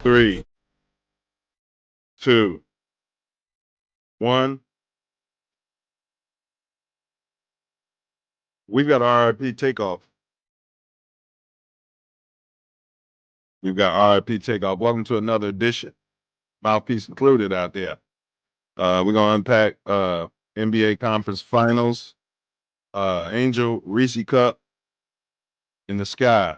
3, 2, 1. We've got RIP takeoff. We've got RIP takeoff. Welcome to another edition. Mouthpiece included out there. We're gonna unpack NBA conference finals. Angel Reese Cup in the sky.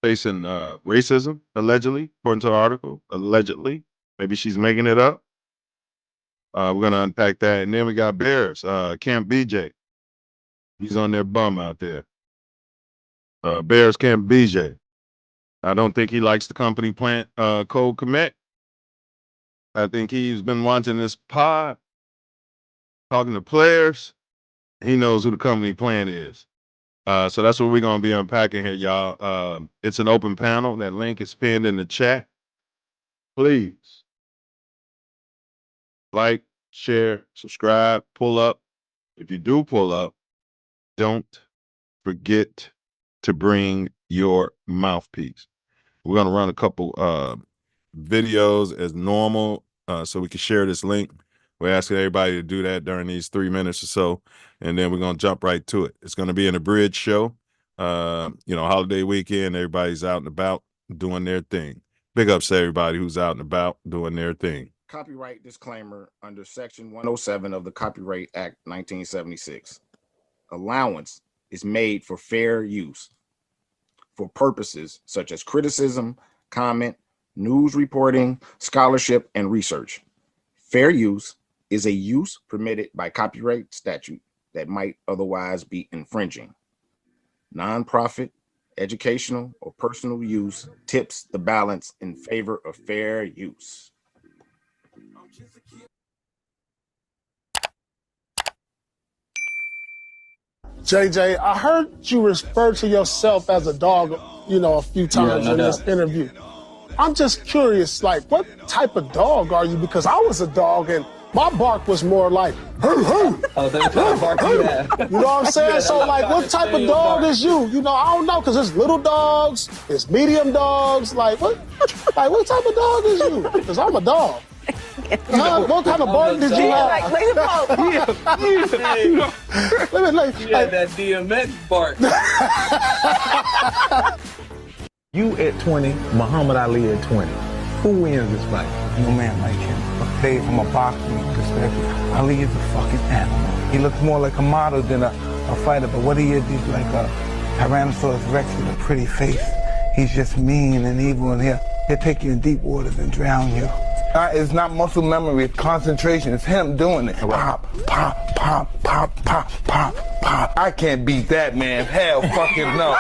Facing racism, allegedly, according to the article. Allegedly. Maybe she's making it up. We're gonna unpack that. And then we got Bears, Camp BJ. He's on their bum out there. Bears Camp BJ. I don't think he likes the company plant Cole Kmet. I think he's been watching this pod, talking to players. He knows who the company plant is. So that's what we're going to be unpacking here, y'all. It's an open panel. That link is pinned in the chat. Please like, share, subscribe, pull up. If you do pull up, don't forget to bring your mouthpiece. We're going to run a couple videos as normal so we can share this link. We're asking everybody to do that during these 3 minutes or so, and then we're going to jump right to it. It's going to be an abridged show. Holiday weekend, everybody's out and about doing their thing. Big ups to everybody who's out and about doing their thing. Copyright disclaimer under Section 107 of the Copyright Act 1976. Allowance is made for fair use for purposes such as criticism, comment, news reporting, scholarship, and research. Fair use is a use permitted by copyright statute that might otherwise be infringing. Nonprofit, educational, or personal use tips the balance in favor of fair use. JJ, I heard you refer to yourself as a dog, a few times in this interview. I'm just curious, what type of dog are you? Because I was a dog and my bark was more like, hoo, hoo. Oh, that's what kind of bark you have. You know what I'm saying? So, what type of dog is you? I don't know, because there's little dogs, there's medium dogs. What type of dog is you? Because I'm a dog. What kind of bark did you have? Yeah, that DMX bark. You at 20, Muhammad Ali at 20. Who wins this fight? No man like him. Okay, from a boxing perspective, Ali is a fucking animal. He looks more like a model than a fighter, but what he is, he's like a Tyrannosaurus Rex with a pretty face. He's just mean and evil, and he'll take you in deep waters and drown you. It's not muscle memory, it's concentration. It's him doing it. Pop, pop, pop, pop, pop, pop, pop. I can't beat that, man. Hell fucking no.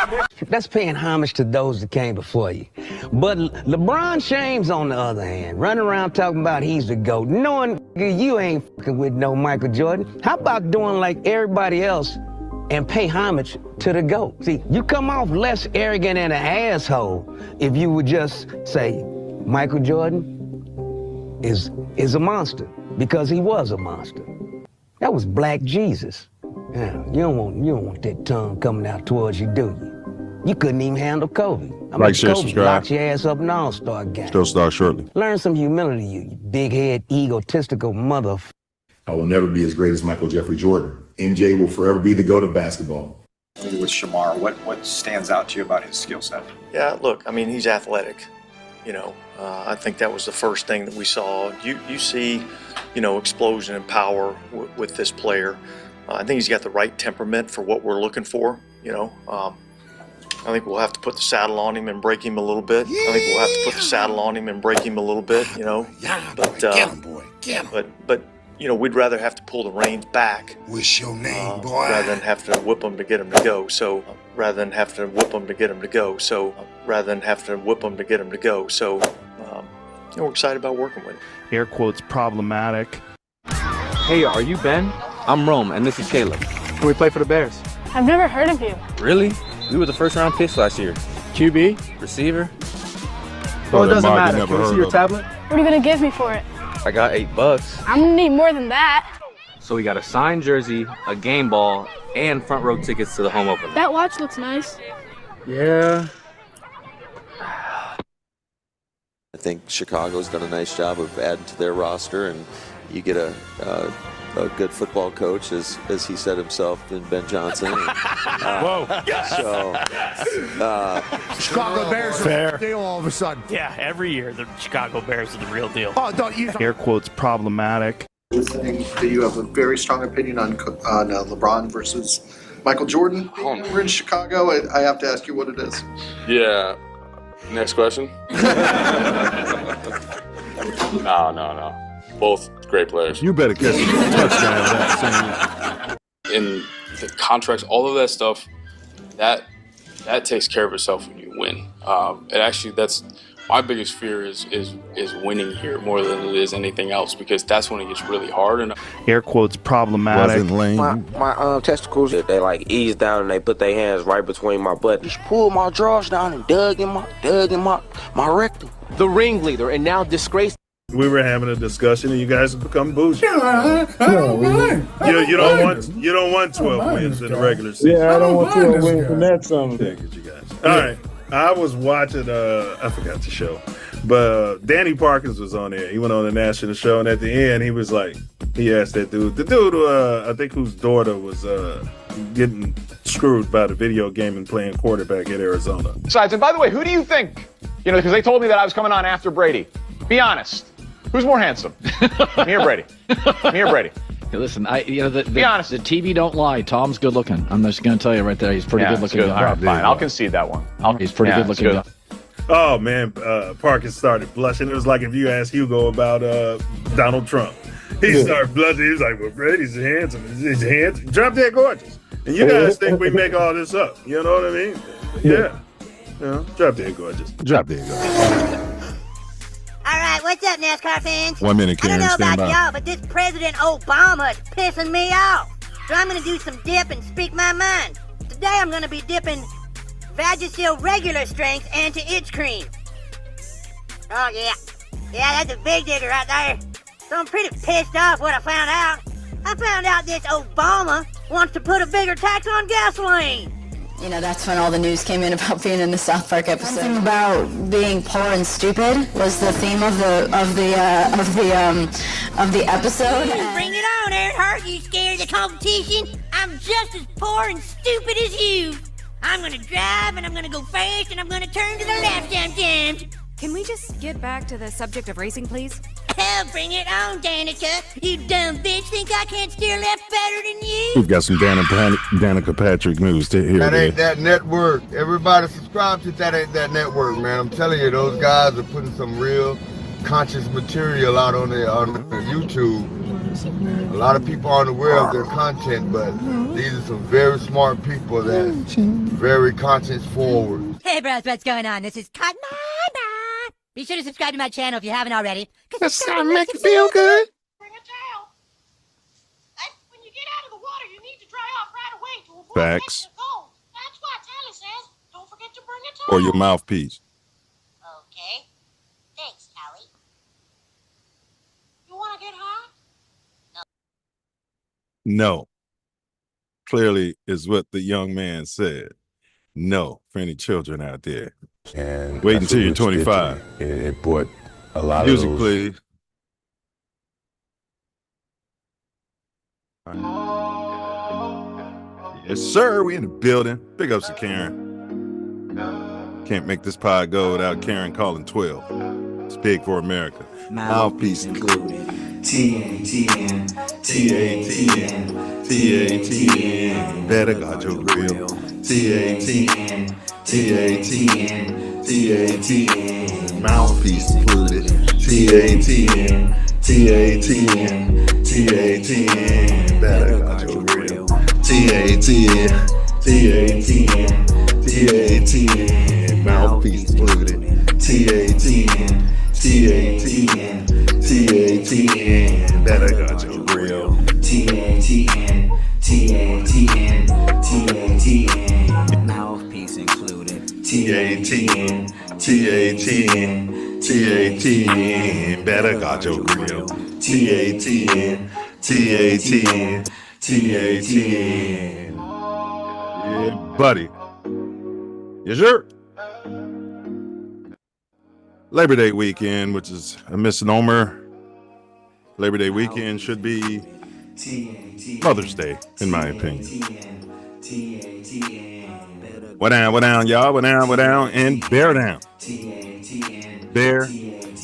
That's paying homage to those that came before you. But LeBron James, on the other hand, running around talking about he's the GOAT, knowing you ain't fucking with no Michael Jordan. How about doing like everybody else and pay homage to the GOAT? See, you come off less arrogant and an asshole if you would just say, Michael Jordan is a monster, because he was a monster. That was Black Jesus. Yeah, you don't want that tongue coming out towards you, do you? You couldn't even handle Kobe. Kobe locked your ass up in All-Star game. Still start shortly. Learn some humility, you big head, egotistical mother. I will never be as great as Michael Jeffrey Jordan. MJ will forever be the GOAT of basketball. With Shamar, what stands out to you about his skill set? Yeah, look, he's athletic. I think that was the first thing that we saw. You see, explosion and power with this player. I think he's got the right temperament for what we're looking for. I think we'll have to put the saddle on him and break him a little bit. But we'd rather have to pull the reins back. What's your name, boy? Rather than have to whip him to get him to go. So we're excited about working with him. Air quotes problematic. Hey, are you Ben? I'm Rome, and this is Caleb. We play for the Bears. I've never heard of you. Really? We were the first round picks last year. QB? Receiver? Well, it doesn't matter. Can we see your tablet? What are you going to give me for it? I got $8. I'm going to need more than that. So we got a signed jersey, a game ball, and front row tickets to the home opener. That watch looks nice. Yeah. I think Chicago's done a nice job of adding to their roster, and you get a good football coach, as he said himself, in Ben Johnson. Whoa! So, Chicago Bears Fair. are the real deal all of a sudden. Yeah, every year the Chicago Bears are the real deal. Oh, don't you? Air quotes problematic. Listening that you have a very strong opinion on LeBron versus Michael Jordan. We're in Chicago. I have to ask you what it is. Yeah. Next question. No. Both great players. You better catch a touchdown that In the contracts, all of that stuff, that takes care of itself when you win. And actually, that's my biggest fear is winning here more than it is anything else, because that's when it gets really hard. And Air quotes problematic. My testicles, they like eased down and they put their hands right between my butt. Just pulled my drawers down and dug in my rectum. The ringleader and now disgraced. We were having a discussion, and you guys have become bougie. You don't want 12 wins in the regular season. Yeah, I don't want 12 wins from that summer. All right, I was watching. I forgot the show, but Danny Parkins was on there. He went on a national show, and at the end, he was like, he asked that dude, I think whose daughter was getting screwed by the video game and playing quarterback at Arizona. Besides, and by the way, who do you think? Because they told me that I was coming on after Brady. Be honest. Who's more handsome? Me or Brady? Me or Brady? Hey, listen, be honest. The TV don't lie. Tom's good looking. I'm just going to tell you right there. He's pretty good looking. All right, fine. I'll concede that one. He's pretty good looking. Good. Oh man, Parkins started blushing. It was like if you asked Hugo about Donald Trump. He started blushing. He was like, "Well, Brady's handsome. He's handsome. Drop dead gorgeous." And you guys think we make all this up? You know what I mean? Yeah. Drop dead gorgeous. Drop dead gorgeous. All right, what's up, NASCAR fans? 1 minute, Karen. I don't know Stand about by. y'all, but this President Obama is pissing me off. So I'm going to do some dip and speak my mind. Today I'm going to be dipping Vagisil regular strength anti-itch cream. Oh, yeah. Yeah, that's a big digger right there. So I'm pretty pissed off what I found out. I found out this Obama wants to put a bigger tax on gasoline. That's when all the news came in about being in the South Park episode. Something about being poor and stupid was the theme of the episode. Bring it on, Earhart. You scared of the competition? I'm just as poor and stupid as you. I'm gonna drive and I'm gonna go fast and I'm gonna turn to the left sometimes. Can we just get back to the subject of racing, please? Hell, bring it on, Danica. You dumb bitch think I can't steer left better than you? We've got some Danica Patrick news to hear. That ain't that network. Everybody subscribe to That Ain't That Network, man. I'm telling you, those guys are putting some real conscious material out on YouTube. A lot of people aren't aware of their content, but these are some very smart people that's very conscience forward. Hey, bros, what's going on? This is Cotton. Be sure to subscribe to my channel if you haven't already. That sound make you feel good. Bring a towel. When you get out of the water, you need to dry off right away to avoid Facts. catching a cold. That's why Tally says, don't forget to bring a towel. Or your mouthpiece. Okay. Thanks, Tally. You want to get high? No. Clearly is what the young man said. No, for any children out there. And wait until you're 25. It brought a lot Music, of those. please. Yes, sir. We in the building. Big ups to Karen. Can't make this pod go without Karen calling 12. It's big for America. Mouthpiece included. TATN, TATN, TATN. Better got your grill. TATN, TATN, TATN. Mouthpiece included. TATN, TATN, TATN. Better got your grill. TATN, TATN, TATN. Mouthpiece included. TATN, TATN, TATN. Better got your grill. TATN, TATN, TATN. Mouthpiece included. TATN, TATN, TATN. Better got your grill. TATN, TATN, TATN. Yeah, buddy. Yes, sir. Labor Day weekend, which is a misnomer. Labor Day weekend should be Mother's Day, in my opinion. What down, y'all? What down, and bear down. Bear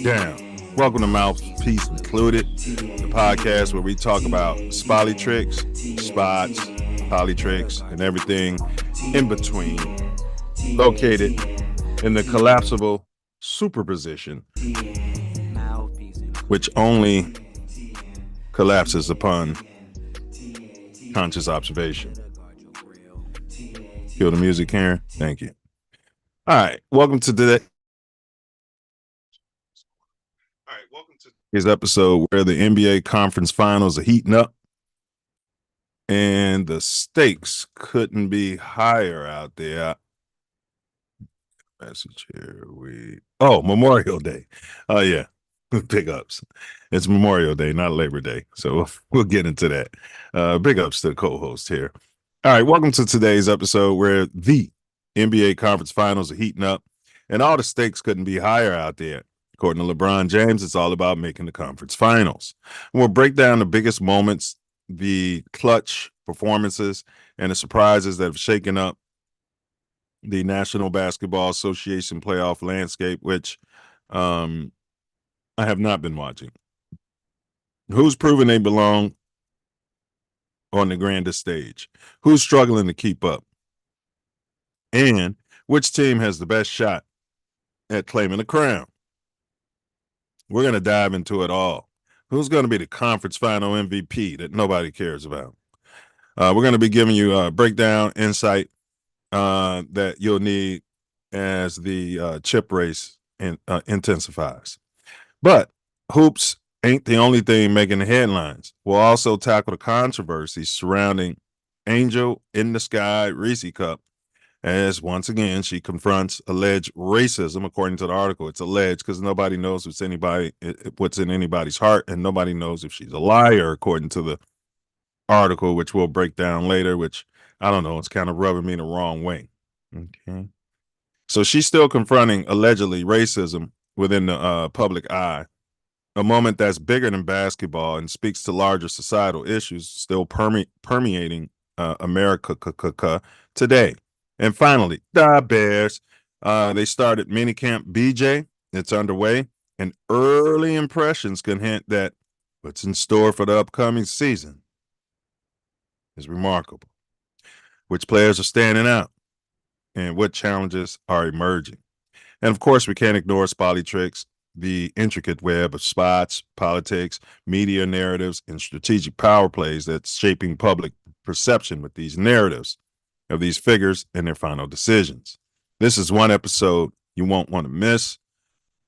down. Welcome to Mouthpiece Included, the podcast where we talk about Spolitricks, spots, Spolitricks, and everything in between, located in the collapsible superposition, which only collapses upon conscious observation. Kill the music, Karen. Thank you. All right, welcome to today's episode where the NBA conference finals are heating up, and the stakes couldn't be higher out there. Message here. Memorial Day. Oh yeah, big ups. It's Memorial Day, not Labor Day, so we'll get into that. Big ups to the co-host here. All right, welcome to today's episode where the NBA conference finals are heating up, and all the stakes couldn't be higher out there. According to LeBron James, it's all about making the conference finals. And we'll break down the biggest moments, the clutch performances, and the surprises that have shaken up the National Basketball Association playoff landscape, which I have not been watching. Who's proven they belong on the grandest stage? Who's struggling to keep up? And which team has the best shot at claiming the crown? We're going to dive into it all. Who's going to be the conference final MVP that nobody cares about? We're going to be giving you a breakdown, insight that you'll need as the chip race intensifies. But hoops ain't the only thing making the headlines. We'll also tackle the controversy surrounding Angel in the Sky Reese Cup, as once again she confronts alleged racism. According to the article, it's alleged because nobody knows what's in anybody's heart, and nobody knows if she's a liar, according to the article, which we'll break down later, which I don't know, it's kind of rubbing me the wrong way. Okay. So she's still confronting allegedly racism within the public eye, a moment that's bigger than basketball and speaks to larger societal issues still permeating America today. And finally, the Bears. They started minicamp BJ. It's underway, and early impressions can hint that what's in store for the upcoming season is remarkable. Which players are standing out, and what challenges are emerging. And of course, we can't ignore Spolitricks, the intricate web of spots, politics, media narratives, and strategic power plays that's shaping public perception with these narratives of these figures and their final decisions. This is one episode you won't want to miss.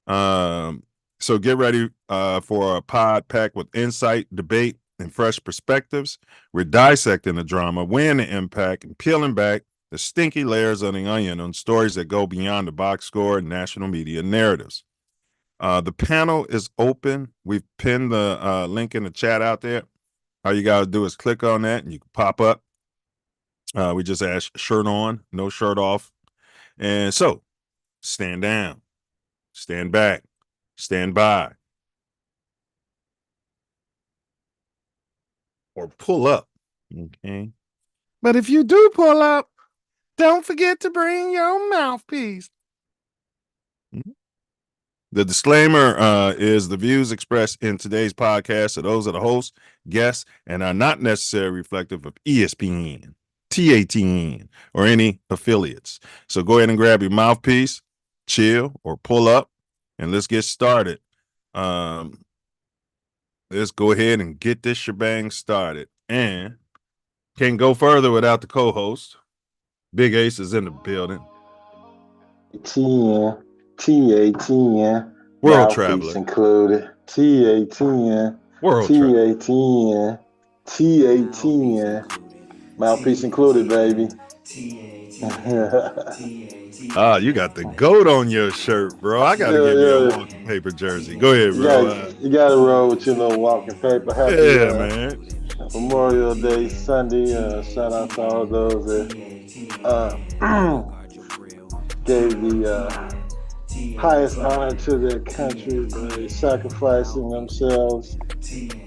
So get ready for a pod packed with insight, debate, and fresh perspectives. We're dissecting the drama, weighing the impact, and peeling back the stinky layers of the onion on stories that go beyond the box score and national media narratives. The panel is open. We've pinned the link in the chat out there. All you got to do is click on that and you can pop up. We just ask shirt on, no shirt off. And so stand down, stand back, stand by, or pull up. Okay. But if you do pull up, don't forget to bring your mouthpiece. The disclaimer is the views expressed in today's podcast are those of the host, guests, and are not necessarily reflective of ESPN, TATN, or any affiliates. So go ahead and grab your mouthpiece, chill, or pull up, and let's get started. Let's go ahead and get this shebang started. And can't go further without the co-host. Big Ace is in the building. TATN, World Traveler included. TATN, World TATN, TATN, Mouthpiece included, baby. You got the goat on your shirt, bro. I gotta give you a walking paper jersey. Go ahead, bro. You gotta roll with your little walking paper. Happy, man. Memorial Day Sunday. Shout out to all those that gave the highest honor to their country by sacrificing themselves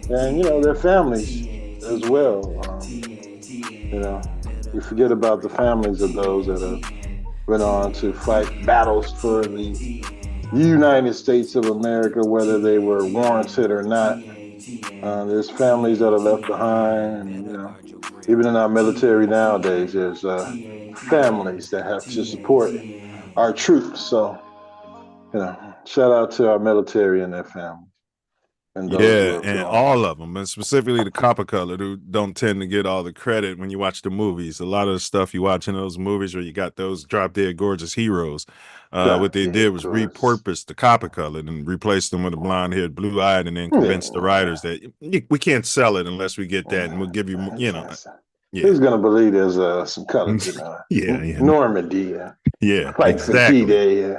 and, you know, their families as well. You know, we forget about the families of those that have went on to fight battles for the United States of America, whether they were warranted or not. There's families that are left behind, and, you know, even in our military nowadays, there's families that have to support our troops. So, you know, shout out to our military and their families. And those who Yeah, have and gone. all of them, and specifically the copper colored, who don't tend to get all the credit when you watch the movies. A lot of the stuff you watch in those movies where you got those drop dead gorgeous heroes, what they did was repurpose the copper colored and replace them with a blonde haired, blue eyed, and then convince the writers that we can't sell it unless we get that, and we'll give you, you know. Yeah. Who's gonna believe there's some color to Normandy? Yeah, Fight for D-Day.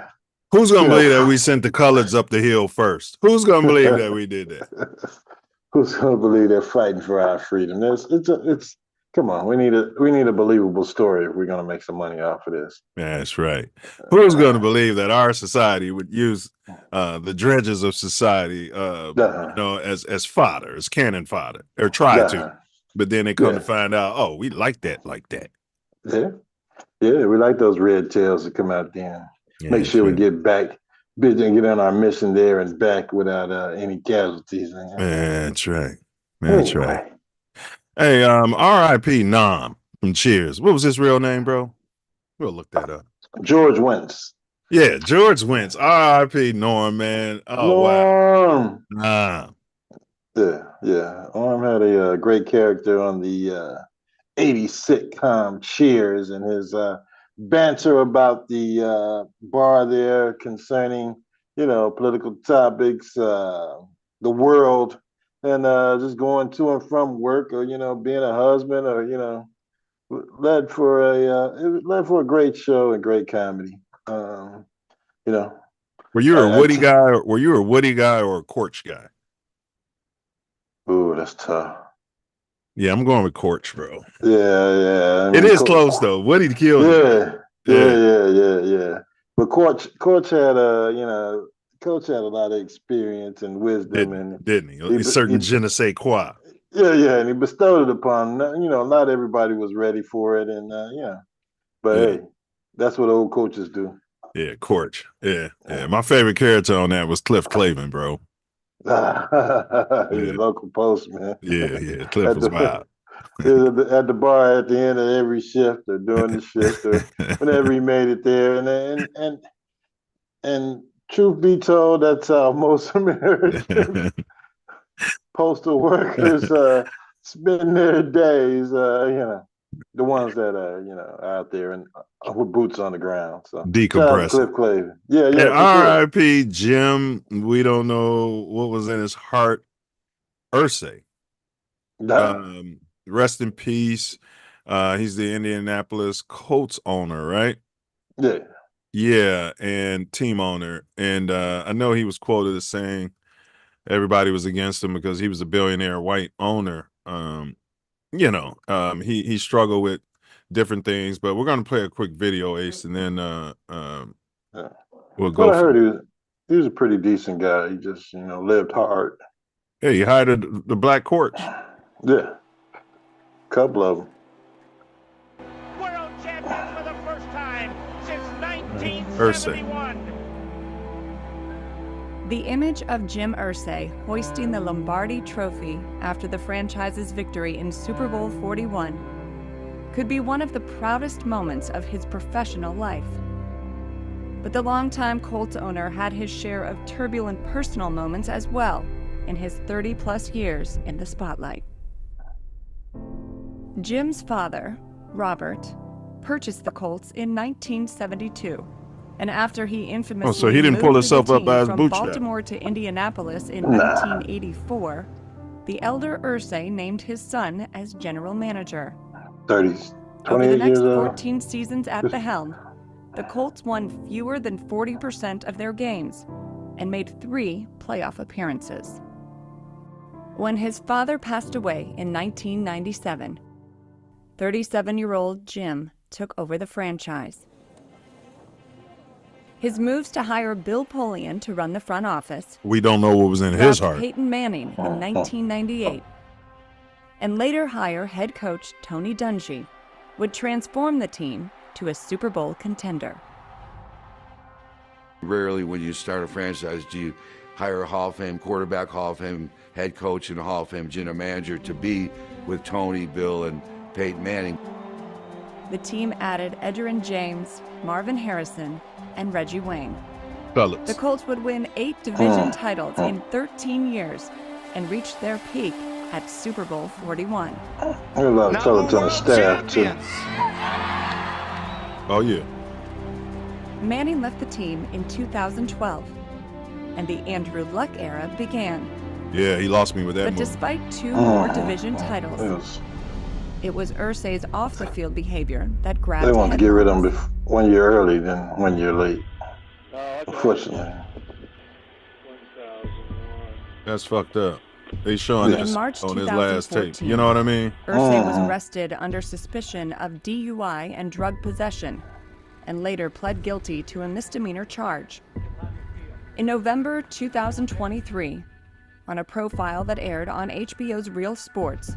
Who's gonna believe that we sent the colors up the hill first? Who's gonna believe that we did that? Who's gonna believe they're fighting for our freedom? It's come on. We need a believable story if we're gonna make some money off of this. That's right. Who's gonna believe that our society would use the dredges of society, you know, as fodder, as cannon fodder, or try to, but then they come to find out, oh, we like that. Yeah, we like those red tails that come out there. Make sure we get back, and get on our mission there and back without any casualties. That's right. That's right. Hey, R.I.P. Nom from Cheers. What was his real name, bro? We'll look that up. George Wentz. Yeah, George Wentz. R.I.P. Norm, man. Oh, Norm. Wow. Yeah. Norm had a great character on the 80s sitcom Cheers, and his banter about the bar there concerning, you know, political topics, the world, and just going to and from work, or, you know, being a husband, or, you know, led for a great show and great comedy. You know, were you a Woody guy? Were you a Woody guy or a Corch guy? Ooh, that's tough. Yeah, I'm going with Corch, bro. Yeah. I mean, it is close though. Woody killed it. Yeah. But Coach had Coach had a lot of experience and wisdom, didn't he? A certain je ne sais quoi. Yeah, and he bestowed it upon. You know, not everybody was ready for it, and but hey, that's what old coaches do. Yeah, Corch. Yeah. My favorite character on that was Cliff Clavin, bro. Your local postman. Yeah. Cliff was wild. At the bar at the end of every shift, or during the shift, or whenever he made it there, and truth be told, that's how most American postal workers spend their days. You know, the ones that are, you know, out there and with boots on the ground. So decompressing. Cliff Clavin. Yeah. R.I.P. Jim. We don't know what was in his heart. Irsay. Rest in peace. He's the Indianapolis Colts owner, right? Yeah, and team owner. And I know he was quoted as saying everybody was against him because he was a billionaire white owner. You know, he struggled with different things, but we're going to play a quick video, Ace, and then we'll go. Well, I heard he was a pretty decent guy. He just, you know, lived hard. Yeah, he hired the Black Courts. Yeah. Couple of them. World champions for the first time since 1971. The image of Jim Irsay hoisting the Lombardi Trophy after the franchise's victory in Super Bowl 41 could be one of the proudest moments of his professional life. But the longtime Colts owner had his share of turbulent personal moments as well in his 30-plus years in the spotlight. Jim's father, Robert, purchased the Colts in 1972, and after he infamously so he didn't pull himself up by his from bootstrap. Baltimore to Indianapolis in 1984, the elder Irsay named his son as general manager. 30s, 28 Over the next years old. 14 seasons at the helm, the Colts won fewer than 40% of their games and made 3 playoff appearances. When his father passed away in 1997, 37-year-old Jim took over the franchise. His moves to hire Bill Polian to run the front office. We don't know what was in his heart. Peyton Manning in 1998. And later hire head coach Tony Dungy would transform the team to a Super Bowl contender. Rarely when you start a franchise do you hire a Hall of Fame quarterback, Hall of Fame head coach, and a Hall of Fame general manager to be with Tony, Bill, and Peyton Manning. The team added Edgerrin James, Marvin Harrison, and Reggie Wayne. Fellas. The Colts would win 8 division titles in 13 years and reach their peak at Super Bowl 41. There's a lot of talent on the staff, too. Oh, yeah. Manning left the team in 2012, and the Andrew Luck era began. Yeah, he lost me with that But move. despite 2 more division titles, it was Irsay's off-the-field behavior that grabbed They want to get rid of headlines. him 1 year early than 1 year late. Unfortunately. That's fucked up. They showing In this March on his last tape. 2014, You know what I mean? Irsay was arrested under suspicion of DUI and drug possession, and later pled guilty to a misdemeanor charge. In November 2023, on a profile that aired on HBO's Real Sports,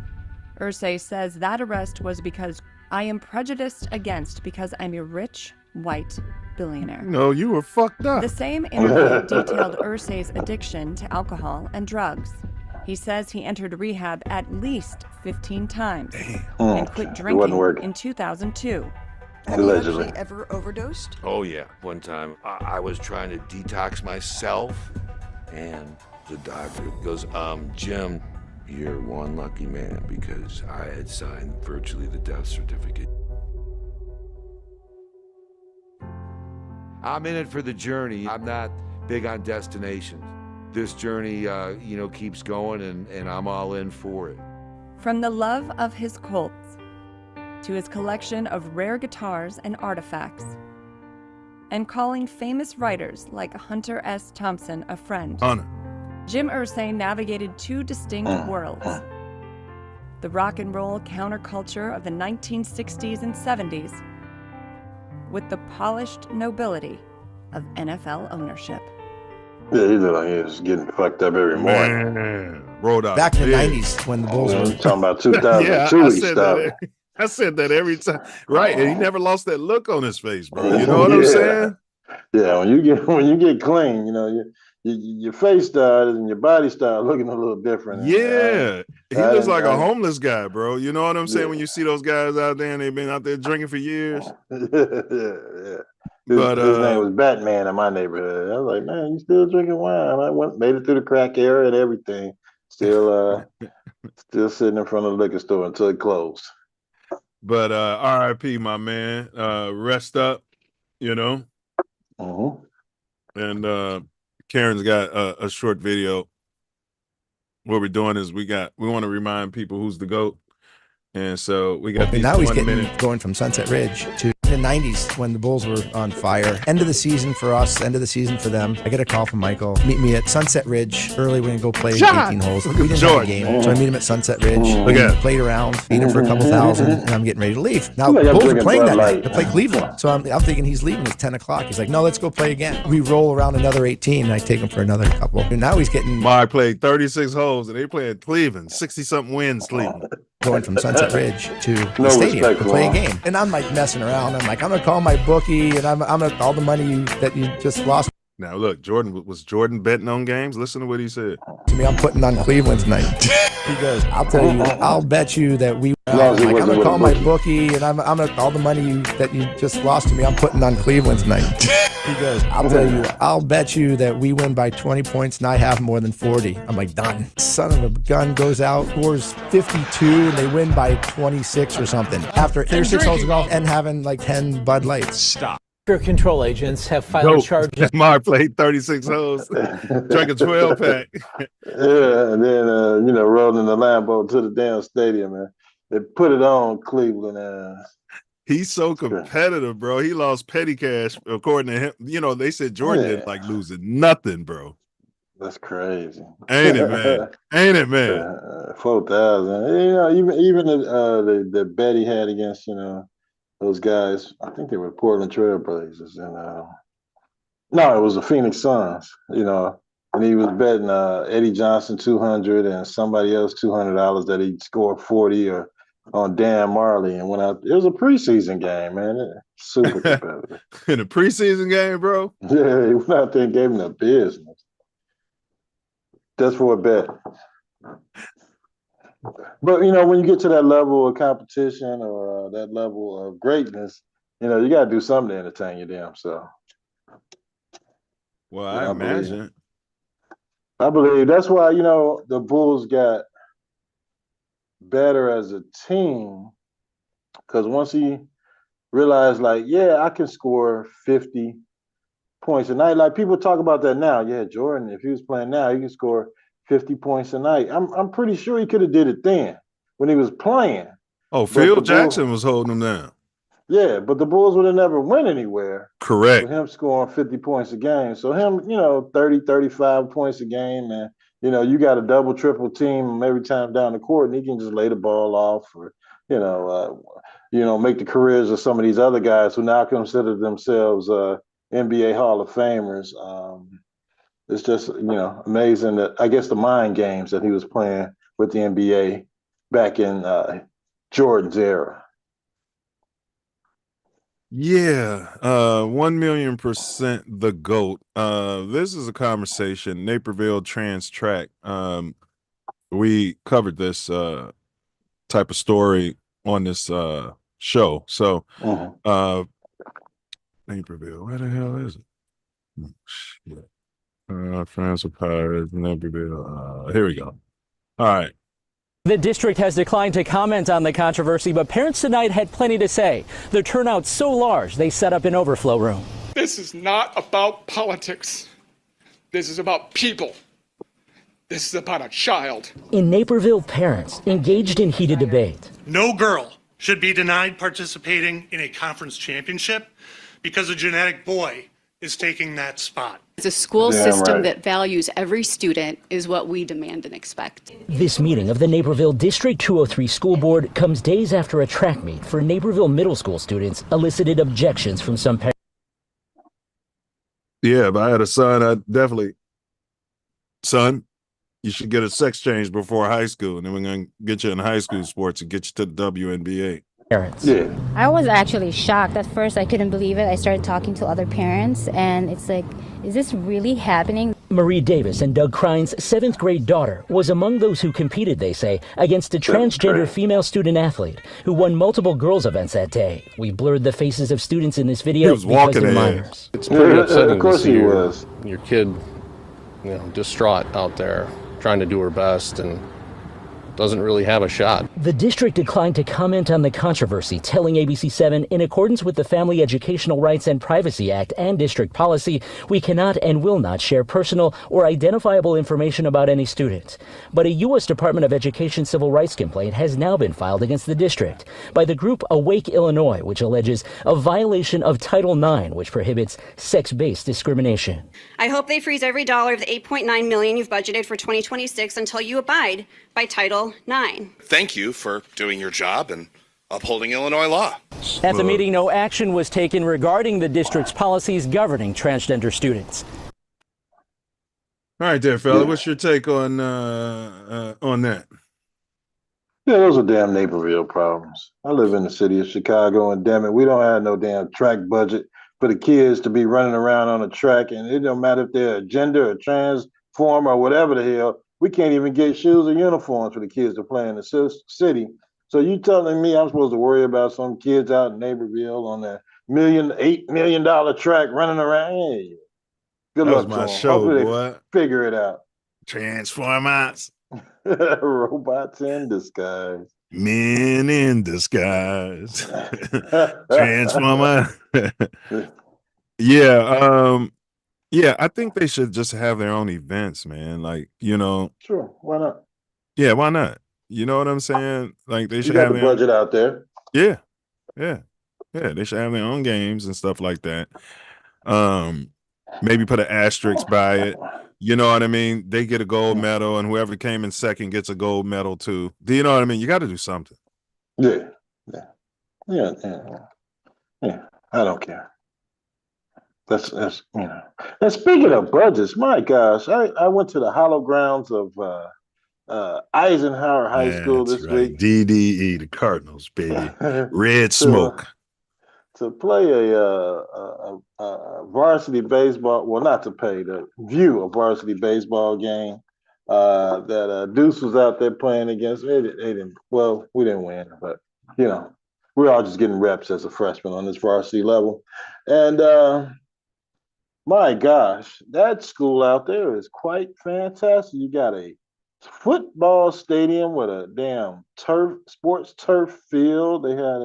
Irsay says that arrest was because I am prejudiced against because I'm a rich, white billionaire. No, you were fucked up. The same interview detailed Irsay's addiction to alcohol and drugs. He says he entered rehab at least 15 times and quit It wasn't drinking working. in 2002. Have you actually ever overdosed? Oh yeah, one time I was trying to detox myself, and the doctor goes, Jim, you're one lucky man because I had signed virtually the death certificate. I'm in it for the journey. I'm not big on destinations. This journey, keeps going, and I'm all in for it. From the love of his Colts to his collection of rare guitars and artifacts, and calling famous writers like Hunter S. Thompson a friend, Hunter. Jim Irsay navigated 2 distinct worlds. The rock and roll counterculture of the 1960s and 70s with the polished nobility of NFL ownership. Yeah, he looked like he was getting fucked up every morning. Man, rolled out. Back in the Yeah. 90s when the Bulls We're were talking about 2002, Yeah, he I said stopped. that. I said that every time. Right, and he never lost that look on his face, bro. You know what I'm Yeah. saying? Yeah, when you get clean, your face started and your body started looking a little different. Yeah, he looks like a home. homeless guy, bro. You know what I'm saying? When you see those guys out there and they've been out there drinking for years. Yeah. But His name was Batman in my neighborhood. I was like, man, you still drinking wine? I made it through the crack era and everything. Still sitting in front of the liquor store until it closed. But RIP, my man. Rest up, you know. And Karen's got a short video. What we're doing is we want to remind people who's the GOAT. And so we got these now he's 1 getting minute. going from Sunset Ridge to the 90s when the Bulls were on fire. End of the season for us, end of the season for them. I get a call from Michael. Meet me at Sunset Ridge early. We're going to go play 18 holes. We didn't have a game. So I meet him at Sunset Ridge. We played around, beat him for a couple thousand, and I'm getting ready to leave. Now, the Bulls are playing that night. They play Cleveland. So I'm thinking he's leaving at 10 o'clock. He's like, no, let's go play again. We roll around another 18, and I take him for another couple. And now he's getting... Mark played 36 holes, and they play at Cleveland. 60-something wins, Cleveland. Going from Sunset Ridge to the No stadium respect to for play a him. game. And I'm like messing around. I'm like, I'm going to call my bookie, and I'm going to all the money that you just lost Now, look, was Jordan betting on games? Listen to what he said. to me. I'm putting on Cleveland tonight. He goes, I'll tell you, I'll bet you that we... As long as he I'm wasn't going to with call a my bookie. bookie, and I'm going to all the money that you just lost to me. I'm putting on Cleveland tonight. He goes, I'll tell you, I'll bet you that we win by 20 points and I have more than 40. I'm like, done. Son of a gun goes out, scores 52, and they win by 26 or something. After 36 holes of golf and having like 10 Bud Lights. Stop. Your control agents have filed charges. Mark played 36 holes, drank a 12-pack. Yeah, and then rolling in the Lambo to the damn stadium, man. They put it on Cleveland. He's so competitive, bro. He lost petty cash, according to him. You know, they said Jordan didn't like losing nothing, bro. That's crazy. Ain't it, man? Ain't it, man? 4,000. Even the bet he had against those guys. I think they were Portland Trail Blazers, and No, it was the Phoenix Suns, and he was betting Eddie Johnson 200 and somebody else $200 that he'd score 40 or on Dan Marley and went out. It was a preseason game, man. Super competitive. In a preseason game, bro? Yeah, he went out there and gave him the business. Just for a bet. But, when you get to that level of competition or that level of greatness, you got to do something to entertain your damn self. Well, I imagine. I believe that's why, the Bulls got better as a team, because once he realized, like, I can score 50 points a night. Like, people talk about that now. Yeah, Jordan, if he was playing now, he could score 50 points a night. I'm pretty sure he could have did it then when he was playing. Oh, Phil Jackson was holding him down. Yeah, but the Bulls would have never went anywhere. Correct. With him scoring 50 points a game. So him, 30, 35 points a game, and, you got a double, triple team every time down the court, and he can just lay the ball off or, make the careers of some of these other guys who now consider themselves NBA Hall of Famers. It's just, amazing that, I guess, the mind games that he was playing with the NBA back in Jordan's era. Yeah, 1,000,000% the GOAT. This is a conversation, Naperville Trans Track. We covered this type of story on this show. So, Naperville, where the hell is it? Shit. Transfer Pirates, Naperville. Here we go. All right. The district has declined to comment on the controversy, but parents tonight had plenty to say. The turnout so large, they set up an overflow room. This is not about politics. This is about people. This is about a child. In Naperville, parents engaged in heated debate. No girl should be denied participating in a conference championship because a genetic boy is taking that spot. It's a school system that values every student is what we demand and expect. This meeting of the Naperville District 203 School Board comes days after a track meet for Naperville middle school students elicited objections from some parents. Yeah, if I had a son, I'd definitely, son, you should get a sex change before high school, and then we're going to get you in high school sports and get you to the WNBA. Parents. Yeah. I was actually shocked. At first, I couldn't believe it. I started talking to other parents, and it's like, is this really happening? Marie Davis and Doug Krine's 7th grade daughter was among those who competed, they say, against a transgender female student athlete who won multiple girls events that day. We blurred the faces of students in this video because they're minors. It's pretty upsetting of course to see he your kid, distraught out there, trying to do her best and doesn't really have a shot. The district declined to comment on the controversy, telling ABC7, in accordance with the Family Educational Rights and Privacy Act and district policy, we cannot and will not share personal or identifiable information about any student. But a U.S. Department of Education civil rights complaint has now been filed against the district by the group Awake Illinois, which alleges a violation of Title IX, which prohibits sex-based discrimination. I hope they freeze every dollar of the $8.9 million you've budgeted for 2026 until you abide by Title IX. Thank you for doing your job and upholding Illinois law. At the meeting, no action was taken regarding the district's policies governing transgender students. All right, there, fella. What's your take on that? Yeah, those are damn Naperville problems. I live in the city of Chicago, and damn it, we don't have no damn track budget for the kids to be running around on a track, and it don't matter if they're a gender or transform or whatever the hell. We can't even get shoes or uniforms for the kids to play in the city. So you telling me I'm supposed to worry about some kids out in Naperville on that $8 million track running around? Hey, good luck to them. Hopefully they figure it out. Transformers. Robots in disguise. Men in disguise. Transformer. Yeah, I think they should just have their own events, man. Like, Sure, why not? Yeah, why not? You know what I'm saying? Like, they should have have the budget out there. Yeah. They should have their own games and stuff like that. Maybe put an asterisk by it. You know what I mean? They get a gold medal, and whoever came in second gets a gold medal too. Do you know what I mean? You got to do something. Yeah. I don't care. That's you know. And speaking of budgets, my gosh, I went to the hollow grounds of Eisenhower High School That's this right. week. DDE, the Cardinals, baby. Red to, smoke. To play a varsity baseball, well, not to pay, to view a varsity baseball game that Deuce was out there playing against. They didn't. Well, we didn't win, but you know, we're all just getting reps as a freshman on this varsity level, and. My gosh, that school out there is quite fantastic. You got a football stadium with a damn sports turf field. They had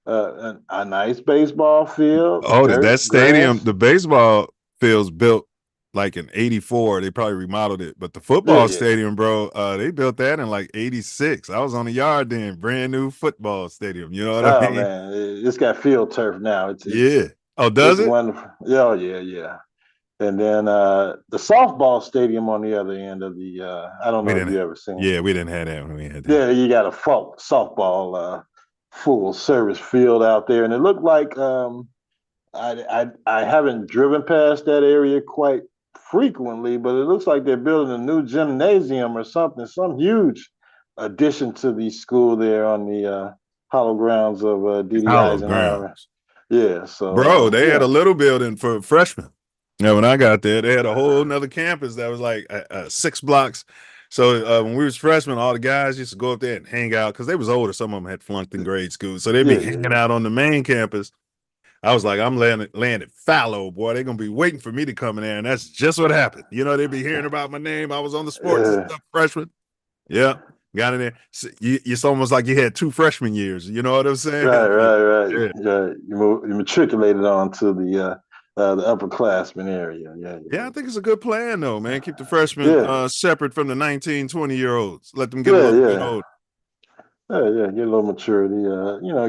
a nice baseball field. Oh, that stadium, grass. the baseball field's built like in '84. They probably remodeled it, but the football stadium, bro, they built that in like '86. I was on the yard then, brand new football stadium. You know what I mean? Oh man, it's got field turf now. It's Oh, does it? Wonderful. Oh yeah. And then the softball stadium on the other end of the I don't know if you ever seen it. Yeah, we didn't have that when we had that. Yeah, you got a softball full service field out there, and it looked like I haven't driven past that area quite frequently, but it looks like they're building a new gymnasium or something, some huge addition to the school there on the hollow grounds of D.D. Eisenhower. Yeah, so bro, they had a little building for freshmen. Yeah, when I got there, they had a whole nother campus that was like 6 blocks. So when we was freshmen, all the guys used to go up there and hang out because they was older. Some of them had flunked in grade school, so they'd be hanging out on the main campus. I was like, I'm landing fallow, boy. They're gonna be waiting for me to come in there, and that's just what happened. You know, they'd be hearing about my name. I was on the sports stuff, freshman. Yeah. Got in there. So it's almost like you had 2 freshman years. You know what I'm saying? Right. Yeah. You matriculated on to the upperclassmen area. Yeah, I think it's a good plan, though, man. Keep the freshmen separate from the 19, 20-year-olds. Let them get a little bit older. Yeah, get a little maturity.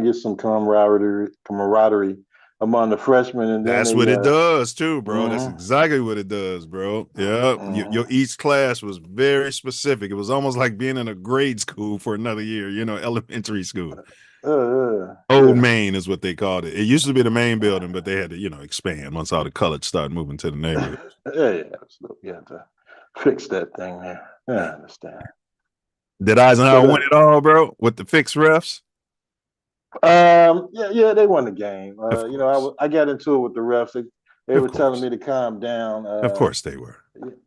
Get some camaraderie among the freshmen. And then that's what it does, too, bro. That's exactly what it does, bro. Yeah, your each class was very specific. It was almost like being in a grade school for another year, elementary school. Old Main is what they called it. It used to be the main building, but they had to, expand once all the colors started moving to the neighborhood. Yeah, absolutely. You have to fix that thing there. Yeah, I understand. Did Eisenhower win it all, bro, with the fixed refs? Yeah, they won the game. I got into it with the refs. They were telling me to calm down. Of course they were.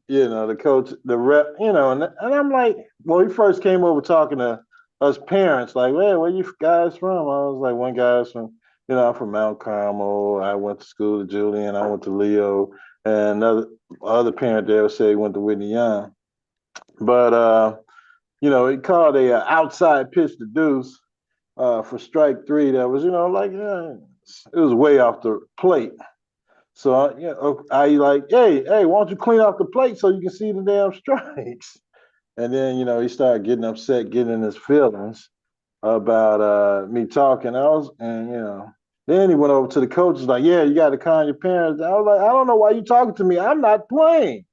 The coach, the rep, and I'm like, well, he first came over talking to us parents, like, hey, where you guys from? I was like, one guy's from, I'm from Mount Carmel. I went to school to Julian. I went to Leo. And other parent there said he went to Whitney Young. But, he called a outside pitch to Deuce for strike 3 that was, it was way off the plate. So, I like, hey, why don't you clean off the plate so you can see the damn strikes? And then, he started getting upset, getting in his feelings about me talking. Then he went over to the coaches like, yeah, you got to calm your parents. I was like, I don't know why you talking to me. I'm not playing.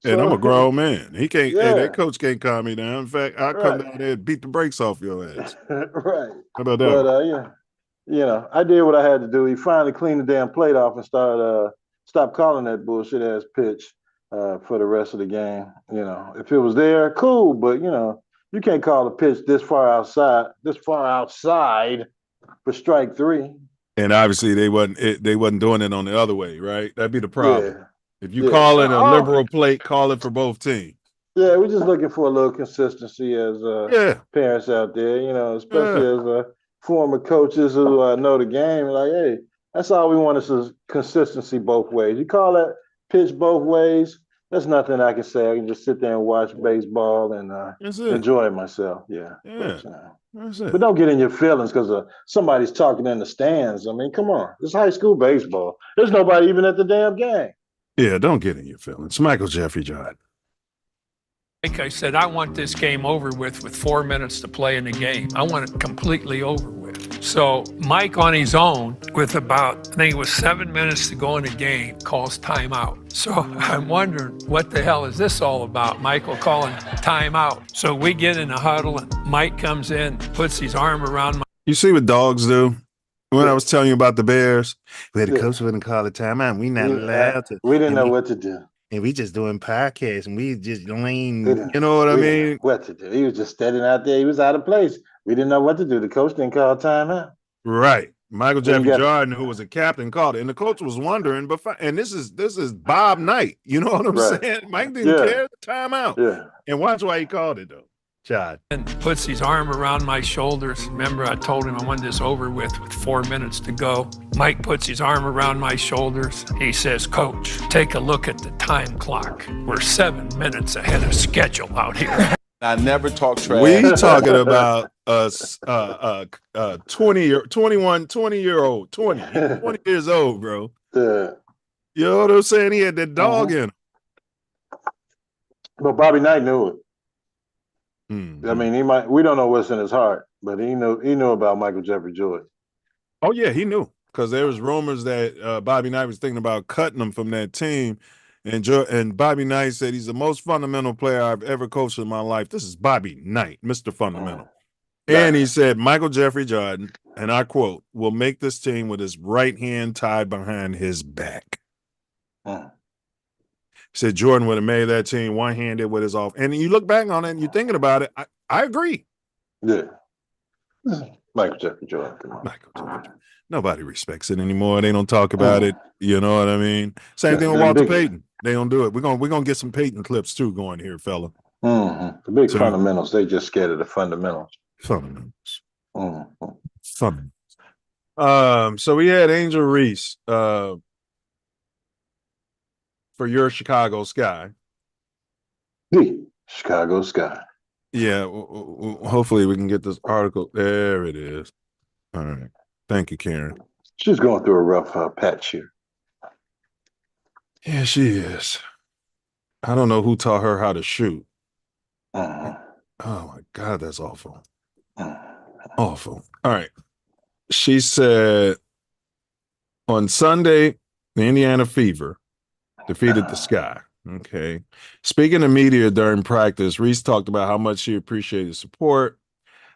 And I'm a grown man. He can't. Yeah. Hey, that coach can't calm me down. In fact, I'll come down there and beat the brakes off your ass. Right. How about that? But I did what I had to do. He finally cleaned the damn plate off and stopped calling that bullshit ass pitch for the rest of the game. If it was there, cool. But you can't call a pitch this far outside for strike 3. And obviously they wasn't doing it on the other way, right? That'd be the problem. Yeah. If you call it a liberal plate, call it for both teams. Yeah, we're just looking for a little consistency as parents out there, especially as former coaches who know the game. Like, hey, that's all we want is consistency both ways. You call that pitch both ways, there's nothing I can say. I can just sit there and watch baseball and enjoy myself. Yeah. But don't get in your feelings because somebody's talking in the stands. I mean, come on. It's high school baseball. There's nobody even at the damn game. Yeah, don't get in your feelings. Michael Jeffrey John. Like I said, I want this game over with 4 minutes to play in the game. I want it completely over with. So Mike on his own, with about, I think it was 7 minutes to go in the game, calls timeout. So I'm wondering, what the hell is this all about? Michael calling timeout. So we get in a huddle and Mike comes in, puts his arm around my... You see what dogs do? when I was telling you about the Bears, we had the coach wouldn't call the timeout. We not allowed to. We didn't know what to do. And we just doing podcasts, and we just lame. We didn't- You know what I we didn't know mean? what to do? He was just standing out there. He was out of place. We didn't know what to do. The coach didn't call timeout. Right. Michael Then you Jeffrey got- Jordan, who was a captain, called it, and the coach was wondering. And this is Bob Knight. You know what I'm Right. saying? Mike didn't care. Timeout. Yeah. And watch why he called it though. Chad. And puts his arm around my shoulders. Remember, I told him I want this over with 4 minutes to go. Mike puts his arm around my shoulders. He says, "Coach, take a look at the time clock. We're 7 minutes ahead of schedule out here." I never talk trash. We talking about us 20 years old, bro. Yeah. You know what I'm saying? He had that dog in him. But Bobby Knight knew it. Mm-hmm. I mean, we don't know what's in his heart, but he knew about Michael Jeffrey Jordan. Oh yeah, he knew, because there was rumors that Bobby Knight was thinking about cutting him from that team, and Bobby Knight said he's the most fundamental player I've ever coached in my life. This is Bobby Knight, Mr. Fundamental. And he said Michael Jeffrey Jordan, and I quote, "will make this team with his right hand tied behind his back." Said Jordan would have made that team one-handed with his off. And you look back on it and you're thinking about it, I agree. Yeah. Michael Jeffrey Jordan. Come on. Michael Jeffrey. Nobody respects it anymore. They don't talk about it. You know what I mean? Same thing with Walter Payton. They don't do it. We're gonna get some Payton clips too going here, fella. The big fundamentals. They just scared of the fundamentals. Fundamentals. Mm-hmm. Fundamentals. So we had Angel Reese for your Chicago Sky. The Chicago Sky. Yeah, hopefully we can get this article. There it is. All right. Thank you, Karen. She's going through a rough patch here. Yeah, she is. I don't know who taught her how to shoot. Oh, my God, that's awful. Awful. All right. She said, on Sunday, the Indiana Fever defeated the Sky. Okay. Speaking to media during practice, Reese talked about how much she appreciated support.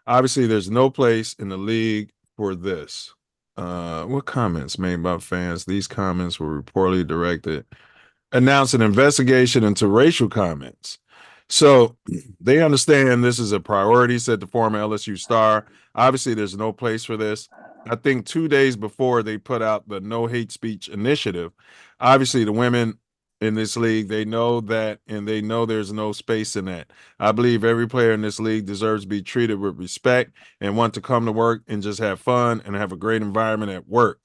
Obviously, there's no place in the league for this. What comments made about fans? These comments were reportedly directed. Announced an investigation into racial comments. So they understand this is a priority, said the former LSU star. Obviously, there's no place for this. I think 2 days before they put out the No Hate Speech initiative, obviously the women in this league, they know that, and they know there's no space in that. I believe every player in this league deserves to be treated with respect and want to come to work and just have fun and have a great environment at work.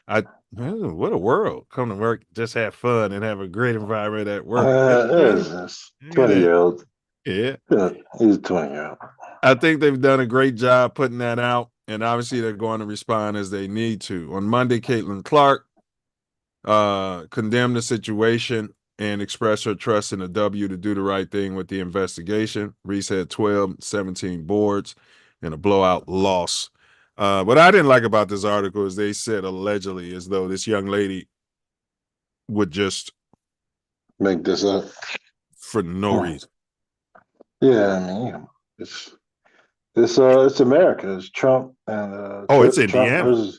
What a world. Come to work, just have fun and have a great environment at work. 20-year-old. Yeah. He's a 20-year-old. I think they've done a great job putting that out, and obviously they're going to respond as they need to. On Monday, Caitlin Clark condemned the situation and expressed her trust in the W to do the right thing with the investigation. Reese had 12, 17 boards and a blowout loss. What I didn't like about this article is they said allegedly, as though this young lady would just make this up for no reason. Yeah, I mean, it's America. It's Trump and it's Indiana.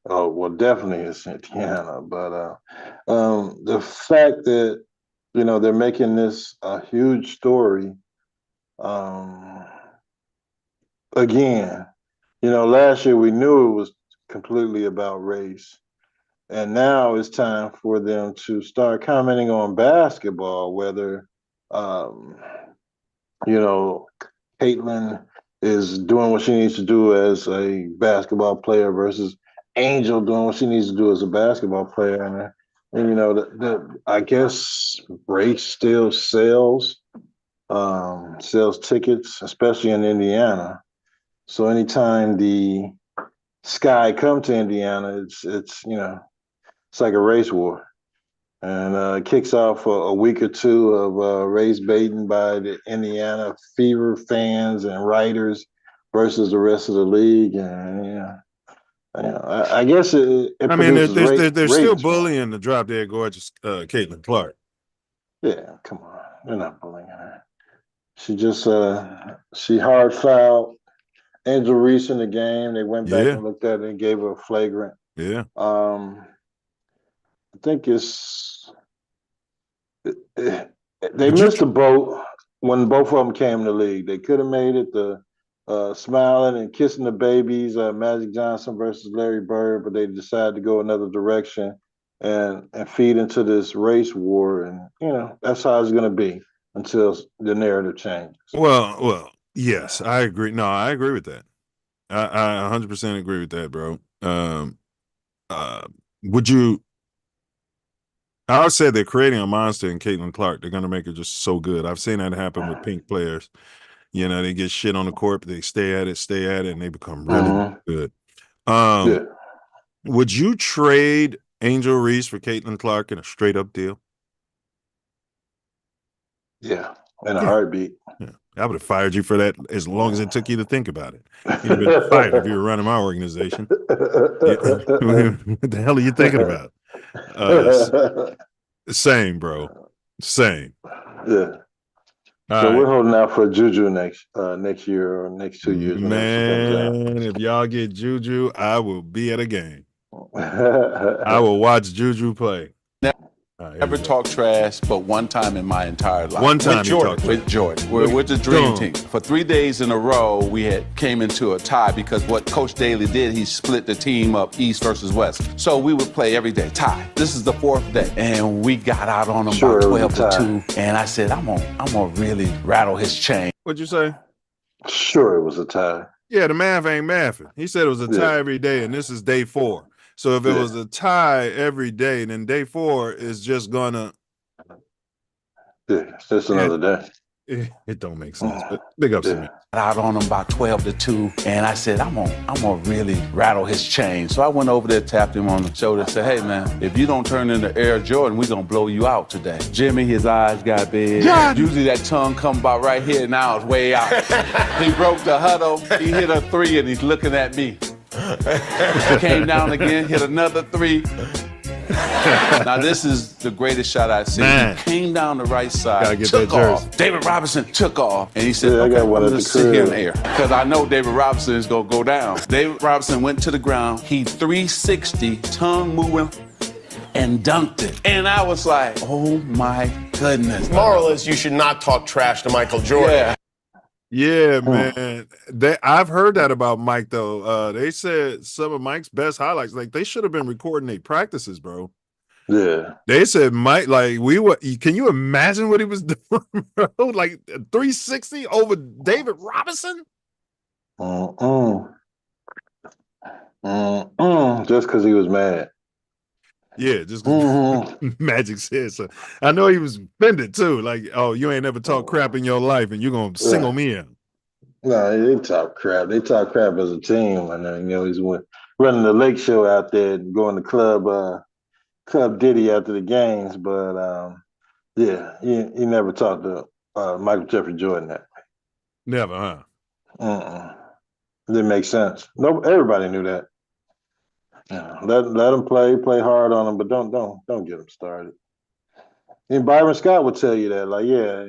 Well, definitely it's Indiana. But the fact that they're making this a huge story again. Last year we knew it was completely about race. And now it's time for them to start commenting on basketball, whether, Caitlin is doing what she needs to do as a basketball player versus Angel doing what she needs to do as a basketball player. And I guess race still sells tickets, especially in Indiana. So anytime the Sky come to Indiana, it's like a race war, and it kicks off a week or two of race baiting by the Indiana Fever fans and writers versus the rest of the league. And I guess it they're still bullying the drop dead gorgeous Caitlin Clark. Yeah, come on, they're not bullying her. She just she hard fouled Angel Reese in the game. They went back Yeah. and looked at it and gave her a flagrant. Yeah. I think they missed the boat when both of them came in the league. They could have made it the smiling and kissing the babies, Magic Johnson versus Larry Bird, but they decided to go another direction and feed into this race war. And, that's how it's going to be until the narrative changes. Well, yes, I agree. No, I agree with that. I 100% agree with that, bro. Would you? I said they're creating a monster in Caitlin Clark. They're going to make her just so good. I've seen that happen with pink players. They get shit on the court, but they stay at it, and they become really good. Would you trade Angel Reese for Caitlin Clark in a straight up deal? Yeah, in a heartbeat. Yeah. I would have fired you for that as long as it took you to think about it. You'd have been fired if you were running my organization. What the hell are you thinking about? Same, bro. Same. Yeah. So we're holding out for Juju next year or next 2 years. Man, if y'all get Juju, I will be at a game. I will watch Juju play. Never talk trash, but one time in my entire life. One time with Jordan. We're with the dream team. For 3 days in a row, we came into a tie because what Coach Daly did, he split the team up East versus West. So we would play every day, tie. This is the 4th day, and we got out on him by 12-2. And I said, I'm gonna really rattle his chain. What'd you say? Sure, it was a tie. Yeah, the math ain't mathing. He said it was a tie every day, and this is day 4. So if it was a tie every day, then day 4 is just gonna. Yeah, it's just another day. It don't make sense, but big ups to me. Out on him by 12-2, and I said, I'm gonna really rattle his chain. So I went over there, tapped him on the shoulder, and said, hey man, if you don't turn into Air Jordan, we're gonna blow you out today. Jimmy, his eyes got big. Usually that tongue come about right here, now it's way out. He broke the huddle, he hit a 3, and he's looking at me. Came down again, hit another 3. Now this is the greatest shot I've seen. Man. He came down the right side, Gotta get took that jersey. off. David Robinson took off, and he said, I okay, got I'm one at gonna the sit here in crib. the air. Because I know David Robinson is gonna go down. David Robinson went to the ground, he 360, tongue moving, and dunked it. And I was like, oh my goodness. Moral is you should not talk trash to Michael Jordan. Yeah. Yeah, man. I've heard that about Mike though. They said some of Mike's best highlights, like they should have been recording their practices, bro. Yeah. They said Mike, like can you imagine what he was doing, bro? Like 360 over David Robinson? Just because he was mad. Yeah, just 'cause Magic said so. I know he was offended too. Like, oh, you ain't never talked crap in your life, and you're gonna single me out. No, they talk crap. They talk crap as a team, and then he's running the Lake Show out there and going to Club Diddy after the games. But he never talked to Michael Jeffrey Jordan that way. Never, huh? Didn't make sense. No, everybody knew that. Yeah, let them play hard on them, but don't get them started. And Byron Scott would tell you that, like, yeah,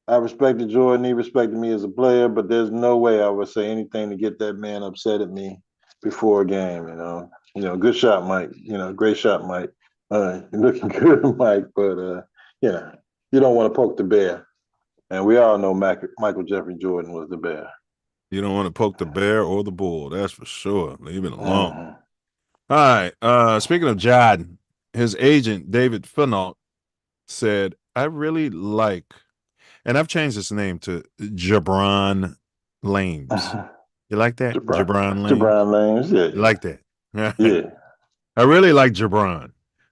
I respected Jordan, he respected me as a player, but there's no way I would say anything to get that man upset at me before a game. Good shot, Mike. Great shot, Mike. You're looking good, Mike, but you don't want to poke the bear, and we all know Michael Jeffrey Jordan was the bear. You don't want to poke the bear or the bull, that's for sure. Leave it alone. All right. Speaking of Jordan, his agent, David Finnault, said, I really like, and I've changed his name to Jabron Lames. You like that? Jabron Lames? Jabron Lames, yeah. You like that? Yeah. I really like Jabron.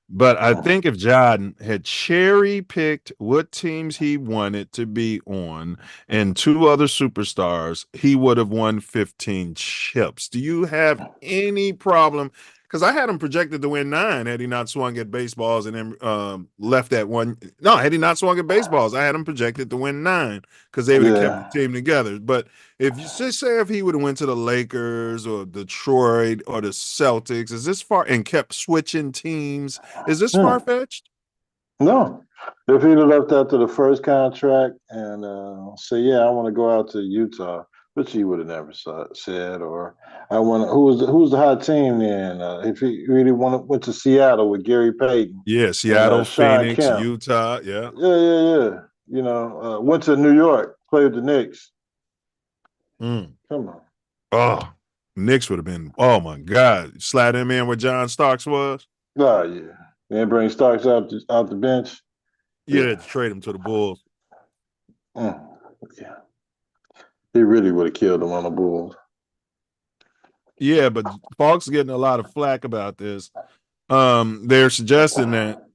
But I think if Jordan had cherry-picked what teams he wanted to be on and 2 other superstars, he would have won 15 chips. Do you have any problem? Because I had him projected to win 9 had he not swung at baseballs and then left at 1. No, had he not swung at baseballs, I had him projected to win 9 because they would have kept the team together. But if you say if he would have went to the Lakers or Detroit or the Celtics, is this far and kept switching teams? Is this far-fetched? No. If he'd have left after the first contract and say, I want to go out to Utah, which he would have never said. Or I want who's the hot team then? If he really went to Seattle with Gary Payton. Yeah, Seattle, Sean Phoenix, Kemp. Utah. Yeah. Yeah. You know, went to New York, played with the Knicks. Mm. Come on. Oh, Knicks would have been. Oh my God, slide him in where John Starks was. Oh yeah, and bring Starks out the bench. Yeah, to trade him to the Bulls. Yeah, he really would have killed him on the Bulls. Yeah, but Falk's getting a lot of flack about this. They're suggesting that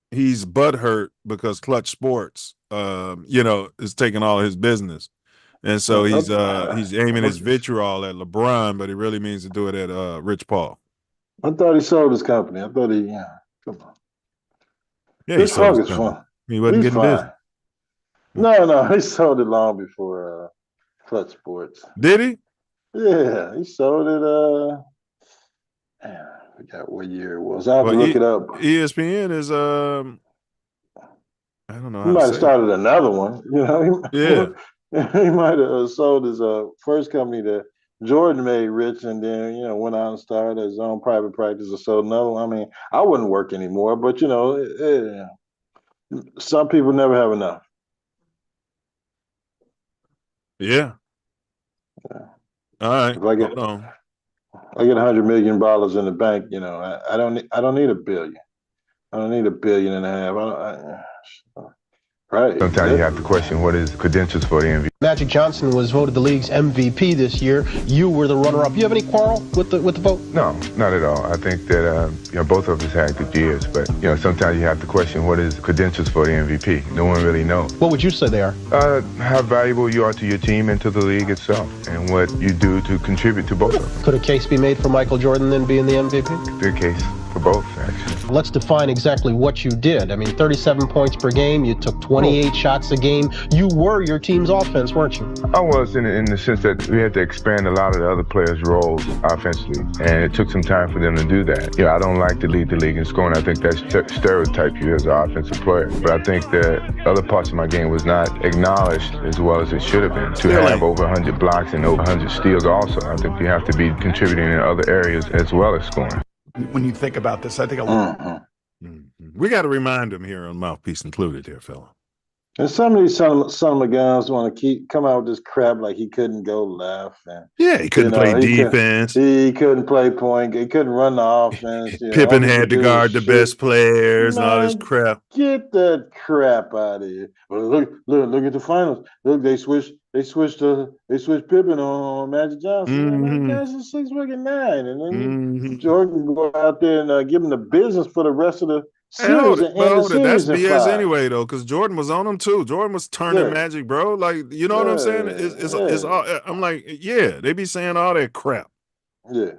he's butthurt because Clutch Sports, is taking all his business, and so he's aiming his vitriol at LeBron, but he really means to do it at Rich Paul. I thought he sold his company. I thought come on. Yeah, Rich Paul is fun. He wasn't getting business. No, he sold it long before Clutch Sports. Did he? Yeah, he sold it. I forgot what year it was. I have to look it up. ESPN is I don't know. He might have started another one. He might have sold his first company that Jordan made rich, and then went out and started his own private practice or sold another one. I mean, I wouldn't work anymore, but some people never have enough. Yeah. All right. If I get $100 million in the bank, I don't need $1 billion. I don't need $1.5 billion. Right. Sometimes you have to question what is credentials for the MVP. Magic Johnson was voted the league's MVP this year. You were the runner-up. You have any quarrel with the vote? No, not at all. I think that both of us had good years, but sometimes you have to question what is credentials for the MVP. No one really knows. What would you say they are? How valuable you are to your team and to the league itself, and what you do to contribute to both of them. Could a case be made for Michael Jordan then being the MVP? Good case for both, actually. Let's define exactly what you did. I mean, 37 points per game. You took 28 shots a game. You were your team's offense, weren't you? I was in the sense that we had to expand a lot of the other players' roles offensively, and it took some time for them to do that. I don't like to lead the league in scoring. I think that stereotype you as an offensive player. But I think that other parts of my game was not acknowledged as well as it should have been. To have over 100 blocks and over 100 steals also, I think you have to be contributing in other areas as well as scoring. When you think about this, I think a lot. We got to remind him here on Mouthpiece Included here, fella. And some of these son of guys want to come out with this crap like he couldn't go left. And, he couldn't play defense. He couldn't play point. He couldn't run the offense. Pippen had to guard the best players and all this crap. Get that crap out of here. Well, look at the finals. Look, they switched Pippen on Magic Johnson. That's a 6-9. And then Jordan go out there and give him the business for the rest of the series. That's BS anyway, though, because Jordan was on him too. Jordan was turning Magic, bro. Like, you know what I'm saying? It's all, I'm like, they be saying all that crap. Yeah.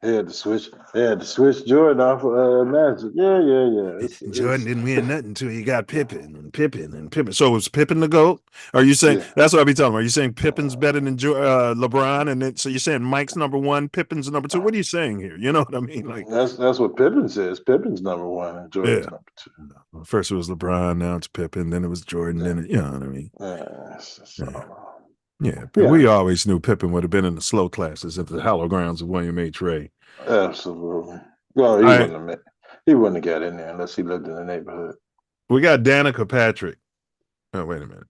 They had to switch Jordan off of Magic. Yeah. Jordan didn't win nothing until he got Pippen. So was Pippen the GOAT? Are you saying that's what I be telling him? Are you saying Pippen's better than LeBron? And then so you're saying Mike's number one, Pippen's number two? What are you saying here? You know what I mean? Like that's what Pippen says. Pippen's number one and Jordan's number two. Well, first it was LeBron, now it's Pippen, then it was Jordan, then you know what I mean? But we always knew Pippen would have been in the slow classes at the Hollow Grounds of William H. Ray. Absolutely. Well, he wouldn't have got in there unless he lived in the neighborhood. We got Danica Patrick. Oh, wait a minute.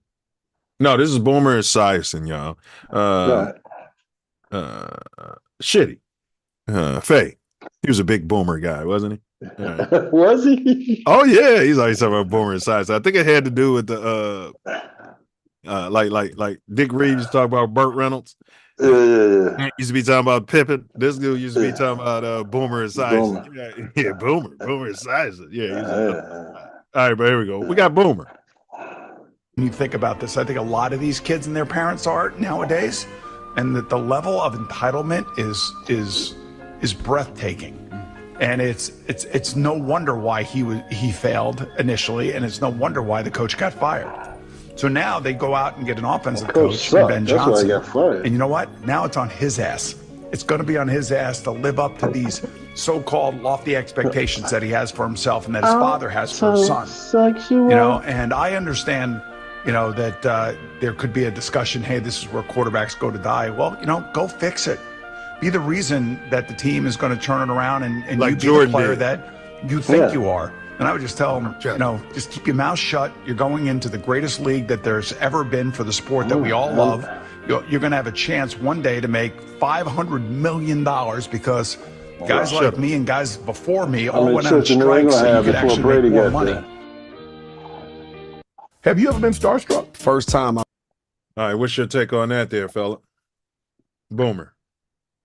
No, this is Boomer Esiason, y'all. Shitty. Faye. He was a big Boomer guy, wasn't he? Right. Was he? Oh, yeah. He's always talking about Boomer Esiason. I think it had to do with the like Dick Reed used to talk about Burt Reynolds. Yeah. Used to be talking about Pippen. This dude used to be talking about Boomer Esiason. Boomer Esiason. All right, but here we go. We got Boomer. When you think about this, I think a lot of these kids and their parents are nowadays, and that the level of entitlement is breathtaking. And it's no wonder why he failed initially, and it's no wonder why the coach got fired. So now they go out and get an offensive coach, Ben Johnson. That's why I got fired. And you know what? Now it's on his ass. It's going to be on his ass to live up to these so-called lofty expectations that he has for himself and that his father has for his son. Sexual. And I understand that there could be a discussion, hey, this is where quarterbacks go to die. Well, go fix it. Be the reason that the team is going to turn it around and Like you be Jordan the player did. that you think you are. And I would just tell them, just keep your mouth shut. You're going into the greatest league that there's ever been for the sport that we all love. You're going to have a chance one day to make $500 million because guys like me and guys before me all went on strikes so you could actually make more money. Have you ever been starstruck? First time. All right, what's your take on that there, fella? Boomer.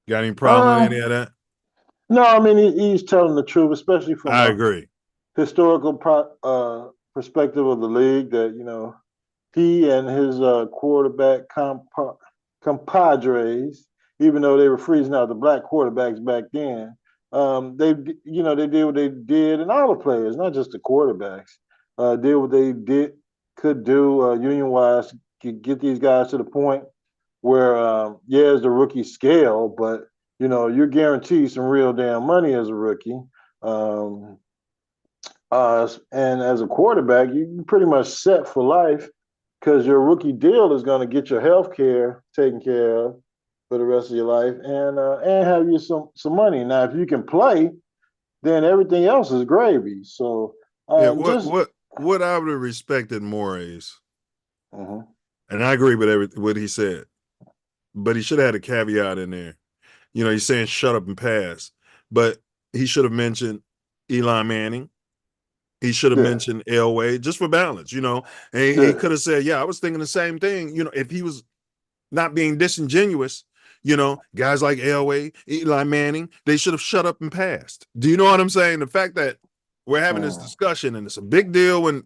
Got any problem with any of that? No, I mean, he's telling the truth, especially from I agree. Historical perspective of the league that, he and his quarterback compadres, even though they were freezing out the black quarterbacks back then, they did what they did, and all the players, not just the quarterbacks, did what they could do union-wise to get these guys to the point where, it's the rookie scale, but, you're guaranteed some real damn money as a rookie. And as a quarterback, you're pretty much set for life because your rookie deal is going to get your health care taken care of for the rest of your life and have you some money. Now, if you can play, then everything else is gravy. So what I would have respected more is, and I agree with what he said, but he should have had a caveat in there. He's saying shut up and pass, but he should have mentioned Eli Manning. He should have mentioned Elway just for balance, and he could have said, I was thinking the same thing. If he was not being disingenuous, guys like Elway, Eli Manning, they should have shut up and passed. Do you know what I'm saying? The fact that we're having this discussion and it's a big deal when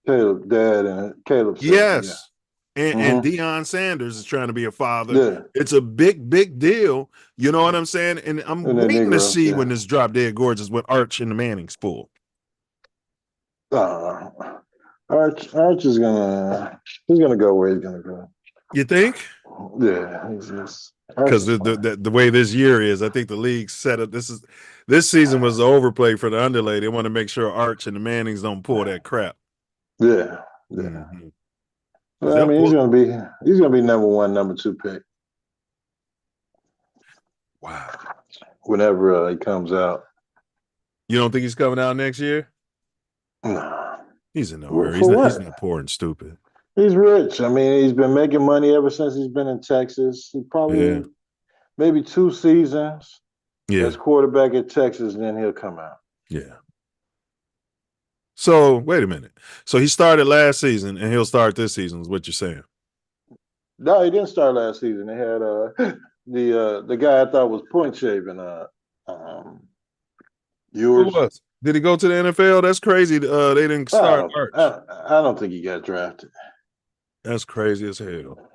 Caleb, dad, and Caleb said, yes. And Deion Sanders is trying to be a father. It's a big, big deal. You know what I'm saying? And I'm waiting to see when this drop dead gorgeous with Arch and the Mannings pull. Arch is he's gonna go where he's gonna go. You think? Yeah, he's just because the way this year is, I think the league set up. This season was the overplay for the underlay. They want to make sure Arch and the Mannings don't pull that crap. Yeah. Well, I mean, he's gonna be number 1, number 2 pick. Wow. Whenever he comes out. You don't think he's coming out next year? No. He's in nowhere. He's not poor and stupid. He's rich. I mean, he's been making money ever since he's been in Texas. He probably maybe 2 seasons as quarterback at Texas, and then he'll come out. Yeah. So wait a minute. So he started last season, and he'll start this season. Is what you're saying? No, he didn't start last season. They had the guy I thought was point shaving. Who was? Did he go to the NFL? That's crazy. They didn't start Arch. I don't think he got drafted. That's crazy as hell.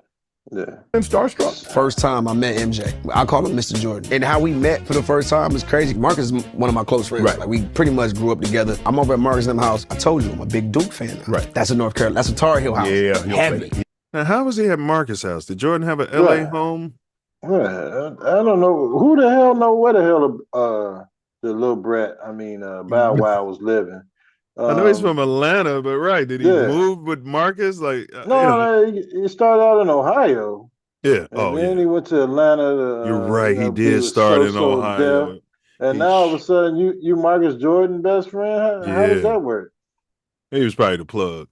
Yeah. And starstruck. First time I met MJ. I call him Mr. Jordan. And how we met for the first time is crazy. Marcus is one of my close friends. Right. Like, we pretty much grew up together. I'm over at Marcus' house. I told you, I'm a big Duke fan now. Right. That's a North Carolina. That's a Tar Heel house. Yeah. Heavy. Now, how was he at Marcus' house? Did Jordan have an LA home? Well, I don't know. Who the hell know where the hell the little brat, Bow Wow was living. I know he's from Atlanta, but did he move with Marcus? No, he started out in Ohio. Yeah. And then he went to Atlanta. You're right. He did start in Ohio. Deaf. And now all of a sudden, you Marcus Jordan best friend? How does that work? He was probably the plug.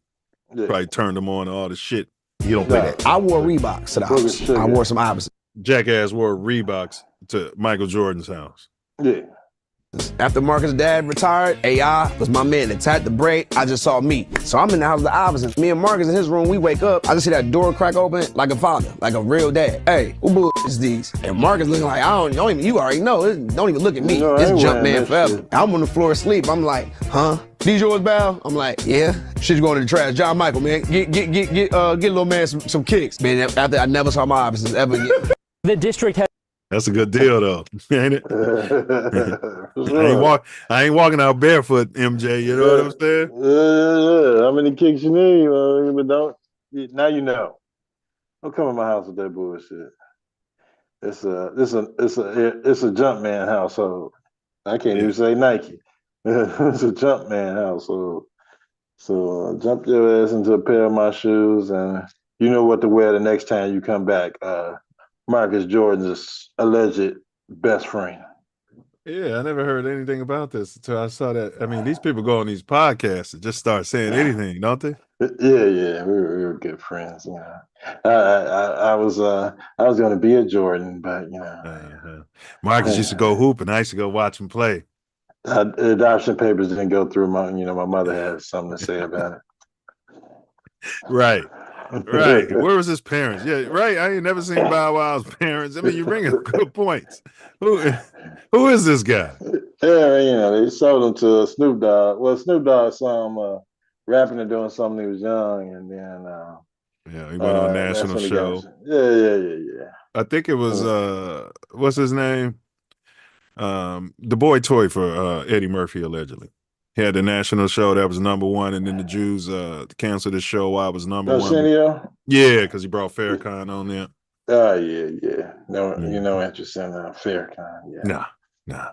Probably turned him on to all the shit. You don't play that. I wore Reeboks to the house. I wore some Iverson. Jackass wore Reeboks to Michael Jordan's house. Yeah. After Marcus' dad retired, AI was my man that tapped the brake. I just saw me. So I'm in the house of the Iversons. Me and Marcus in his room, we wake up. I just see that door crack open like a father, like a real dad. Hey, who bull is these? And Marcus looking like, don't even, you already know. Don't even look at me. It's jump man forever. Shit. I'm on the floor asleep. I'm like, huh? These yours, Bal? I'm like, yeah. Shit's going to the trash. John Michael, man. Get little man some kicks. Man, after I never saw my Iversons ever again. The district has. That's a good deal, though, ain't it? I ain't walking out barefoot, MJ. You know what I'm saying? Yeah. How many kicks you need? But now you know. Don't come in my house with that bullshit. It's a jump man household. I can't even say Nike. It's a jump man household. So jump your ass into a pair of my shoes, and you know what to wear the next time you come back. Marcus Jordan's alleged best friend. Yeah, I never heard anything about this until I saw that. I mean, these people go on these podcasts and just start saying anything, don't they? Yeah, we were good friends. You know, I was going to be a Jordan, but you know, Marcus used to go hoop, and I used to go watch him play. adoption papers didn't go through. My mother had something to say about it. Right. Where was his parents? Yeah, right. I ain't never seen Bow Wow's parents. I mean, you bring up good points. Who is this guy? Yeah, you know, they sold him to Snoop Dogg. Well, Snoop Dogg saw him rapping and doing something when he was young, and then he went on that's national when he show. got. Yeah. I think it was what's his name? The boy toy for Eddie Murphy, allegedly. He had the national show that was #1, and then the Jews canceled the show while it was #1. Arsenio? Yeah, because he brought Farrakhan on there. Yeah. No, you know, interest in Farrakhan. Yeah. Nah.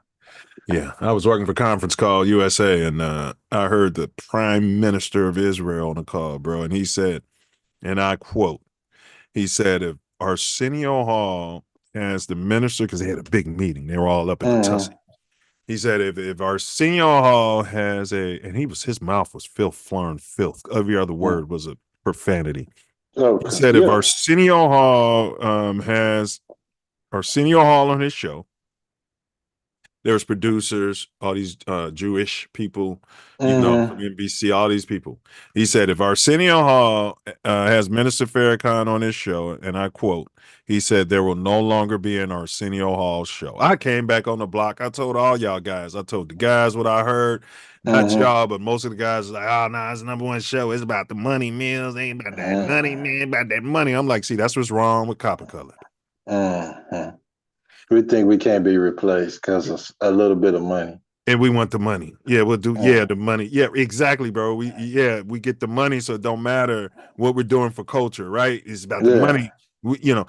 Yeah, I was working for Conference Call USA, and I heard the Prime Minister of Israel on the call, bro, and he said, and I quote, he said, if Arsenio Hall as the minister, because they had a big meeting, they were all up at the Tussie. He said, if Arsenio Hall has and his mouth was filth, flurring filth. Every other word was a profanity. He said, if Arsenio Hall has Arsenio Hall on his show, there's producers, all these Jewish people, you know, from NBC, all these people. He said, if Arsenio Hall has Minister Farrakhan on his show, and I quote, he said, there will no longer be an Arsenio Hall show. I came back on the block. I told all y'all guys. I told the guys what I heard. Not y'all, but most of the guys was like, oh, no, it's the #1 show. It's about the money, Milz. Ain't about that money, man, about that money. I'm like, see, that's what's wrong with Copper Color. We think we can't be replaced because of a little bit of money. And we want the money. Yeah, we'll do. Yeah, the money. Yeah, exactly, bro. We get the money, so it don't matter what we're doing for culture, right? It's about the money. You know.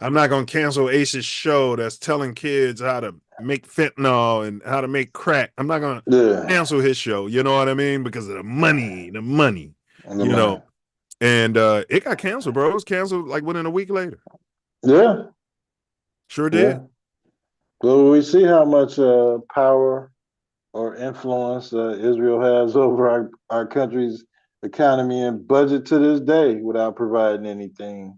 I'm not gonna cancel Ace's show that's telling kids how to make fentanyl and how to make crack. I'm not gonna cancel his show. You know what I mean? Because of the money. You know. And it got canceled, bro. It was canceled like within a week later. Yeah. Sure did. Yeah. Well, we see how much power or influence Israel has over our country's economy and budget to this day without providing anything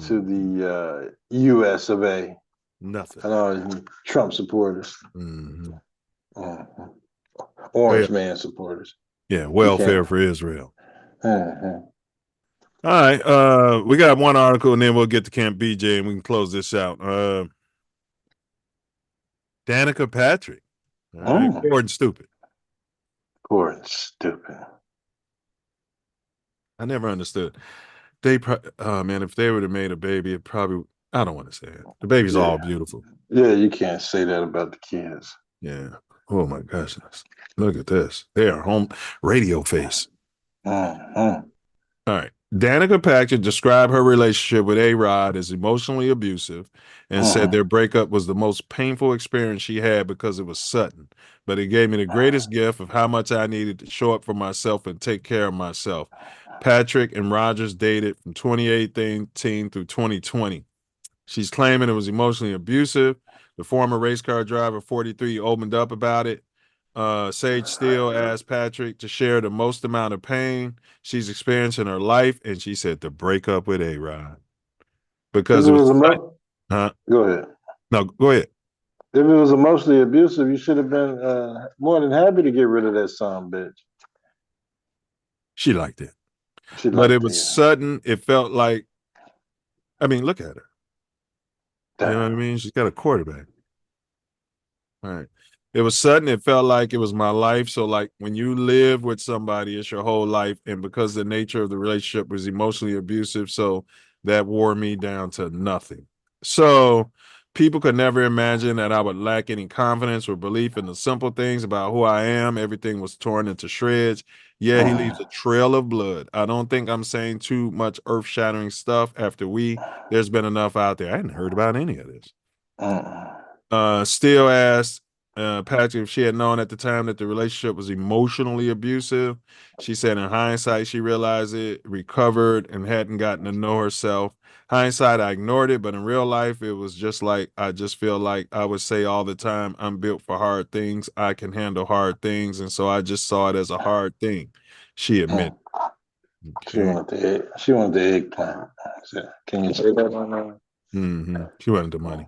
to the U.S. of A. Nothing. I know Trump supporters. Orange man supporters. Yeah, welfare for Israel. All right, we got one article, and then we'll get to Camp BJ, and we can close this out. Danica Patrick. Poor and stupid. Poor and stupid. I never understood. They, man, if they would have made a baby, it probably, I don't want to say it. The baby's all beautiful. Yeah, you can't say that about the kids. Yeah. Oh my gosh. Look at this. They are home radio face. All right. Danica Patrick described her relationship with A-Rod as emotionally abusive and said their breakup was the most painful experience she had because it was sudden. But it gave me the greatest gift of how much I needed to show up for myself and take care of myself. Patrick and Rogers dated from 2018 through 2020. She's claiming it was emotionally abusive. The former race car driver, 43, opened up about it. Sage Steele asked Patrick to share the most amount of pain she's experienced in her life, and she said to break up with A-Rod. Because it was Go ahead. No, go ahead. If it was emotionally abusive, you should have been more than happy to get rid of that son, bitch. She liked it. But it was sudden. It felt like, I mean, look at her. You know what I mean? She's got a quarterback. All right. It was sudden. It felt like it was my life. So like when you live with somebody, it's your whole life. And because the nature of the relationship was emotionally abusive, so that wore me down to nothing. So people could never imagine that I would lack any confidence or belief in the simple things about who I am. Everything was torn into shreds. Yeah, he leaves a trail of blood. I don't think I'm saying too much earth-shattering stuff after there's been enough out there. I hadn't heard about any of this. Still asked, Patrick, if she had known at the time that the relationship was emotionally abusive, she said in hindsight, she realized it, recovered, and hadn't gotten to know herself. Hindsight, I ignored it, but in real life, it was just like, I just feel like I would say all the time, I'm built for hard things. I can handle hard things. And so I just saw it as a hard thing. She admitted. She wanted the eggplant. Can you say that on there? She wanted the money.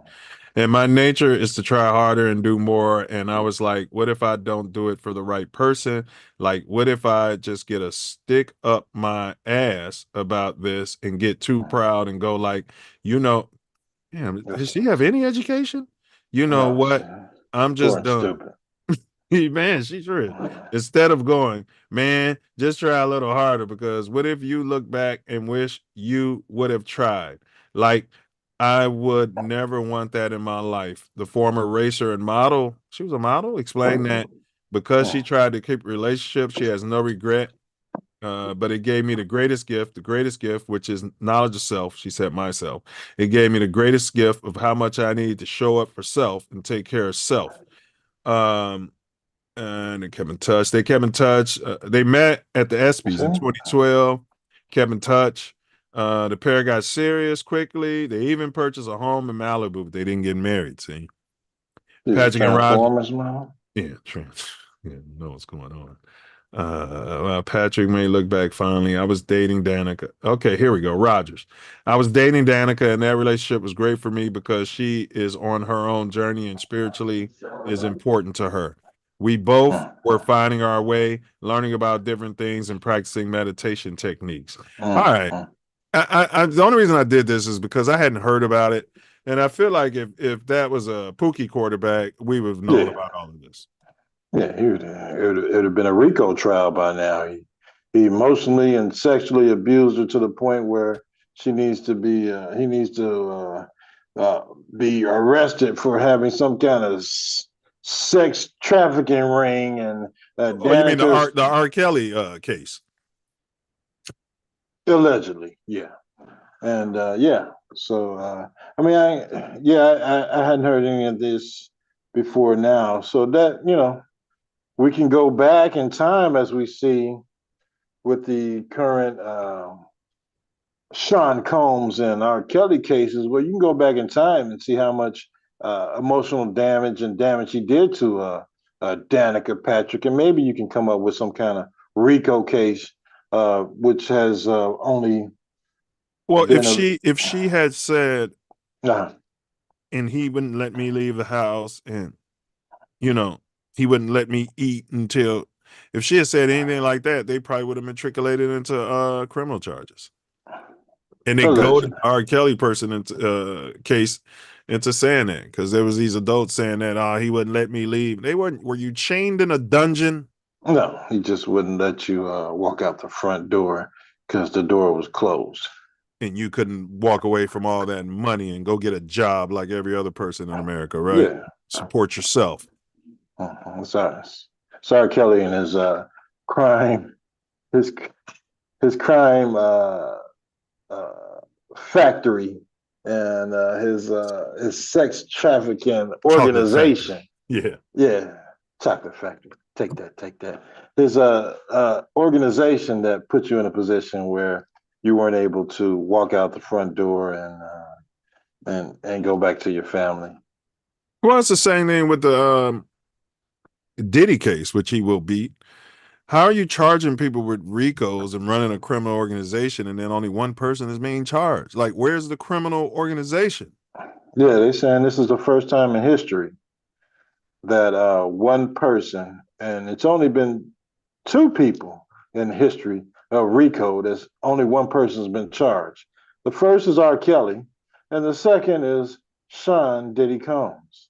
And my nature is to try harder and do more. And I was like, what if I don't do it for the right person? Like, what if I just get a stick up my ass about this and get too proud and go like, damn, does she have any education? You know what? I'm just done. Man, she's real. Instead of going, man, just try a little harder, because what if you look back and wish you would have tried? Like, I would never want that in my life. The former racer and model, she was a model, explained that because she tried to keep relationships, she has no regret. But it gave me the greatest gift, which is knowledge of self. She said myself. It gave me the greatest gift of how much I need to show up for self and take care of self. And they kept in touch. They met at the ESPYs in 2012. Kept in touch. The pair got serious quickly. They even purchased a home in Malibu, but they didn't get married. See, Patrick and Roger. Yeah, know what's going on. Patrick may look back fondly. I was dating Danica. Okay, here we go. Rogers. I was dating Danica, and that relationship was great for me because she is on her own journey and spiritually is important to her. We both were finding our way, learning about different things and practicing meditation techniques. All right. The only reason I did this is because I hadn't heard about it. And I feel like if that was a Pookie quarterback, we would have known about all of this. Yeah, it would have been a RICO trial by now. He emotionally and sexually abused her to the point where he needs to be arrested for having some kind of sex trafficking ring. And you mean the R. Kelly case? Allegedly, yeah. And so I hadn't heard any of this before now. So that, we can go back in time, as we see with the current Sean Combs and R. Kelly cases, where you can go back in time and see how much emotional damage he did to Danica Patrick, and maybe you can come up with some kind of RICO case, which has only. Well, if she had said, and he wouldn't let me leave the house, and he wouldn't let me eat until, if she had said anything like that, they probably would have matriculated into criminal charges. And they go to R. Kelly person into case into saying that, because there was these adults saying that he wouldn't let me leave. Were you chained in a dungeon? No, he just wouldn't let you walk out the front door because the door was closed. And you couldn't walk away from all that money and go get a job like every other person in America, right? Yeah. Support yourself. Sorry, Kelly and his crime, his crime factory, and his sex trafficking organization. Yeah, chocolate factory. Take that. His organization that put you in a position where you weren't able to walk out the front door and go back to your family. Well, it's the same thing with the Diddy case, which he will beat. How are you charging people with RICOs and running a criminal organization, and then only one person is being charged? Like, where's the criminal organization? Yeah, they're saying this is the first time in history that one person, and it's only been two people in history of RICO, there's only one person's been charged. The first is R. Kelly, and the second is Sean Diddy Combs.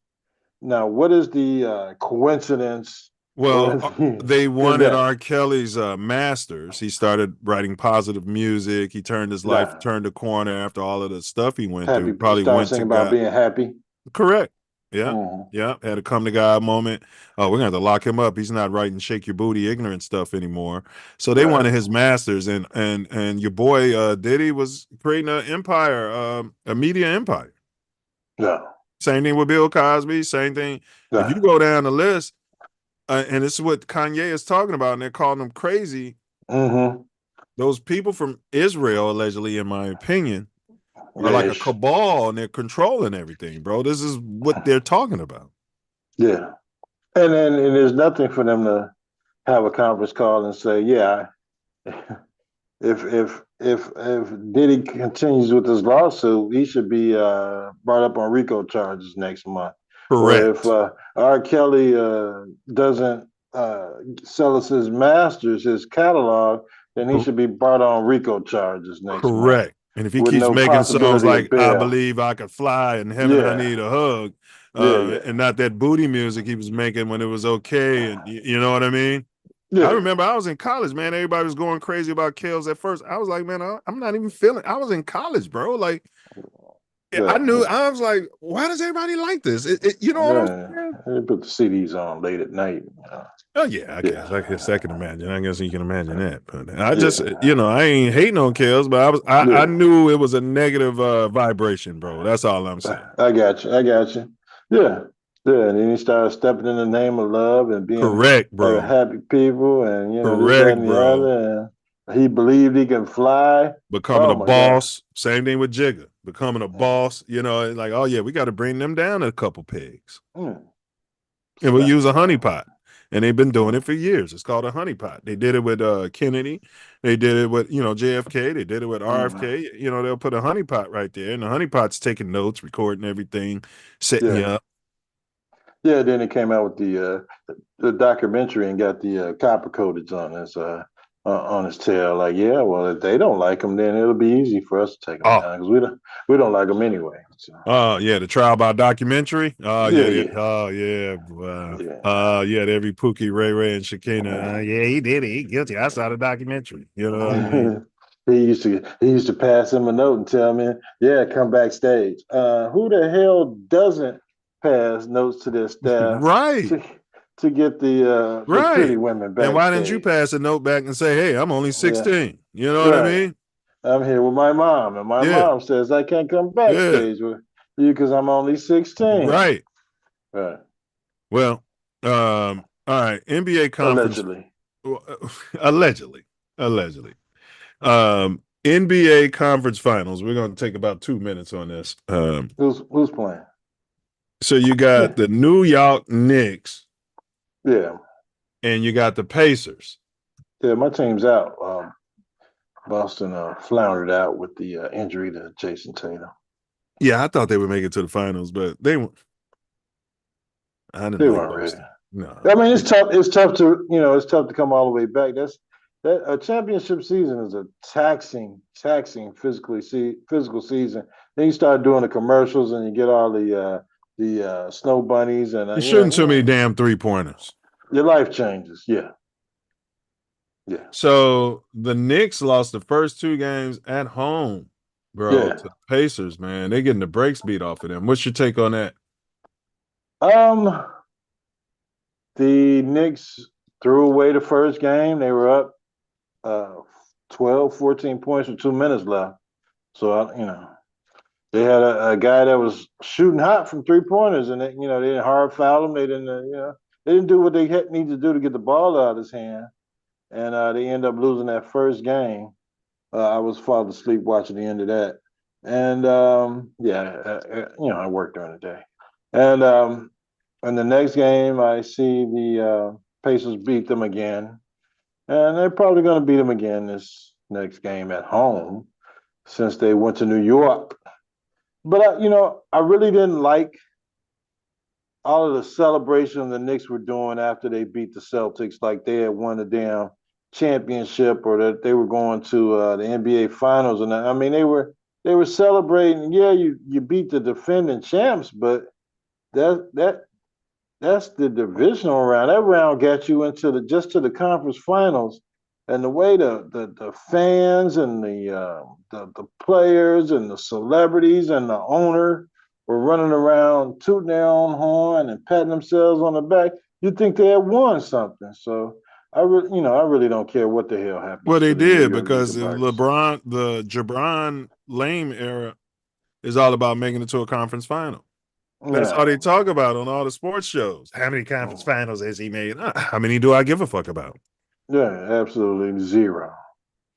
Now, what is the coincidence? Well, they wanted R. Kelly's masters. He started writing positive music. He turned his life, turned a corner after all of the stuff he went through. Probably went to about being happy. Correct. Yeah. Yeah. Had a come to God moment. Oh, we're going to have to lock him up. He's not writing shake your booty ignorant stuff anymore. So they wanted his masters, and your boy Diddy was creating an empire, a media empire. Yeah. Same thing with Bill Cosby. Same thing. If you go down the list, and this is what Kanye is talking about, and they're calling them crazy. Mm-hmm. Those people from Israel, allegedly, in my opinion, are like a cabal, and they're controlling everything, bro. This is what they're talking about. Yeah. And there's nothing for them to have a conference call and say, yeah, if Diddy continues with this lawsuit, he should be brought up on RICO charges next month. Correct. Or if R. Kelly doesn't sell us his masters, his catalog, then he should be brought on RICO charges next month. Correct. And if he with keeps no making songs possibility of like "I bail. Believe I Could Fly" and "Heaven I Yeah. Need a Hug," and not that booty music he was making when it was okay, and you know what I mean? Yeah. I remember I was in college, man. Everybody was going crazy about Kels at first. I was like, man, I'm not even feeling. I was in college, bro. Like, I knew. I was like, why does everybody like this? You know what I'm saying? They put the CDs on late at night. Oh yeah, I guess I can imagine. I guess you can imagine that. But I just, I ain't hating on Kels, but I knew it was a negative vibration, bro. That's all I'm saying. I got you. Yeah. Yeah. And then he started stepping in the name of love and being Correct, bro. Happy people and this, that, Correct, and the bro. other. And he believed he can fly. Becoming Oh, a my boss. Same thing with Jigga. Becoming a boss. Like, oh yeah, we got to bring them down a couple pegs. God. And we'll use a honeypot. And they've been doing it for years. It's called a honeypot. They did it with Kennedy. They did it with, JFK. They did it with RFK. They'll put a honeypot right there. And the honeypot's taking notes, recording everything, setting you up. Yeah, then it came out with the documentary and got the copper coatings on his tail. Like, yeah, well, if they don't like him, then it'll be easy for us to take him down because we don't like him anyway. So. The trial by documentary. Yeah. Every Pookie, Ray Ray, and Shakina. He did it. He guilty. I saw the documentary. You know what I mean? He used to pass him a note and tell me, yeah, come backstage. Who the hell doesn't pass notes to their staff? Right. To get the pretty women backstage. And why didn't you pass a note back and say, hey, I'm only 16? You know what I mean? I'm here with my mom, and my mom says I can't come backstage with you because I'm only 16. Right. Right. Well, all right. NBA conference. Allegedly. NBA conference finals. We're going to take about 2 minutes on this. Who's playing? So you got the New York Knicks. Yeah. And you got the Pacers. Yeah, my team's out. Boston floundered out with the injury to Jason Tatum. Yeah, I thought they would make it to the finals, but they weren't. They weren't ready. No. I mean, it's tough. It's tough to come all the way back. That a championship season is a taxing physical season. Then you start doing the commercials and you get all the snow bunnies and you're shooting too many damn 3-pointers. Your life changes. Yeah. So the Knicks lost the first 2 games at home, bro, to the Pacers, man. They're getting the brakes beat off of them. What's your take on that? The Knicks threw away the first game. They were up 12, 14 points with 2 minutes left. So, they had a guy that was shooting hot from 3-pointers, and they didn't hard foul him. They didn't, they didn't do what they needed to do to get the ball out of his hand, and they ended up losing that first game. I was falling asleep watching the end of that, and I worked during the day, and in the next game I see the Pacers beat them again, and they're probably going to beat them again this next game at home, since they went to New York. But, I really didn't like all of the celebration the Knicks were doing after they beat the Celtics, like they had won the damn championship or that they were going to the NBA Finals. And I mean, they were celebrating. Yeah, you beat the defending champs, but that's the divisional round. That round got you into the conference finals. And the way the fans and the players and the celebrities and the owner were running around tooting their own horn and patting themselves on the back, you'd think they had won something. So I really don't care what the hell happened. Well, they did, because the Jabron Lame era is all about making it to a conference final. That's all they talk about on all the sports shows. How many conference finals has he made? How many do I give a fuck about? Yeah, absolutely zero.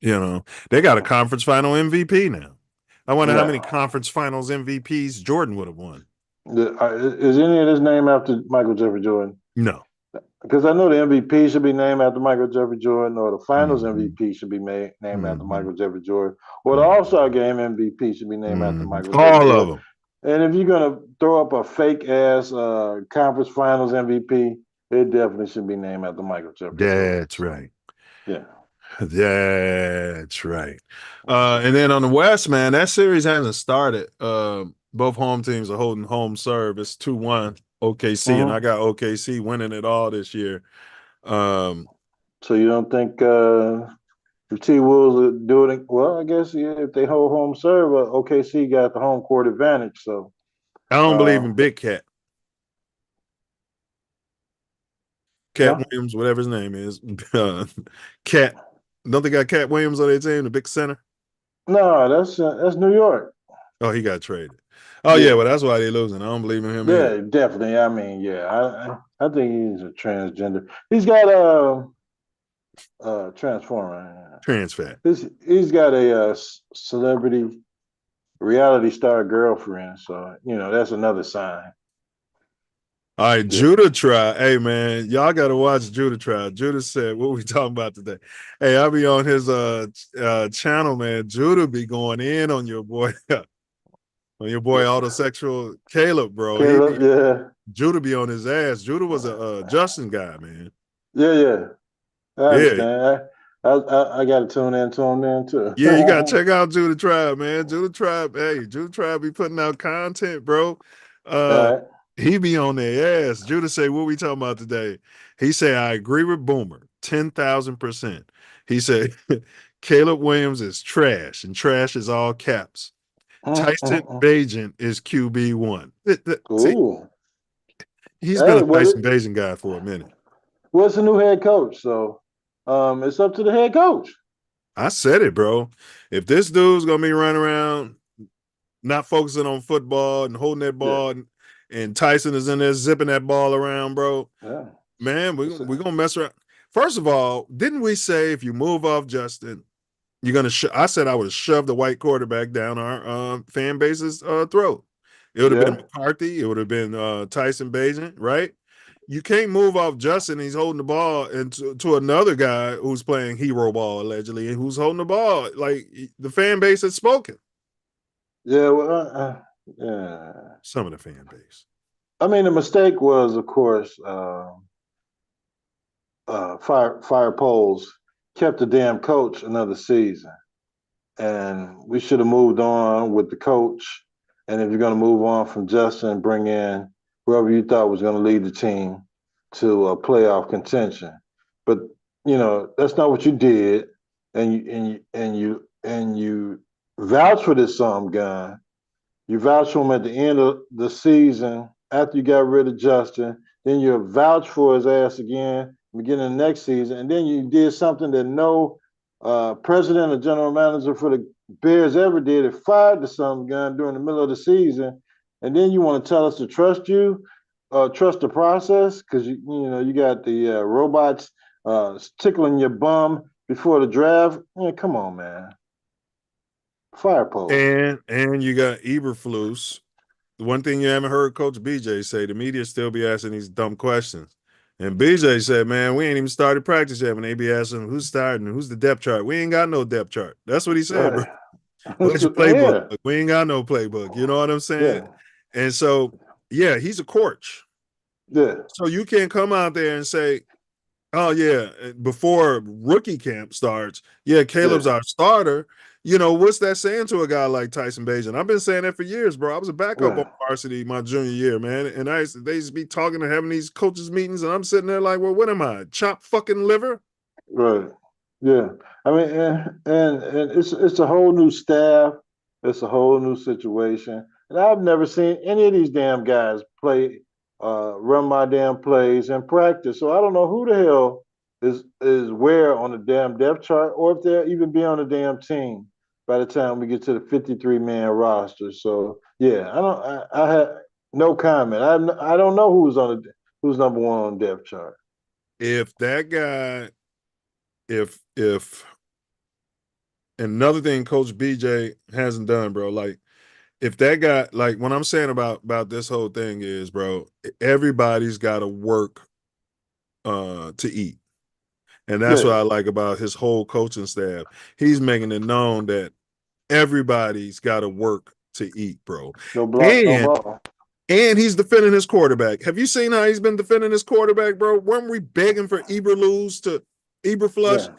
You know, they got a conference final MVP now. I wonder how Yeah. many conference finals MVPs Jordan would have won. Is any of this named after Michael Jeffrey Jordan? No. Because I know the MVP should be named after Michael Jeffrey Jordan, or the Finals MVP should be named after Michael Jeffrey Jordan, or the All-Star Game MVP should be named after Michael Jeffrey All Jordan. of them. And if you're gonna throw up a fake ass conference finals MVP, it definitely should be named after Michael Jeffrey. That's right. Yeah. That's right. And then on the West, man, that series hasn't started. Both home teams are holding home serve. It's 2-1 OKC, and I got OKC winning it all this year. So you don't think if T Wolves are doing it, well, I guess if they hold home serve, OKC got the home court advantage. So I don't believe in Big Cat. Cat Williams, whatever his name is. Cat. Don't they got Cat Williams on their team, the big center? No, that's New York. Oh, he got traded. Oh, yeah, well, that's why they're losing. I don't believe in him either. Yeah, definitely. I mean, yeah, I think he's a transgender. He's got a transformer. Trans fat. He's got a celebrity reality star girlfriend, so that's another sign. All right, Judah Tribe. Hey, man, y'all got to watch Judah Tribe. Judah said, what we talking about today? Hey, I'll be on his channel, man. Judah be going in on your boy, autosexual Caleb, bro. Caleb, Judah be on his ass. Judah was a Justin guy, man. Yeah. I understand. I got to tune in to him then, too. Yeah, you got to check out Judah Tribe, man. Judah Tribe be putting out content, bro. He be on their ass. Judah say, what we talking about today? He say, I agree with Boomer, 10,000%. He said, Caleb Williams is trash, and trash is all caps. Tyson Bagent is QB1. He's been a Tyson Bagent guy for a minute. What's the new head coach? So it's up to the head coach. I said it, bro. If this dude's going to be running around, not focusing on football and holding that ball, and Tyson is in there zipping that ball around, bro. Yeah. Man, we're going to mess around. First of all, didn't we say if you move off Justin, you're going to I said I would shove the white quarterback down our fan base's throat. It would have been McCarthy. It would have been Tyson Bagent, right? You can't move off Justin. He's holding the ball and to another guy who's playing hero ball, allegedly, and who's holding the ball. Like, the fan base has spoken. Yeah, well, yeah. Some of the fan base. I mean, the mistake was, of course, Fire Poles kept the damn coach another season. And we should have moved on with the coach. And if you're going to move on from Justin, bring in whoever you thought was going to lead the team to a playoff contention. But, that's not what you did. And you vouch for this guy. You vouch for him at the end of the season after you got rid of Justin. Then you vouch for his ass again beginning of next season. And then you did something that no president or general manager for the Bears ever did. It fired the gun during the middle of the season. And then you want to tell us to trust you, trust the process, because you got the robots tickling your bum before the draft. Yeah, come on, man. Fire pole. And you got Eberflus. The one thing you haven't heard Coach BJ say, the media still be asking these dumb questions. And BJ said, man, we ain't even started practice yet when they be asking who's starting, who's the depth chart. We ain't got no depth chart. That's what he said, bro. What's your playbook? Yeah. We ain't got no playbook. You know what I'm saying? Yeah. And so, yeah, he's a coach. Yeah. So you can't come out there and say, oh, yeah, before rookie camp starts, Caleb's our starter. What's that saying to a guy like Tyson Bagent? I've been saying that for years, bro. I was a backup on varsity my junior year, man. And they used to be talking and having these coaches meetings, and I'm sitting there like, well, what am I, chopped fucking liver? Right. Yeah. I mean, and it's a whole new staff. It's a whole new situation. And I've never seen any of these damn guys run my damn plays in practice. So I don't know who the hell is where on the damn depth chart, or if they'll even be on the damn team by the time we get to the 53-man roster. So yeah, No comment. I don't know who's number one on the depth chart. If that guy, if another thing Coach BJ hasn't done, bro, like if that guy, like what I'm saying about this whole thing is, bro, everybody's got to work to eat. And that's what I like about his whole coaching staff. He's making it known that everybody's got to work to eat, bro. No block, no ball. And he's defending his quarterback. Have you seen how he's been defending his quarterback, bro? Weren't we begging for Eberflus to Eberflush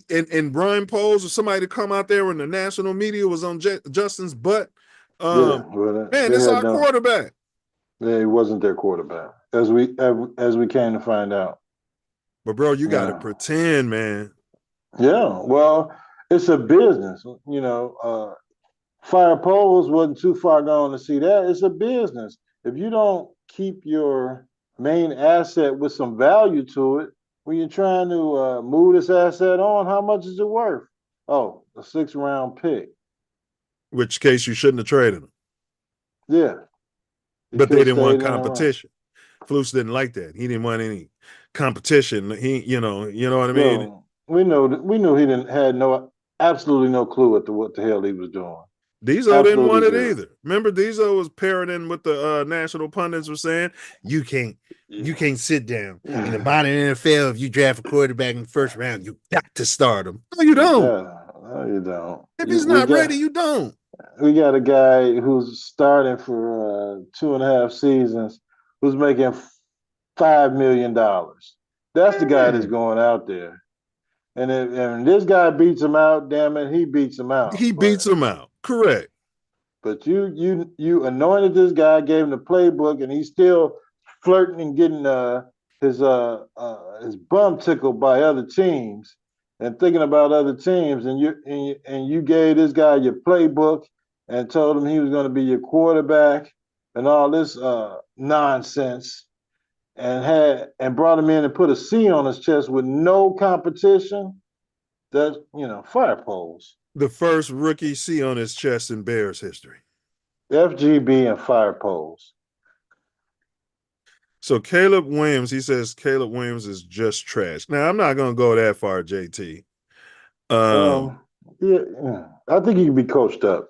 and Brian Poles or somebody to come out there when the national media was on Justin's butt? Man, it's our quarterback. Yeah, he wasn't their quarterback, as we came to find out. But bro, you got to pretend, man. Yeah, well, it's a business. You know, Fire Poles wasn't too far gone to see that. It's a business. If you don't keep your main asset with some value to it, when you're trying to move this asset on, how much is it worth? Oh, a 6th-round pick. Which case you shouldn't have traded him. Yeah. But they didn't want competition. Flus didn't like that. He didn't want any competition. You know what I mean? No, we knew he had absolutely no clue what the hell he was doing. Diesel didn't want it either. Remember, Diesel was parroting what the national pundits were saying. You can't sit down in the modern NFL if you draft a quarterback in the 1st round. You got to start him. No, you don't. No, you don't. If he's not ready, you don't. We got a guy who's starting for 2.5 seasons who's making $5 million. That's the guy that's going out there. And if this guy beats him out, damn it, he beats him out. He beats him out. Correct. But you anointed this guy, gave him the playbook, and he's still flirting and getting his bum tickled by other teams and thinking about other teams. And you gave this guy your playbook and told him he was going to be your quarterback and all this nonsense, and brought him in and put a C on his chest with no competition. That's Fire Poles. The first rookie C on his chest in Bears history. FGB and Fire Poles. So Caleb Williams, he says Caleb Williams is just trash. Now I'm not going to go that far, JT. Yeah, I think he can be coached up.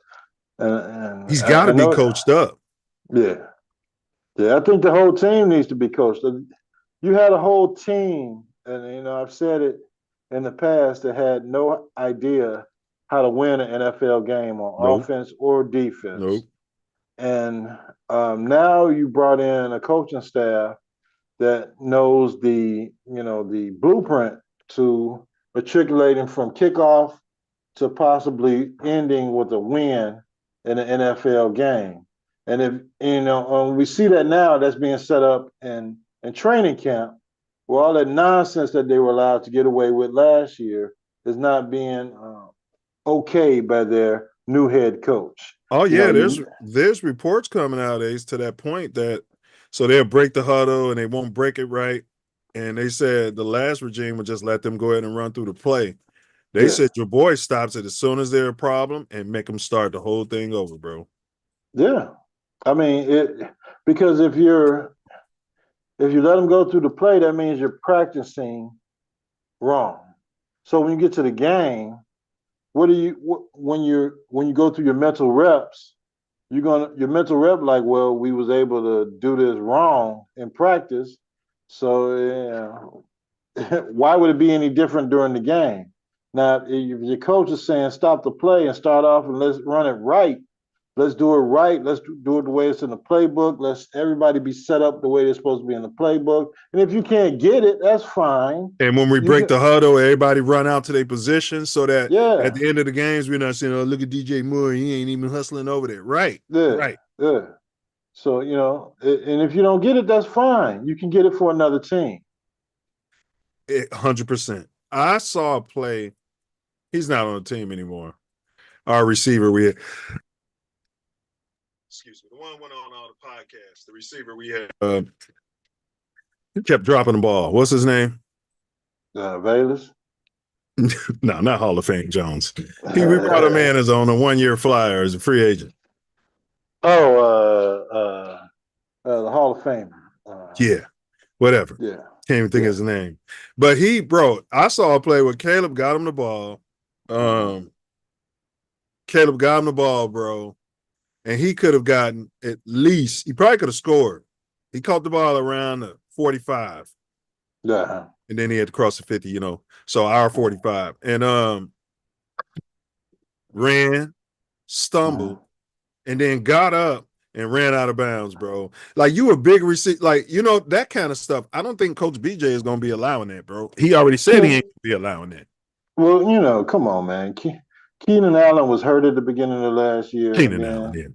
And he's got to be coached up. Yeah. I think the whole team needs to be coached up. You had a whole team, and I've said it in the past, that had no idea how to win an NFL game on offense or defense. And now you brought in a coaching staff that knows the blueprint to matriculating from kickoff to possibly ending with a win in an NFL game. And if we see that now, that's being set up in training camp, where all that nonsense that they were allowed to get away with last year is not being okay by their new head coach. Oh yeah, there's reports coming out, Ace, to that point that so they'll break the huddle and they won't break it right. And they said the last regime would just let them go ahead and run through the play. They said your boy stops it as soon as there's a problem and make them start the whole thing over, bro. Yeah, I mean because if you let them go through the play, that means you're practicing wrong. So when you get to the game, when you go through your mental reps, your mental rep like, well, we was able to do this wrong in practice, so why would it be any different during the game? Now, if your coach is saying stop the play and start off and let's run it right, let's do it right, let's do it the way it's in the playbook, let's everybody be set up the way they're supposed to be in the playbook. And if you can't get it, that's fine. And when we break the huddle, everybody run out to their position so that at the end of the games, we're not saying, oh, look at DJ Moore, he ain't even hustling over there. Right. Yeah. Right. Yeah. So, and if you don't get it, that's fine. You can get it for another team. 100%. I saw a play. He's not on the team anymore. Our receiver, excuse me, the one went on all the podcasts. The receiver we had, he kept dropping the ball. What's his name? Valus? No, not Hall of Fame Jones. We brought him in as on a 1-year flyer as a free agent. Hall of Famer. Yeah, whatever. Yeah. Can't even think of his name. But bro, I saw a play where Caleb got him the ball. Caleb got him the ball, bro. And he could have gotten at least, he probably could have scored. He caught the ball around the 45. Yeah. And then he had to cross the 50, So our 45. And ran, stumbled, and then got up and ran out of bounds, bro. Like, you a big receiver. Like, that kind of stuff. I don't think Coach BJ is going to be allowing that, bro. He already said he ain't going to be allowing that. Well, come on, man. Keenan Allen was hurt at the beginning of last year. Keenan Allen, yeah.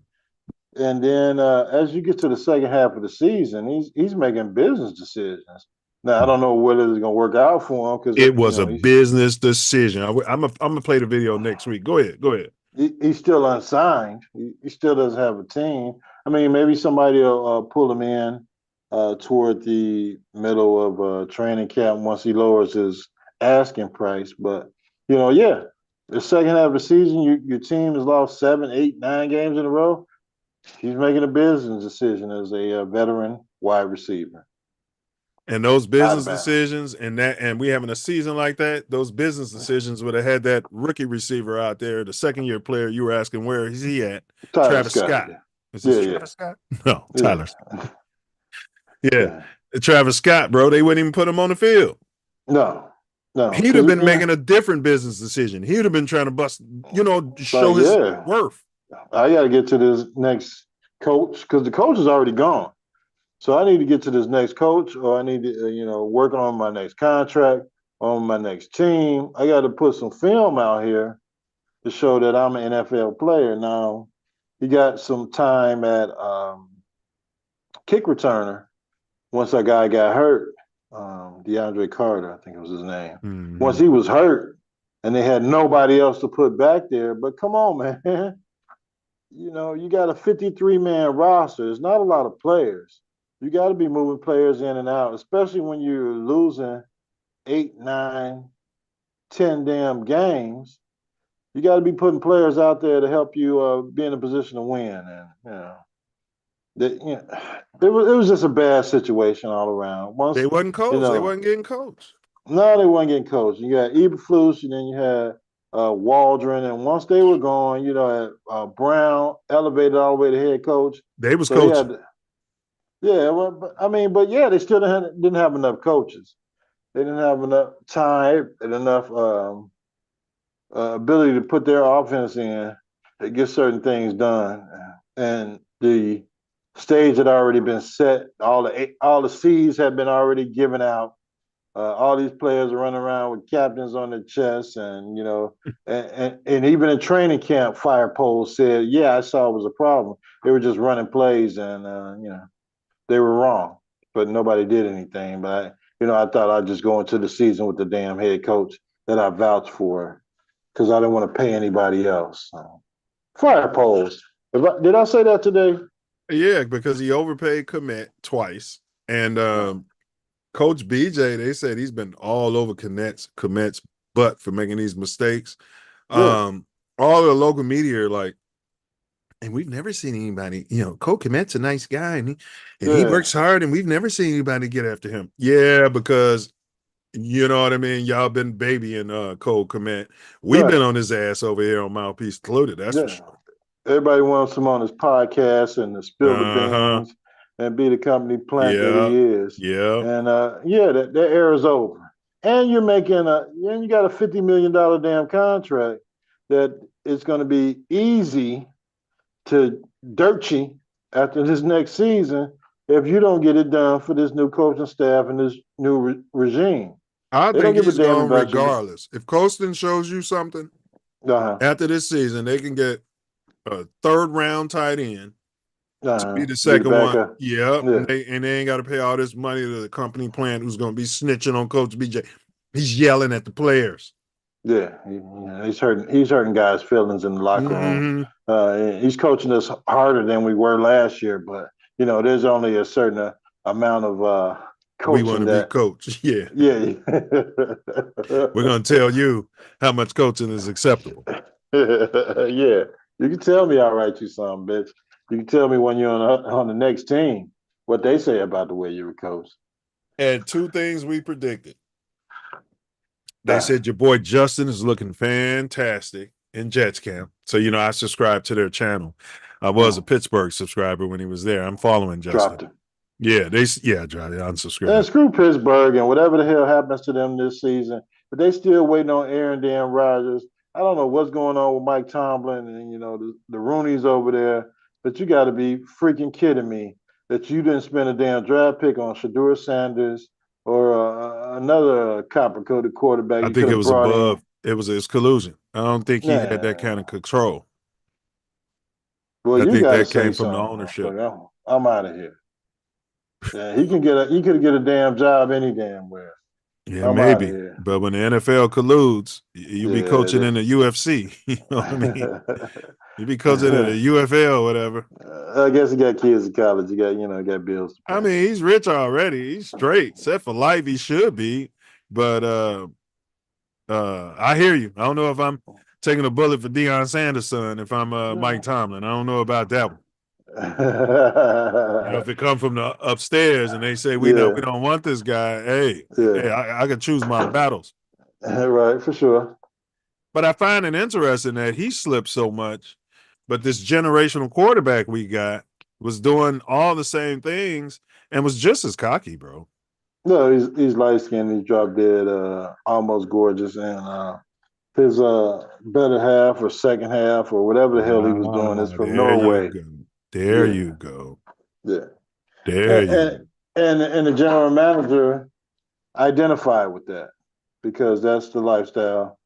And then as you get to the second half of the season, he's making business decisions. Now, I don't know whether it's going to work out for him. Because it was a business decision. I'm gonna play the video next week. Go ahead. He's still unsigned. He still doesn't have a team. I mean, maybe somebody will pull him in toward the middle of training camp once he lowers his asking price. But, the second half of the season, your team has lost 7, 8, 9 games in a row. He's making a business decision as a veteran wide receiver. And those business decisions and we having a season like that, those business decisions would have had that rookie receiver out there, the second-year player you were asking where is he at? Travis Scott. Is this Travis Scott? No, Tyler Scott. Yeah. Travis Scott, bro. They wouldn't even put him on the field. No. He'd have been making a different business decision. He would have been trying to bust, show his worth. I got to get to this next coach because the coach is already gone. So I need to get to this next coach, or I need to, work on my next contract, on my next team. I got to put some film out here to show that I'm an NFL player. Now, he got some time at kick returner once that guy got hurt, DeAndre Carter, I think it was his name. Mm-hmm. Once he was hurt, and they had nobody else to put back there. But come on, man. You got a 53-man roster. There's not a lot of players. You got to be moving players in and out, especially when you're losing 8, 9, 10 damn games. You got to be putting players out there to help you be in a position to win. And it was just a bad situation all around. Once they wasn't coached. They wasn't getting coached. No, they weren't getting coached. You got Eberflus, and then you had Waldron, and once they were gone, Brown elevated all the way to head coach. They was coaching. They still didn't have enough coaches. They didn't have enough time and enough ability to put their offense in to get certain things done. And the stage had already been set. All the C's had been already given out. All these players are running around with captains on their chests, and and even in training camp, fire poles said, "Yeah, I saw it was a problem. They were just running plays, and they were wrong, but nobody did anything." But I thought I'd just go into the season with the damn head coach that I vouched for, because I didn't want to pay anybody else. So, fire poles. Did I say that today? Yeah, because he overpaid Komet twice, and Coach BJ, they said he's been all over Komet's butt for making these mistakes. Yeah. All the local media are like, and we've never seen anybody, Coach Komet's a nice guy, and he works hard, and we've never seen anybody get after him. Yeah, because you know what I mean? Y'all been babying Cole Komet. We've been on his ass over here on Mouthpiece Included, that's for sure. Everybody wants him on his podcast and to spill the beans and be the company plant that he is. Yeah. And that era is over. And you're making you got a $50 million damn contract that is going to be easy to dirt you after this next season if you don't get it done for this new coaching staff and this new regime. I think he's going regardless. If Colston shows you something after this season, they can get a third-round tight end to be the second one. Yeah. And they ain't got to pay all this money to the company plant who's going to be snitching on Coach BJ. He's yelling at the players. Yeah, he's hurting guys' feelings in the locker room. He's coaching us harder than we were last year, but there's only a certain amount of coaching. We want to be coached. Yeah. We're going to tell you how much coaching is acceptable. Yeah. You can tell me, all right, you son of a bitch. You can tell me when you're on the next team. what they say about the way you were coached. And two things we predicted. They said your boy Justin is looking fantastic in Jets camp. So, I subscribed to their channel. I was a Pittsburgh subscriber when he was there. I'm following Justin. Dropped him. Yeah, dropped it. Unsubscribed. And screw Pittsburgh and whatever the hell happens to them this season. But they still waiting on Aaron Dan Rodgers. I don't know what's going on with Mike Tomlin and, the Roonies over there. But you got to be freaking kidding me that you didn't spend a damn draft pick on Shedeur Sanders or another copper-coated quarterback. I think it was above. It was collusion. I don't think he had that kind of control. Well, I you think gotta that say came from the something, ownership. motherfucker. I'm out of here. Yeah, he could get a damn job any damn where. Yeah, I'm maybe. outta here. But when the NFL colludes, you be Yeah, coaching they- in the UFC. You know what I mean? You be coaching in the UFL or whatever. I guess you got kids in college. You got bills to pay. I mean, he's rich already. He's straight. Set for life, he should be. But I hear you. I don't know if I'm taking a bullet for Deion Sanders' son if I'm Mike Tomlin. I don't know about that one. If it come from the upstairs and they say we don't want this guy, hey, I can choose my battles. Right, for sure. But I find it interesting that he slipped so much, but this generational quarterback we got was doing all the same things and was just as cocky, bro. No, he's light skinned. He's drop dead, almost gorgeous, and his better half or second half or whatever the hell he was doing is from Norway. There you go. Yeah. There And the general manager identified with that because that's the lifestyle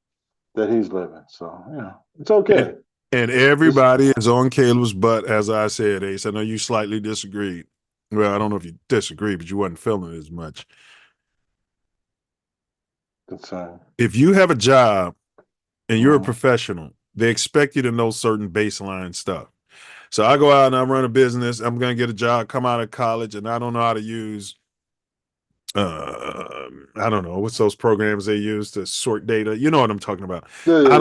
that he's living. So, it's okay. And everybody is on Caleb's butt, as I said, Ace. I know you slightly disagreed. Well, I don't know if you disagree, but you wasn't feeling it as much. Concern. If you have a job and you're a professional, they expect you to know certain baseline stuff. So I go out and I run a business. I'm going to get a job, come out of college, and I don't know how to use, I don't know, what's those programs they use to sort data? You know what I'm talking about. I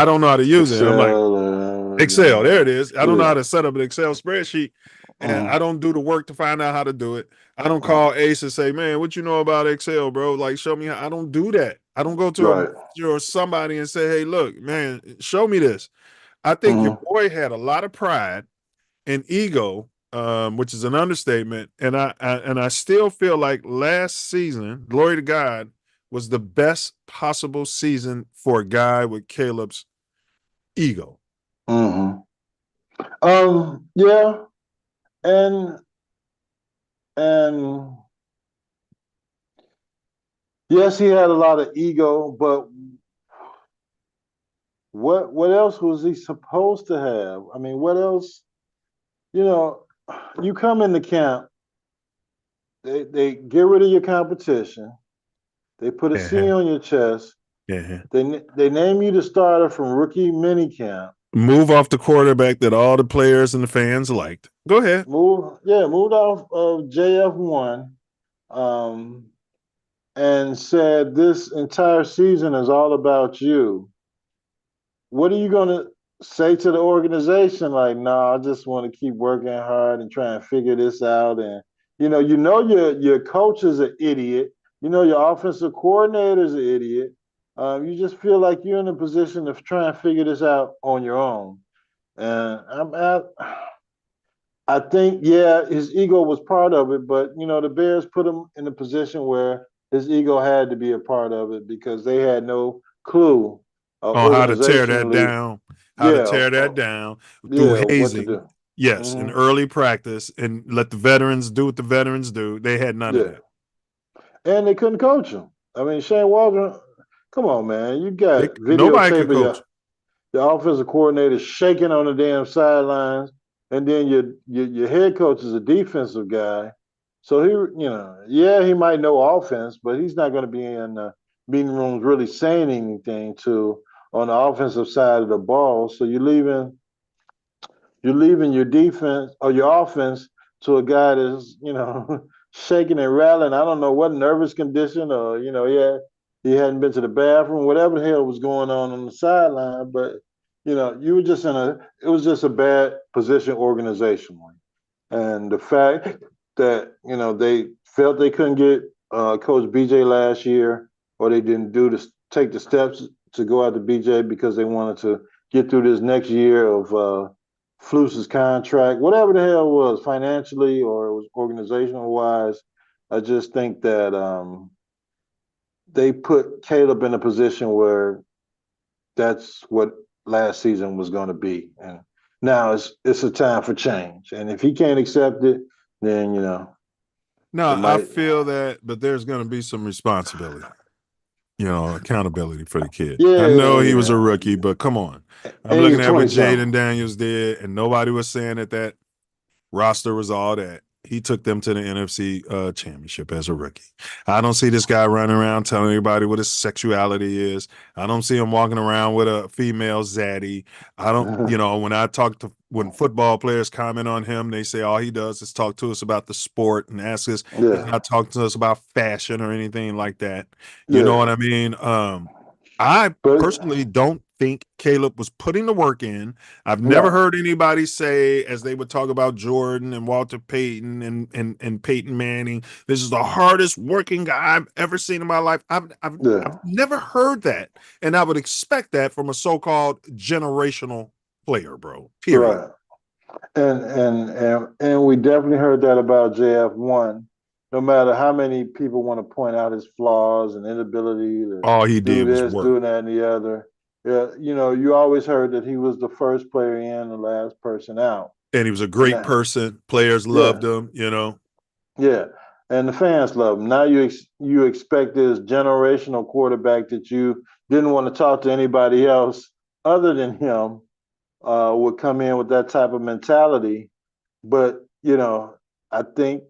don't know how to use it. I'm like, Excel, there it is. I don't know how to set up an Excel spreadsheet, and I don't do the work to find out how to do it. I don't call Ace and say, man, what you know about Excel, bro? Like, show me how. I don't do that. I don't go to a manager or somebody and say, hey, look, man, show me this. I think your boy had a lot of pride and ego, which is an understatement. And I still feel like last season, glory to God, was the best possible season for a guy with Caleb's ego. Yeah. And yes, he had a lot of ego, but what else was he supposed to have? I mean, what else? You come into camp, they get rid of your competition, they put a C on your chest, they name you the starter from rookie minicamp. Move off the quarterback that all the players and the fans liked. Go ahead. Moved off of JF1, and said this entire season is all about you. What are you going to say to the organization? Like, no, I just want to keep working hard and try and figure this out. And, your coach is an idiot. Your offensive coordinator is an idiot. You just feel like you're in a position to try and figure this out on your own. And I think, his ego was part of it, but, the Bears put him in a position where his ego had to be a part of it because they had no clue on how to tear that down, through hazing. Yes, in early practice, and let the veterans do what the veterans do. They had none of that. And they couldn't coach him. I mean, Shane Waldron, come on, man. You got videotape of your offensive coordinator shaking on the damn sidelines, and then your head coach is a defensive guy. So he might know offense, but he's not going to be in the meeting rooms really saying anything on the offensive side of the ball. So you're leaving your defense or your offense to a guy that's, shaking and rattling. I don't know what nervous condition or, he hadn't been to the bathroom, whatever the hell was going on the sideline. But, you were it was just a bad position organizationally. And the fact that, they felt they couldn't get Coach BJ last year, or they didn't take the steps to go out to BJ because they wanted to get through this next year of Flus's contract, whatever the hell it was, financially or it was organizational wise. I just think that they put Caleb in a position where that's what last season was going to be, and now it's a time for change. And if he can't accept it, then No, I feel that, but there's going to be some responsibility, accountability for the kid. Yeah, I know he yeah. was a rookie, but come on. I'm And looking he's at what 20-something. Jaden Daniels did, and nobody was saying that roster was all that. He took them to the NFC championship as a rookie. I don't see this guy running around telling everybody what his sexuality is. I don't see him walking around with a female zaddy. I don't, when football players comment on him, they say all he does is talk to us about the sport and ask us. Yeah. He's not talking to us about fashion or anything like that. You Yeah. know what I mean? I personally don't think Caleb was putting the work in. I've never heard anybody say, as they would talk about Jordan and Walter Payton and Peyton Manning, this is the hardest working guy I've ever seen in my life. I've never heard that. And I would expect that from a so-called generational player, bro. Period. Right. And we definitely heard that about JF1. No matter how many people want to point out his flaws and inability to all he do did was this, work. do that, and the other. Yeah, you always heard that he was the first player in, the last person out. And he was a great person. Players loved him, Yeah, and the fans love him. Now you expect this generational quarterback that you didn't want to talk to anybody else other than him would come in with that type of mentality. But, I think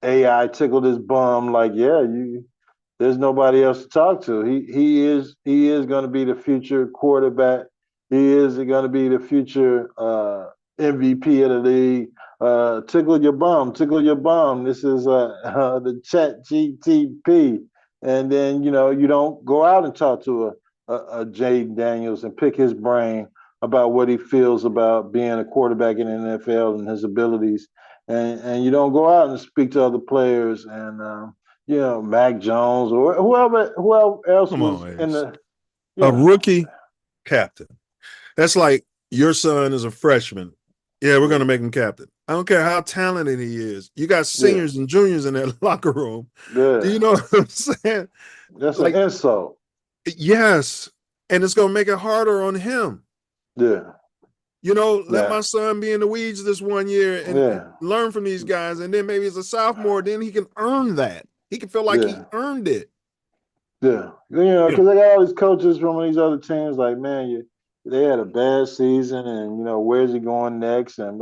AI tickled his bum like, there's nobody else to talk to. He is going to be the future quarterback. He is going to be the future MVP of the league. Tickle your bum, tickle your bum. This is the chat GTP. And then, you don't go out and talk to a Jaden Daniels and pick his brain about what he feels about being a quarterback in the NFL and his abilities. And you don't go out and speak to other players and Mac Jones or whoever else was in the a rookie captain. That's like your son is a freshman. Yeah, we're gonna make him captain. I don't care how talented he is. You got seniors and juniors in that locker room. Yeah. Do you know what I'm saying? That's like an insult. Yes. And it's gonna make it harder on him. Yeah. Let my son be in the weeds this one year and learn from these guys. And then maybe as a sophomore, then he can earn that. He can feel like he earned it. Yeah. Because they got all these coaches from these other teams like, man, they had a bad season and, where's he going next? And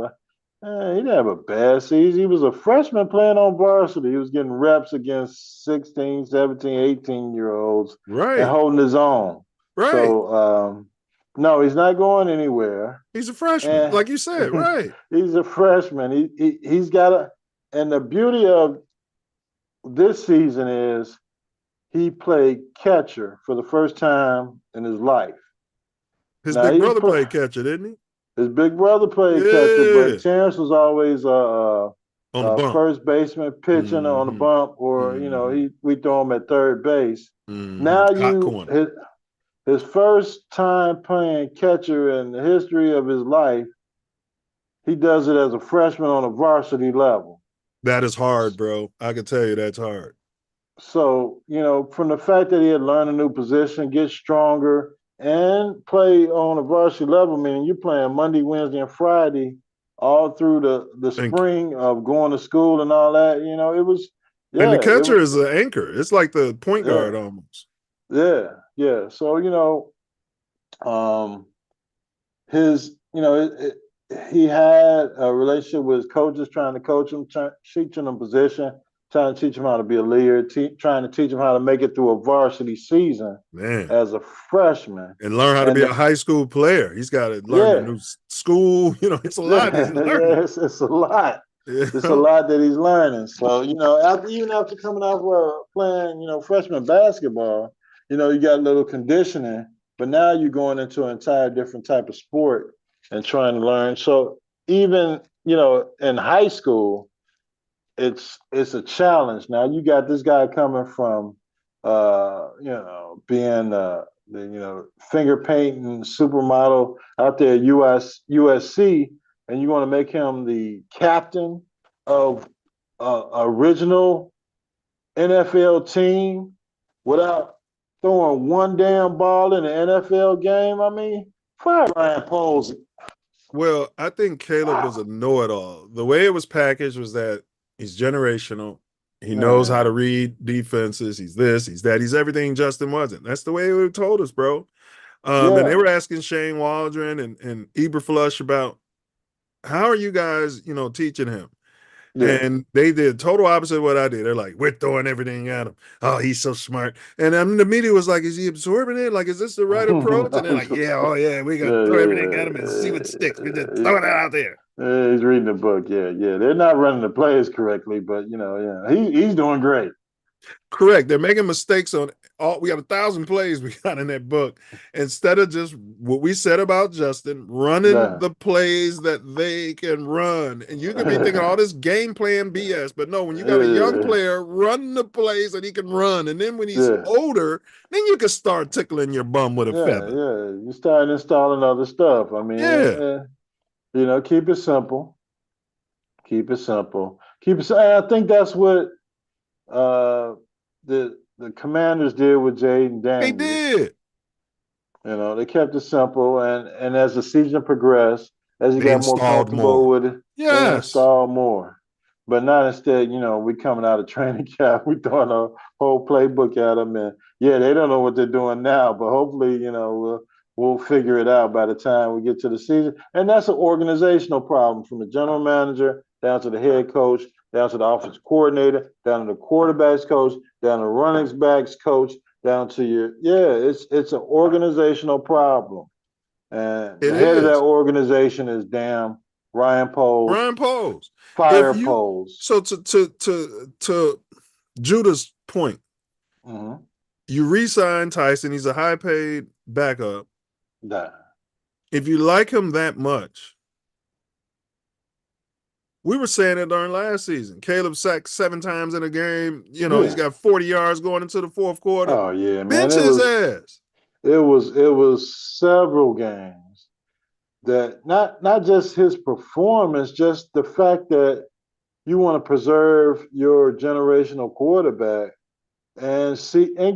he didn't have a bad season. He was a freshman playing on varsity. He was getting reps against 16, 17, 18-year-olds. Right. And holding his own. Right. So, no, he's not going anywhere. He's a freshman, like you said, right? He's a freshman. He's got and the beauty of this season is he played catcher for the first time in his life. His big brother played catcher, didn't he? His big brother played catcher, but Terrence was always first baseman pitching on the bump, or we throw him at third base. Now his first time playing catcher in the history of his life, he does it as a freshman on a varsity level. That is hard, bro. I can tell you that's hard. So, from the fact that he had learned a new position, get stronger, and play on a varsity level, meaning you're playing Monday, Wednesday, and Friday all through the spring of going to school and all that, it was. Yeah, and the catcher is an anchor. It's like the point guard almost. Yeah. Yeah, so he had a relationship with his coaches, trying to coach him, teaching him position, trying to teach him how to be a leader, trying to teach him how to make it through a varsity season as a freshman, and learn how to be a high school player. He's got to learn a new school. It's a lot. It's a lot. It's a lot that he's learning. So even after coming off playing freshman basketball. You got a little conditioning, but now you're going into an entire different type of sport and trying to learn. So even, in high school, it's a challenge. Now you got this guy coming from being finger painting supermodel out there at USC, and you want to make him the captain of original NFL team without throwing one damn ball in an NFL game. I mean, fire Ryan Poles. Well, I think Caleb was a know-it-all. The way it was packaged was that he's generational. He knows how to read defenses. He's this, he's that. He's everything Justin wasn't. That's the way it told us, bro. And they were asking Shane Waldron and Eberflush about how are you guys, teaching him? Yeah. And they did total opposite of what I did. They're like, we're throwing everything at him. Oh, he's so smart. And the media was like, is he absorbing it? Like, is this the right approach? And they're like, we got to throw everything at him and see what sticks. We just throw it out there. He's reading the book. Yeah. They're not running the plays correctly, but he's doing great. Correct. They're making mistakes on all. We got 1,000 plays we got in that book. Instead of just what we said about Justin, running the plays that they can run. And you could be thinking all this game plan BS, but no, when you got a young player, run the plays that he can run. And then when he's older, then you can start tickling your bum with a feather. Yeah, you start installing other stuff. I mean, keep it simple. Keep it simple. I think that's what the Commanders did with Jaden Daniels. They did. They kept it simple, and as the season progressed, as he got more comfortable with it, they installed more. But not instead, we coming out of training camp, we throwing a whole playbook at them, and they don't know what they're doing now, but hopefully, we'll figure it out by the time we get to the season. And that's an organizational problem from the general manager down to the head coach, down to the offensive coordinator, down to the quarterbacks coach, down to the running backs coach, down to it's an organizational problem. And the head of that organization is Ryan Poles. Ryan Poles. Fire Poles. So to Judah's point, you re-sign Tyson, he's a high-paid backup. If you like him that much, we were saying it during last season. Caleb sacked 7 times in a game. He's got 40 yards going into the fourth quarter. Oh yeah, man. Bench his ass. It was several games that not just his performance, just the fact that you want to preserve your generational quarterback and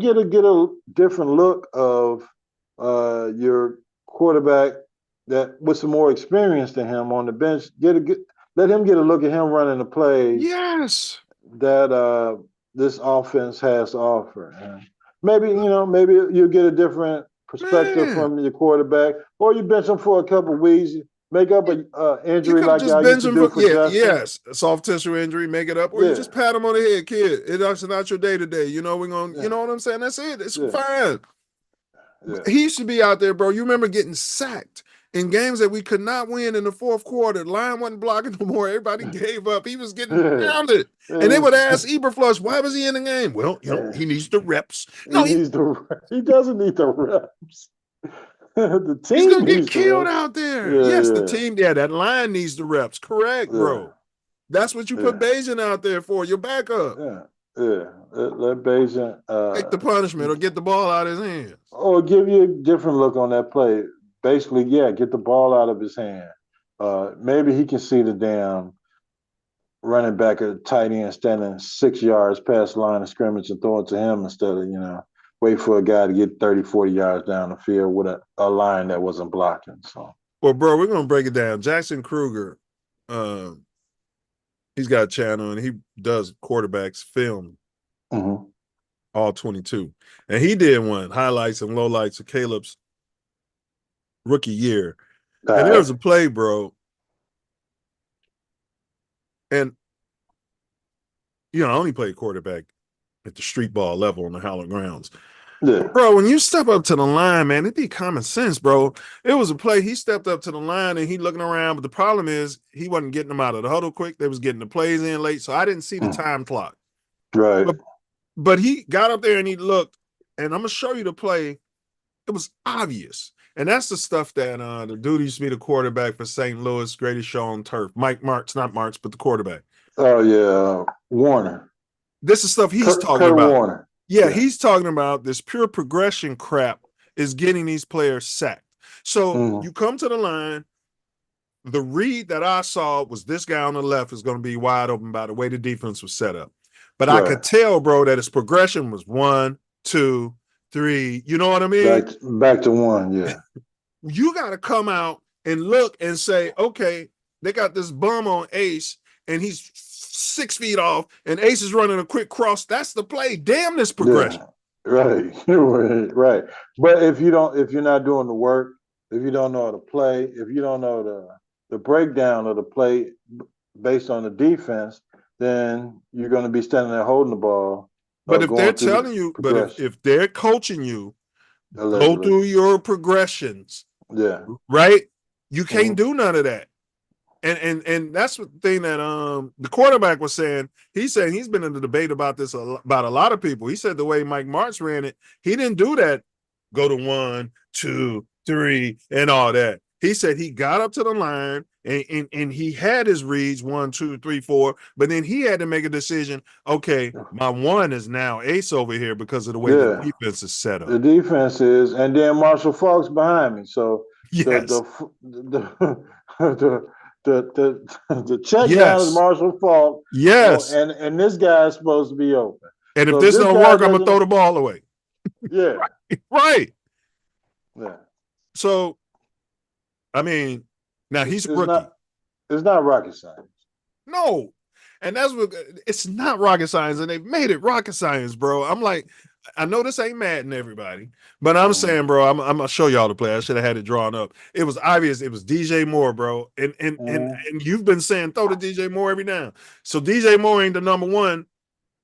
get a different look of your quarterback that with some more experience than him on the bench. Let him get a look at him running the plays. Yes. That this offense has to offer. And maybe you'll get a different perspective from your quarterback, or you bench him for a couple of weeks, make up an injury like y'all used to do for Justin. Yes, a soft tissue injury, make it up, or you just pat him on the head, kid. It's not your day today. We're gonna, you know what I'm saying? That's it. It's fine. Yeah. He should be out there, bro. You remember getting sacked in games that we could not win in the fourth quarter. The line wasn't blocking no more. Everybody gave up. He was getting pounded. And they would ask Eberflush, why was he in the game? Well, he needs the reps. No, he doesn't need the reps. The team he's going to get killed out there. The team, that line needs the reps. Correct, bro. That's what you put Bajan out there for, your backup. Let Bajan take the punishment or get the ball out of his hands. Or give you a different look on that play. Basically, get the ball out of his hand. Maybe he can see the damn running back or tight end standing 6 yards past the line of scrimmage and throw it to him instead of, wait for a guy to get 30, 40 yards down the field with a line that wasn't blocking. So, well, bro, we're going to break it down. Jackson Kruger, he's got a channel and he does quarterbacks film, all 22. And he did one, highlights and lowlights of Caleb's rookie year. And there was a play, bro. And, I only played quarterback at the street ball level on the hallowed grounds. Yeah. Bro, when you step up to the line, man, it'd be common sense, bro. It was a play. He stepped up to the line and he looking around, but the problem is he wasn't getting them out of the huddle quick. They was getting the plays in late, so I didn't see the time clock. Right. But he got up there and he looked, and I'm going to show you the play. It was obvious. And that's the stuff that the dude used to be the quarterback for St. Louis, greatest show on turf. Mike Martz, not Martz, but the quarterback. Oh yeah, Warner. This is stuff he's talking Kurt about. Warner. Yeah, he's talking about this pure progression crap is getting these players sacked. So you come to the line. The read that I saw was this guy on the left is going to be wide open by the way the defense was set up. But I could tell, bro, that his progression was 1, 2, 3. You know what I mean? Back to 1, yeah. You got to come out and look and say, okay, they got this bum on Ace, and he's 6 feet off, and Ace is running a quick cross. That's the play. Damn this progression. Yeah, right. But if you're not doing the work, if you don't know how to play, if you don't know the breakdown of the play based on the defense, then you're going to be standing there holding the ball. But if they're telling you, but if they're coaching you, go through your progressions. Yeah. Right? You can't do none of that. And that's the thing that the quarterback was saying. He's saying he's been in the debate about this about a lot of people. He said the way Mike Martz ran it, he didn't do that. Go to 1, 2, 3, and all that. He said he got up to the line and he had his reads 1, 2, 3, 4, but then he had to make a decision. Okay, my 1 is now Ace over here because of the way the defense is set up. The defense is, and then Marshall Faulk's behind me. So yes. The check down is Marshall Faulk. Yes. And this guy is supposed to be open. And if this don't work, I'm gonna throw the ball away. Yeah. Right. Yeah. So, I mean, now he's a rookie. It's not rocket science. No. And that's what it's not rocket science, and they've made it rocket science, bro. I'm like, I know this ain't Madden, everybody, but I'm saying, bro, I'm gonna show y'all the play. I should have had it drawn up. It was obvious. It was DJ Moore, bro, and you've been saying throw to DJ Moore every now. So DJ Moore ain't the number 1,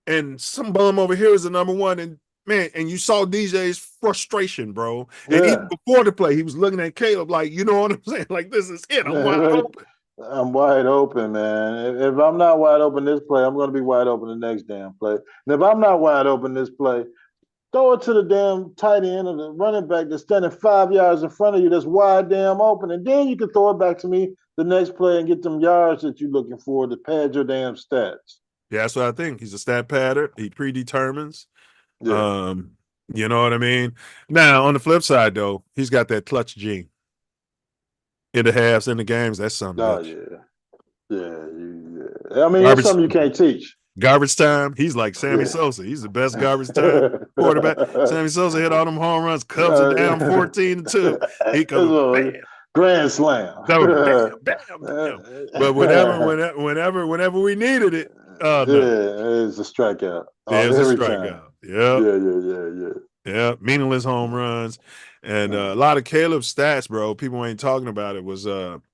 and some bum over here is the number 1, and man, and you saw DJ's frustration, bro. And even before the play, he was looking at Caleb like, you know what I'm saying? Like, this is it. I'm wide open. I'm wide open, man. If I'm not wide open this play, I'm going to be wide open the next damn play. And if I'm not wide open this play, throw it to the damn tight end or the running back that's standing 5 yards in front of you that's wide damn open. And then you can throw it back to me the next play and get them yards that you're looking for to pad your damn stats. Yeah, that's what I think. He's a stat padder. He predetermines. Yeah. You know what I mean? Now, on the flip side, though, he's got that clutch gene. In the halves, in the games, that's something. Oh, yeah. I mean, that's something you can't teach. Garbage time, he's like Sammy Sosa. He's the best garbage time quarterback. Sammy Sosa hit all them home runs. Cubs are down 14-2. He comes grand slam. Bam. But whenever we needed it, it's a strikeout. It's a strikeout. Yeah. Yeah, meaningless home runs. And a lot of Caleb's stats, bro, people ain't talking about it, was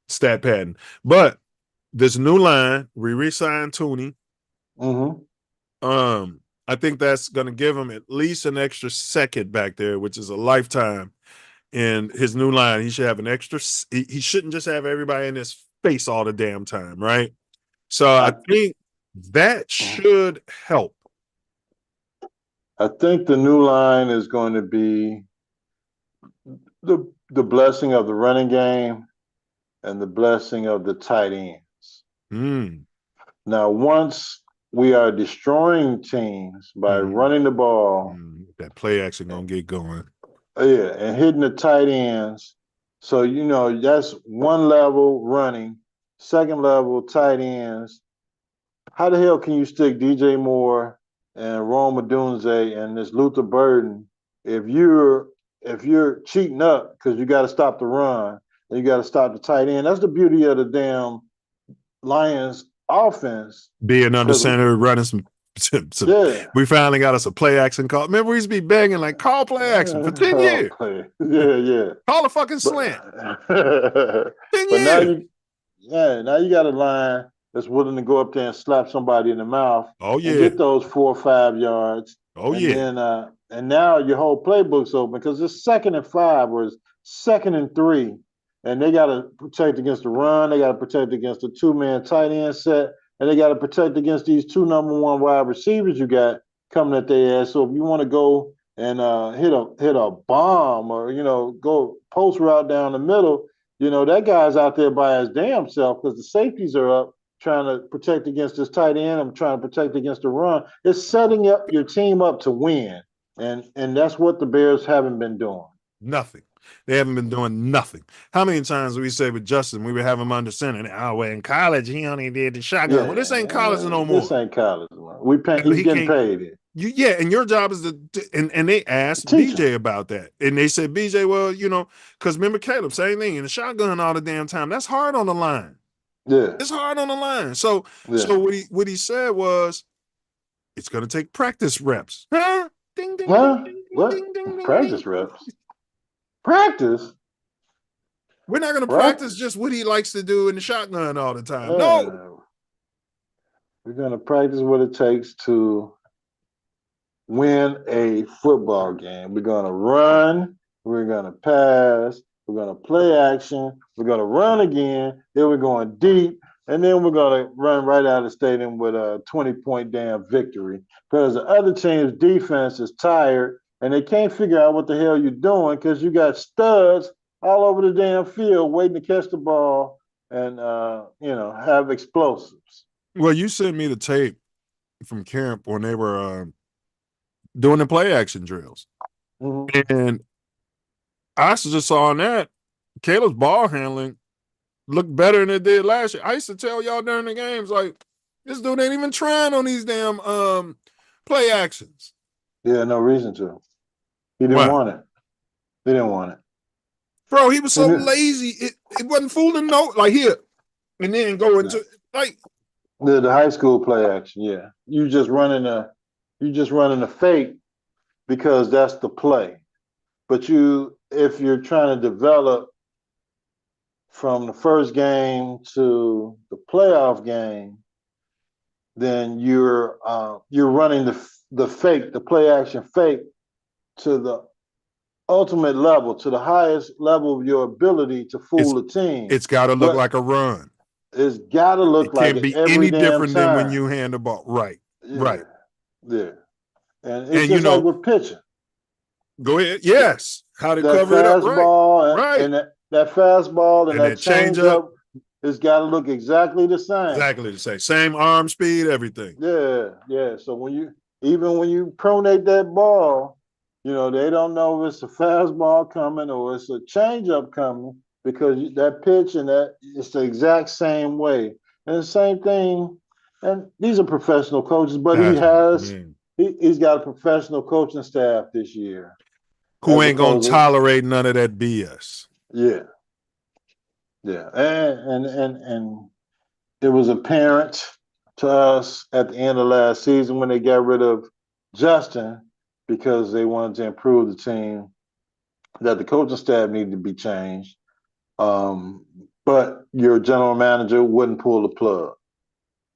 stat padding. But this new line, we re-signed Tooney. I think that's going to give him at least an extra second back there, which is a lifetime in his new line. He should have an extra. He shouldn't just have everybody in his face all the damn time, right? So I think that should help. I think the new line is going to be the blessing of the running game and the blessing of the tight ends. Now, once we are destroying teams by running the ball, that play action gonna get going. Yeah, and hitting the tight ends. So that's one level running, second level tight ends. How the hell can you stick DJ Moore and Rome Odunze and this Luther Burden if you're cheating up because you got to stop the run and you got to stop the tight end? That's the beauty of the damn Lions offense. Being under center, running some we finally got us a play action call. Remember, we used to be begging like, call play action for 10 years. Yeah. Call a fucking slant. 10 years. Now you got a line that's willing to go up there and slap somebody in the mouth. Oh, yeah. And get those 4 or 5 yards. Oh, and yeah. Then, and now your whole playbook's open because it's 2nd and 5 or it's 2nd and 3. And they got to protect against the run. They got to protect against the 2-man tight end set. And they got to protect against these 2 number 1 wide receivers you got coming at their ass. So if you want to go and hit a bomb or, go post route down the middle, that guy's out there by his damn self because the safeties are up trying to protect against this tight end. I'm trying to protect against the run. It's setting up your team up to win. And that's what the Bears haven't been doing. Nothing. They haven't been doing nothing. How many times we say with Justin, we would have him under center, and well, in college, he only did the shotgun. Well, this ain't college no more. This ain't college. He's getting paid it. And your job is and they asked BJ about that. And they said, BJ, well, because remember Caleb, same thing, in the shotgun all the damn time. That's hard on the line. Yeah. It's hard on the line. So what he said was, it's gonna take practice reps. Huh? Ding, ding, huh? Ding, what? Ding, ding, ding, practice ding. reps? Practice? We're not gonna practice just what he likes to do in the shotgun all the time. No. We're gonna practice what it takes to win a football game. We're gonna run, we're gonna pass, we're gonna play action, we're gonna run again, then we're going deep, and then we're gonna run right out of the stadium with a 20-point damn victory. Because the other team's defense is tired and they can't figure out what the hell you're doing because you got studs all over the damn field waiting to catch the ball and have explosives. Well, you sent me the tape from camp when they were doing the play action drills. Mm-hmm. And I just saw on that Caleb's ball handling looked better than it did last year. I used to tell y'all during the games, like, this dude ain't even trying on these damn play actions. Yeah, no reason to. He didn't want it. He didn't want it. Bro, he was so lazy. It wasn't fooling like here. And then go into like the high school play action, yeah. You just running a fake because that's the play. But if you're trying to develop from the first game to the playoff game, then you're running the fake, the play action fake to the ultimate level, to the highest level of your ability to fool the team. It's got to look like a run. It's got to look like it. It can't be any different than when you hand the ball. Right. Yeah. Right. Yeah. And it's just like with pitching. Go ahead. Yes. How to that cover it up. Right. And that fastball and that changeup, it's got to look exactly the same. Exactly the same. Same arm speed, everything. Yeah. Yeah. So when you pronate that ball, they don't know if it's a fastball coming or it's a changeup coming because that pitch and it's the exact same way. And the same thing, and these are professional coaches, but he's got a professional coaching staff this year. Who ain't going to tolerate none of that BS. Yeah. Yeah. And it was apparent to us at the end of last season when they got rid of Justin because they wanted to improve the team, that the coaching staff needed to be changed. But your general manager wouldn't pull the plug.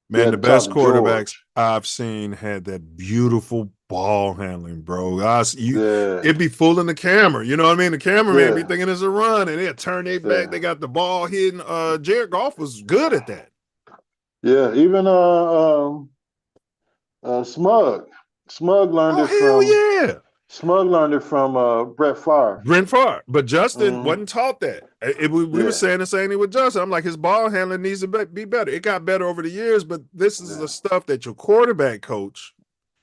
Man, the best quarterbacks I've seen had that beautiful ball handling, bro. It'd be fooling the camera. You know what I mean? The cameraman be thinking it's a run, and they'll turn their back. They got the ball hidden. Jared Goff was good at that. Yeah, even Smug. Smug learned it from. Smug learned it from Brett Favre. But Justin wasn't taught that. We were saying the same thing with Justin. I'm like, his ball handling needs to be better. It got better over the years, but this is the stuff that your quarterback coach.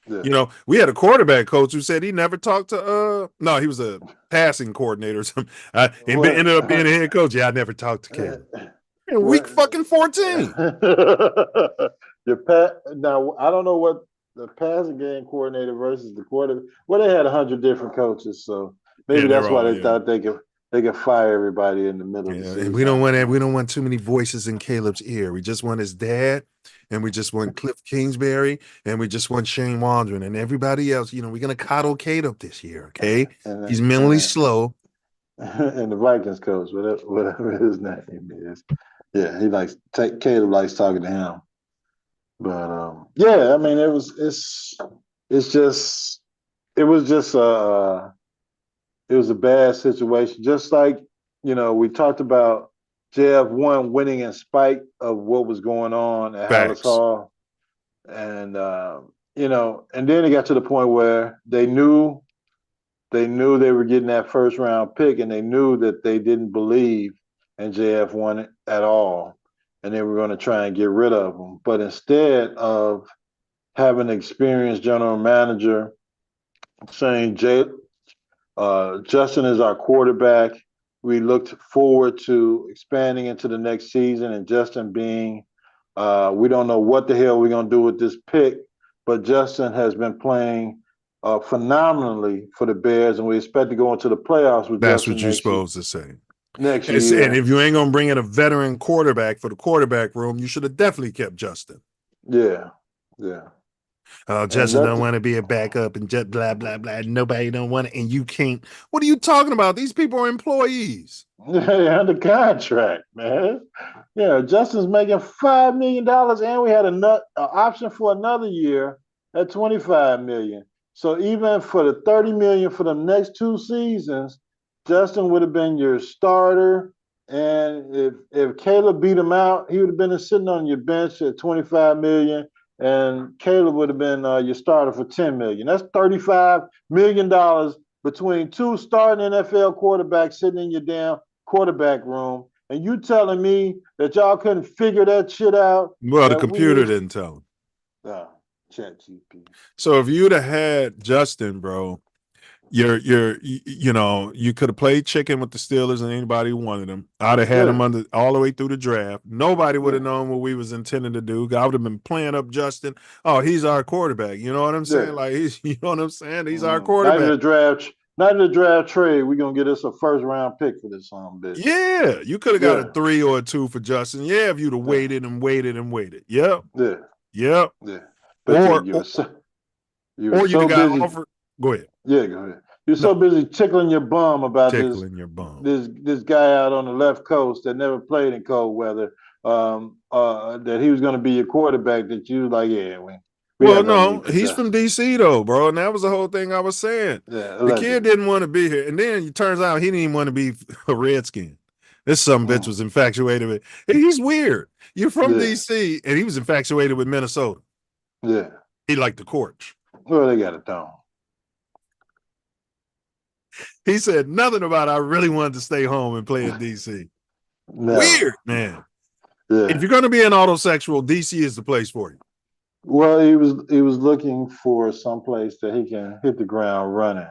Yeah. We had a quarterback coach who said he never talked to. No, he was a passing coordinator or something. Ended up being a head coach. Yeah, I never talked to Caleb. Week fucking 14. Now I don't know what the passing game coordinator versus the quarterback. Well, they had 100 different coaches, so maybe that's why they thought they could fire everybody in the middle of the season. And we don't want too many voices in Caleb's ear. We just want his dad, and we just want Cliff Kingsbury, and we just want Shane Waldron, and everybody else. We're gonna coddle Caleb this year, okay? He's mentally slow. And the Vikings coach, whatever his name is, yeah, Caleb likes talking to him. But I mean, it was a bad situation. Just like we talked about JF1 winning in spite of what was going on at Hallis Hall, and and then it got to the point where they knew they were getting that first round pick, and they knew that they didn't believe in JF1 at all. and then we're going to try and get rid of him. But instead of having an experienced general manager saying, Justin is our quarterback, we looked forward to expanding into the next season, and Justin being, we don't know what the hell we're going to do with this pick, but Justin has been playing phenomenally for the Bears, and we expect to go into the playoffs with That's Justin what you're supposed to say. next And year. if you ain't going to bring in a veteran quarterback for the quarterback room, you should have definitely kept Justin. Yeah. Justin don't want to be a backup and just blah, blah, blah. Nobody don't want it. And you can't. What are you talking about? These people are employees. Yeah, under contract, man. Yeah, Justin's making $5 million, and we had an option for another year at $25 million. So even for the $30 million for the next 2 seasons, Justin would have been your starter. And if Caleb beat him out, he would have been sitting on your bench at $25 million. And Caleb would have been your starter for $10 million. That's $35 million between 2 starting NFL quarterbacks sitting in your damn quarterback room. And you telling me that y'all couldn't figure that shit out? Well, the computer didn't tell him. ChatGPT. So if you'd have had Justin, bro, you could have played chicken with the Steelers and anybody who wanted him. I'd have had him under all the way through the draft. Nobody would have known what we was intending to do. I would have been playing up Justin. Oh, he's our quarterback. You know what I'm saying? Like you know what I'm saying? He's our quarterback. Not in the draft trade. We're gonna get us a first-round pick for this bitch. Yeah, you could have got a 3 or a 2 for Justin. Yeah, if you'd have waited and waited and waited. Yep. Yeah. Or you'd have got offered. Go ahead. Yeah, go ahead. You're so busy tickling your bum about this guy out on the left coast that never played in cold weather, that he was going to be your quarterback, that you like, well, no, he's from DC though, bro, and that was the whole thing I was saying. The kid didn't want to be here, and then it turns out he didn't even want to be a Redskin. This bitch was infatuated with. He's weird. You're from DC, and he was infatuated with Minnesota. Yeah, he liked the Corch. Well, they got it down. He said nothing about I really wanted to stay home and play in DC. No. Weird, man. Yeah. If you're going to be an autosexual, DC is the place for you. Well, he was looking for some place that he can hit the ground running.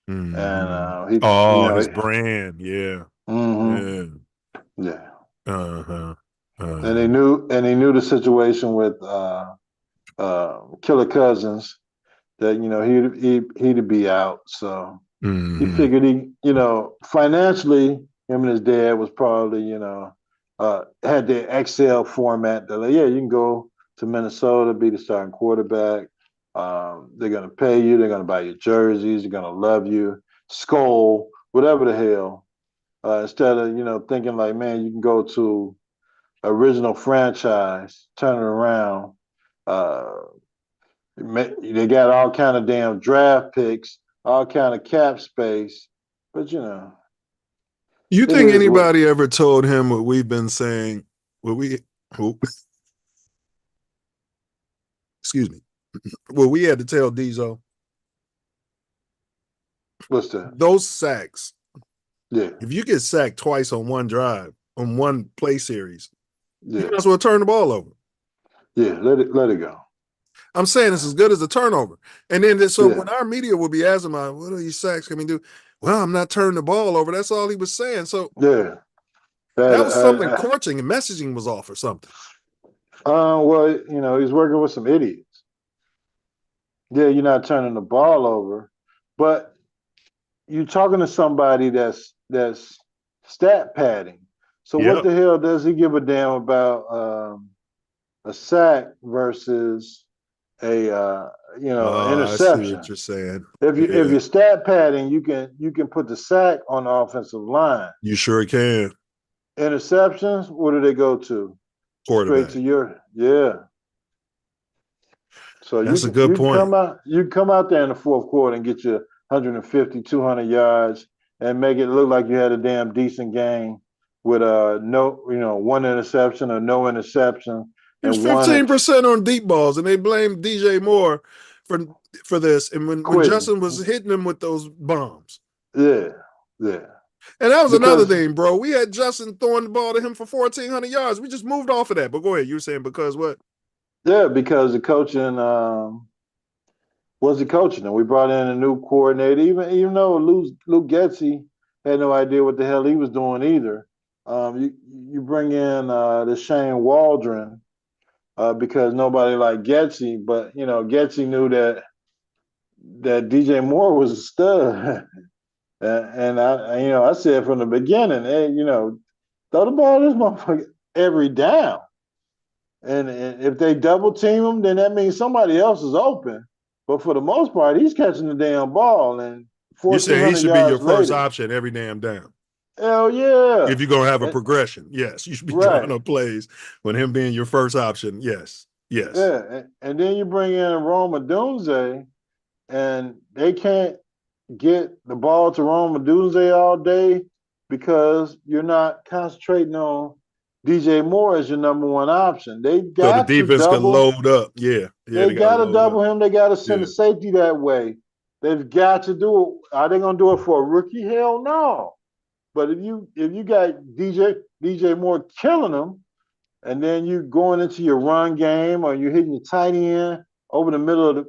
Mm-hmm. And his brand, yeah. Mm-hmm. Yeah. And he knew the situation with Killer Cousins, that he'd be out. So he figured financially, him and his dad was probably had the Excel format that you can go to Minnesota, be the starting quarterback. They're gonna pay you. They're gonna buy your jerseys. They're gonna love you. Skull, whatever the hell. Instead of thinking like, man, you can go to original franchise, turn it around. They got all kind of damn draft picks, all kind of cap space, but You think anybody ever told him what we've been saying? Excuse me. Well, we had to tell Diesel. What's that? Those sacks. Yeah. If you get sacked twice on one drive, on one play series, you might as well turn the ball over. Yeah, let it go. I'm saying it's as good as a turnover. And then when our media will be asking him, what are these sacks can we do? Well, I'm not turning the ball over. That's all he was saying. So that was something coaching and messaging was off or something. Well, he's working with some idiots. Yeah, you're not turning the ball over, but you're talking to somebody that's stat padding. So what the hell does he give a damn about a sack versus a interception? I see what you're saying. If you're stat padding, you can put the sack on the offensive line. You sure can. Interceptions, what do they go to? Quarterback. Straight to So that's a good point. You come out there in the fourth quarter and get you 150, 200 yards and make it look like you had a damn decent game with one interception or no interception. It was 15% on deep balls, and they blamed DJ Moore for this. And when Justin was hitting them with those bombs. Yeah. And that was another Because thing, bro. We had Justin throwing the ball to him for 1,400 yards. We just moved off of that. But go ahead. You were saying because what? yeah, because the coaching was the coaching, and we brought in a new coordinator. Even though Luke Getsy had no idea what the hell he was doing either. You bring in the Shane Waldron because nobody liked Getsy, but Getsy knew that DJ Moore was a stud. And I said from the beginning, hey, throw the ball to this motherfucker every down. And if they double team him, then that means somebody else is open. But for the most part, he's catching the damn ball. And You saying he 1,400 should be your yards first later, option every damn down. hell yeah. If you're going to have a And- progression, yes. You should be Right. drawing up plays when him being your first option. Yes. Yes. Yeah. And then you bring in Roma Dunze, and they can't get the ball to Roma Dunze all day because you're not concentrating on DJ Moore as your number one option. They So the got to defense can double. load up. Yeah. They got to double him. They got to send Yeah. a safety that way. They've got to do it. Are they going to do it for a rookie? Hell no. But if you got DJ Moore killing them, and then you going into your run game or you're hitting your tight end over the middle of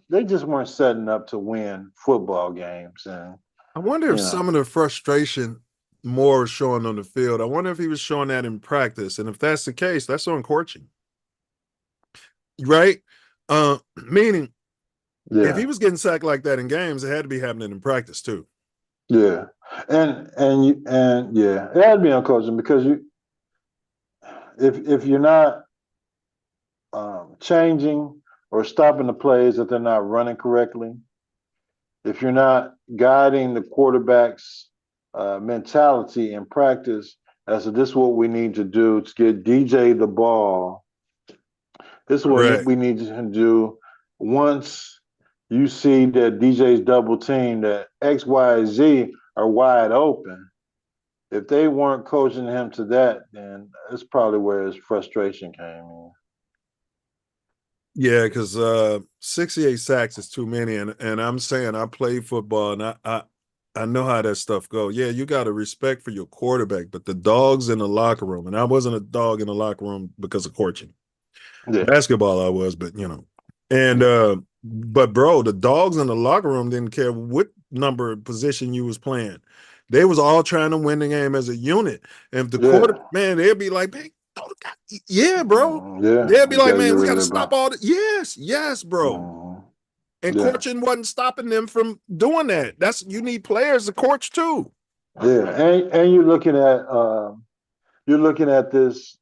they just weren't setting up to win football games. And I wonder if some of the frustration Moore is showing on the field, I wonder if he was showing that in practice. And if that's the case, that's on coaching. Right? Meaning, if he was getting sacked like that in games, it had to be happening in practice too. Yeah. And yeah, it had to be on coaching because if you're not changing or stopping the plays that they're not running correctly, if you're not guiding the quarterback's mentality in practice as to this is what we need to do to get DJ the ball, this is what we need to do once you see that DJ's double team, that X, Y, Z are wide open. If they weren't coaching him to that, then that's probably where his frustration came in. Yeah, because 68 sacks is too many, and I'm saying I play football and I know how that stuff goes. Yeah, you got to respect for your quarterback, but the dogs in the locker room, and I wasn't a dog in the locker room because of coaching. Yeah. Basketball I was, but and but bro, the dogs in the locker room didn't care what number position you was playing. They was all trying to win the game as a unit. And if the quarter, man, they'd be like, man, yeah, bro. Yeah. They'd be like, gotta man, get we rid got to of stop that. all the yes, bro. And Yeah. coaching wasn't stopping them from doing that. You need players to coach too. Yeah, and you're looking at this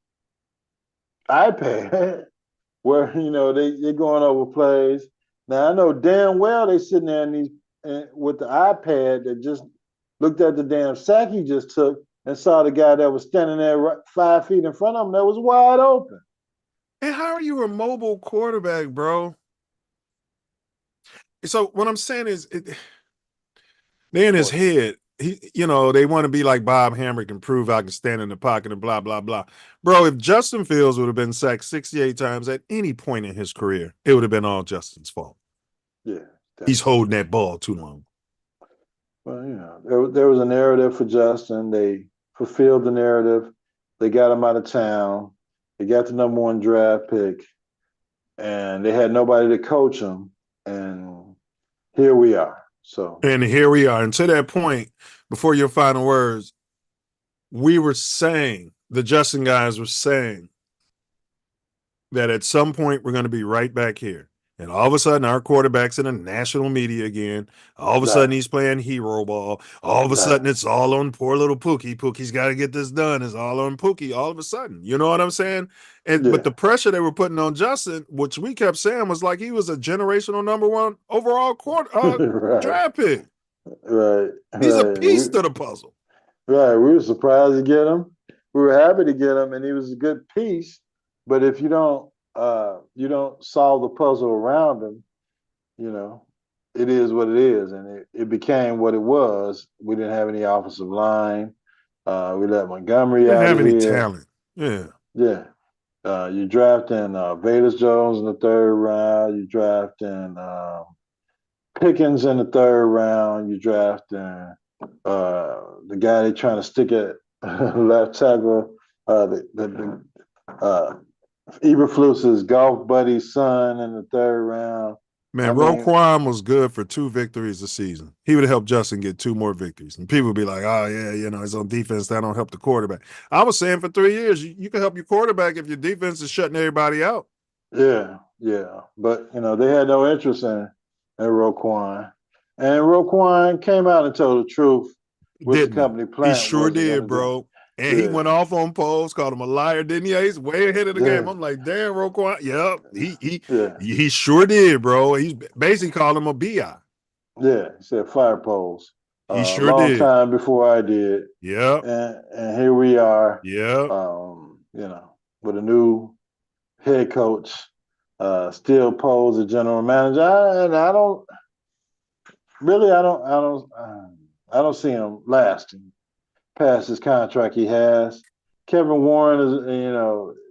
iPad where they're going over plays. Now I know damn well they sitting there with the iPad that just looked at the damn sack he just took and saw the guy that was standing there 5 feet in front of him that was wide open. And how are you a mobile quarterback, bro? So what I'm saying is, they're in his head. They want to be like Bob Hamrick and prove I can stand in the pocket and blah, blah, blah. Bro, if Justin Fields would have been sacked 68 times at any point in his career, it would have been all Justin's fault. Yeah. Definitely. He's holding that ball too long. Well, there was a narrative for Justin. They fulfilled the narrative. They got him out of town. They got the number 1 draft pick. And they had nobody to coach him. And here we are. And here we are. And to that point, before your final words, we were saying, the Justin guys were saying that at some point we're going to be right back here. And all of a sudden, our quarterback's in the national media again. All of a sudden, he's playing hero ball. All of a sudden, it's all on poor little Pookie. Pookie's got to get this done. It's all on Pookie all of a sudden. You know what I'm saying? But the pressure they were putting on Justin, which we kept saying was like he was a generational number 1 overall draft pick. Right. He's a piece to the puzzle. Right. We were surprised to get him. We were happy to get him, and he was a good piece. But if you don't solve the puzzle around him, it is what it is. And it became what it was. We didn't have any offensive line. We let Montgomery out of here. Didn't have any talent. Yeah. Yeah. You drafting Vedas Jones in the 3rd round. You drafting Pickens in the 3rd round. You drafting the guy they trying to stick at left tackle, Eberflus's golf buddy's son in the 3rd round. Man, Roquan was good for 2 victories a season. He would have helped Justin get 2 more victories. And people would be like, oh, yeah, he's on defense. That don't help the quarterback. I was saying for 3 years, you can help your quarterback if your defense is shutting everybody out. Yeah. But, they had no interest in Roquan. And Roquan came out and told the truth with the company plan. He sure did, bro. And he went off on polls, called him a liar, didn't he? He's way ahead of the game. I'm like, damn, Roquan. Yep. He sure did, bro. He's basically called him a BI. Yeah, he said fire polls. He sure long did. Time before I did. Yep. And here we are. Yep. With a new head coach, still polls a general manager. I don't see him lasting past his contract he has. Kevin Warren is,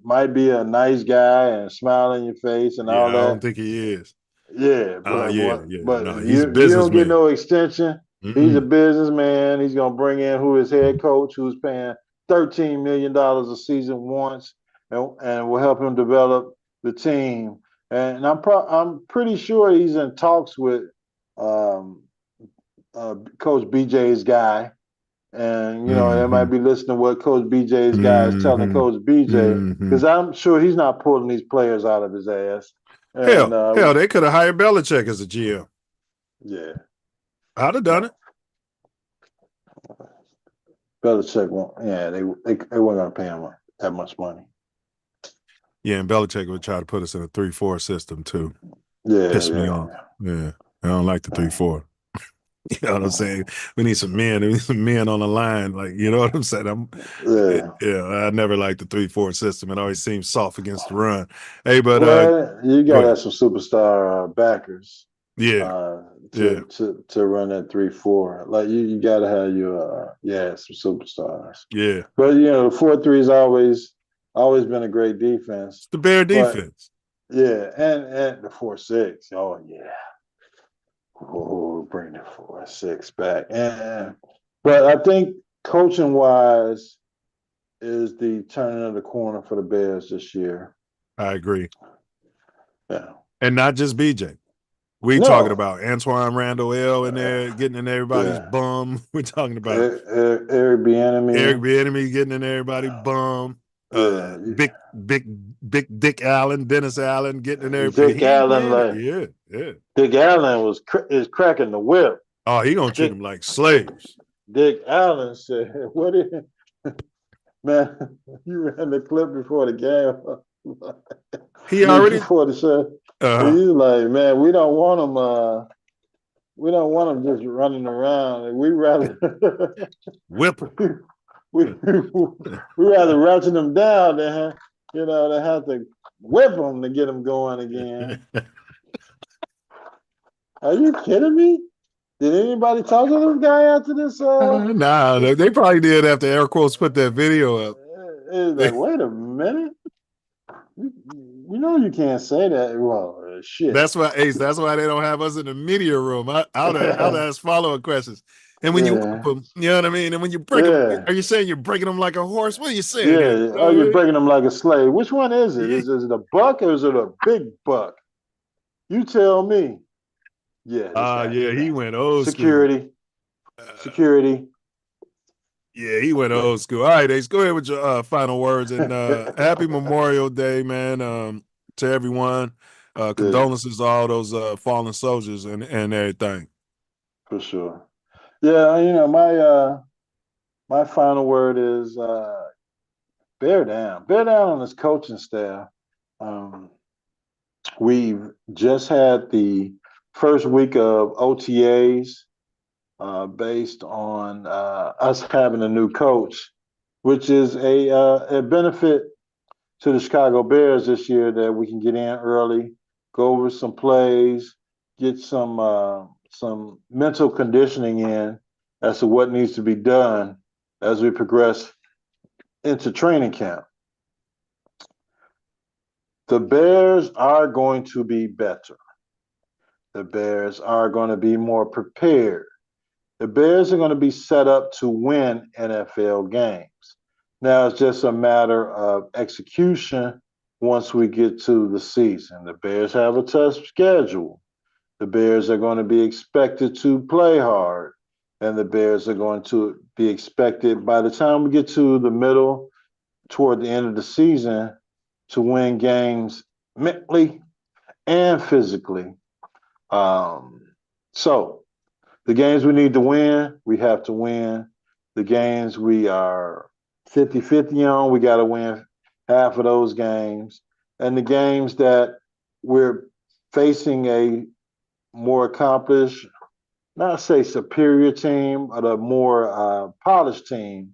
might be a nice guy and smile in your face and all that. I don't think he is. Yeah, but he's you don't get no extension. Mm-mm. He's a businessman. He's gonna bring in his head coach, who's paying $13 million a season once, and will help him develop the team. And I'm pretty sure he's in talks with Coach BJ's guy. And, they might be listening to what Coach BJ's guy is telling Coach BJ, because I'm sure he's not pulling these players out of his ass. And, hell, they could have hired Belichick as a GM. Yeah. I'd have done it. Belichick won't. Yeah, they weren't going to pay him that much money. Yeah, and Belichick would try to put us in a 3-4 system, too. Yeah. Piss me off. Yeah. I don't like the 3-4. You know what I'm saying? We need some men. We need some men on the line. Like, you know what I'm saying? I never liked the 3-4 system. It always seems soft against the run. Hey, but you gotta have some superstar backers. Yeah. To run that 3-4. Like you gotta have your some superstars. Yeah. But the 4-3 has always been a great defense. It's the Bear defense. Yeah, and the 4-6. Oh yeah. Oh, bring the 4-6 back. But I think coaching wise is the turning of the corner for the Bears this year. I agree. Yeah. And not just BJ. We talking about Antoine Randall L in there, getting in everybody's bum. We're talking about Eric Bieniemy. Getting in everybody's bum. Big Dick Allen, Dennis Allen, getting in there. Dick Allen, yeah. Dick Allen is cracking the whip. Oh, he gonna treat them like slaves. Dick Allen said, "What is man? You ran the clip before the game. He already before the show. He's like, man, we don't want him. We don't want him just running around. We rather whip him. We rather ratchet them down than to have to whip them to get them going again." Are you kidding me? Did anybody talk to this guy after this? Nah, they probably did after Air Quotes put that video up. It's like, wait a minute. You can't say that. Well, shit. That's why, Ace. That's why they don't have us in the media room. I'll ask follow-up questions. And when you whip them, you know what I mean? And when you break them, are you saying you're breaking them like a horse? What are you saying? Yeah, are you breaking them like a slave? Which one is it? Is it a buck or is it a big buck? You tell me. Yeah. He went old school. Security. Yeah, he went old school. All right, Ace, go ahead with your final words. And happy Memorial Day, man, to everyone. Condolences to all those fallen soldiers and everything. For sure. Yeah, my final word is bear down. Bear down on this coaching staff. We've just had the first week of OTAs based on us having a new coach, which is a benefit to the Chicago Bears this year, that we can get in early, go over some plays, get some mental conditioning in as to what needs to be done as we progress into training camp. The Bears are going to be better. The Bears are going to be more prepared. The Bears are going to be set up to win NFL games. Now it's just a matter of execution once we get to the season. The Bears have a tough schedule. The Bears are going to be expected to play hard, and the Bears are going to be expected by the time we get to the middle, toward the end of the season, to win games mentally and physically. So the games we need to win, we have to win. The games we are 50-50 on, we got to win half of those games. And the games that we're facing a more accomplished, not say superior team, but a more polished team,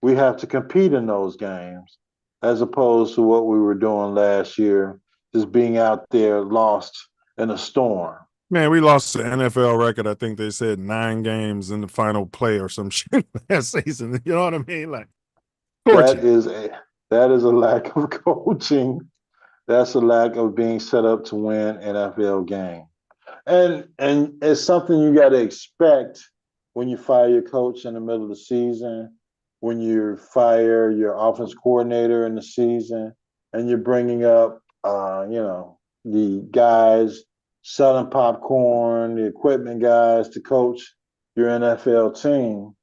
we have to compete in those games, as opposed to what we were doing last year, just being out there lost in a storm. Man, we lost the NFL record. I think they said 9 games in the final play or some shit last season. You know what I mean? Like, that is a lack of coaching. That's a lack of being set up to win NFL game. And it's something you got to expect when you fire your coach in the middle of the season, when you fire your offense coordinator in the season, and you're bringing up, the guys selling popcorn, the equipment guys to coach your NFL team.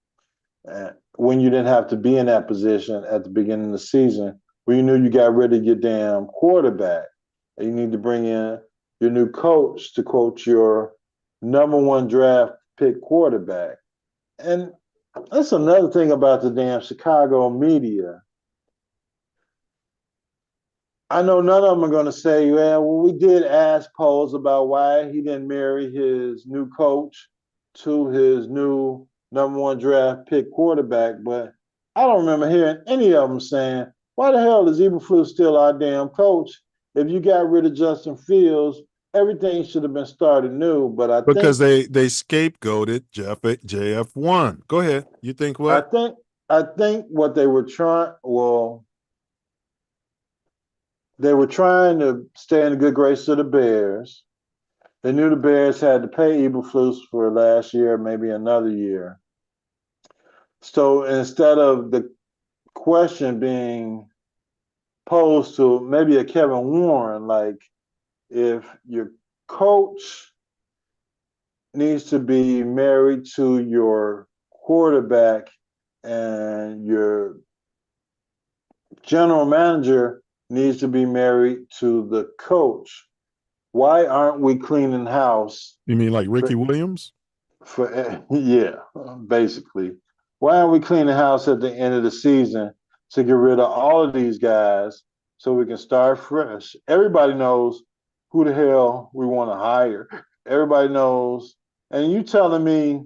When you didn't have to be in that position at the beginning of the season, when you knew you got rid of your damn quarterback, and you need to bring in your new coach to coach your number 1 draft pick quarterback. And that's another thing about the damn Chicago media. I know none of them are going to say, well, we did ask polls about why he didn't marry his new coach to his new number 1 draft pick quarterback, but I don't remember hearing any of them saying, why the hell is Eberflus still our damn coach? If you got rid of Justin Fields, everything should have been started new. But because they scapegoated JF1. Go ahead. You think what? I think what they were trying, they were trying to stay in the good graces of the Bears. They knew the Bears had to pay Eberflus for last year, maybe another year. So instead of the question being posed to maybe a Kevin Warren, like, if your coach needs to be married to your quarterback and your general manager needs to be married to the coach, why aren't we cleaning house? You mean like Ricky Williams? Yeah, basically. Why aren't we cleaning house at the end of the season to get rid of all of these guys so we can start fresh? Everybody knows who the hell we want to hire. Everybody knows. And you telling me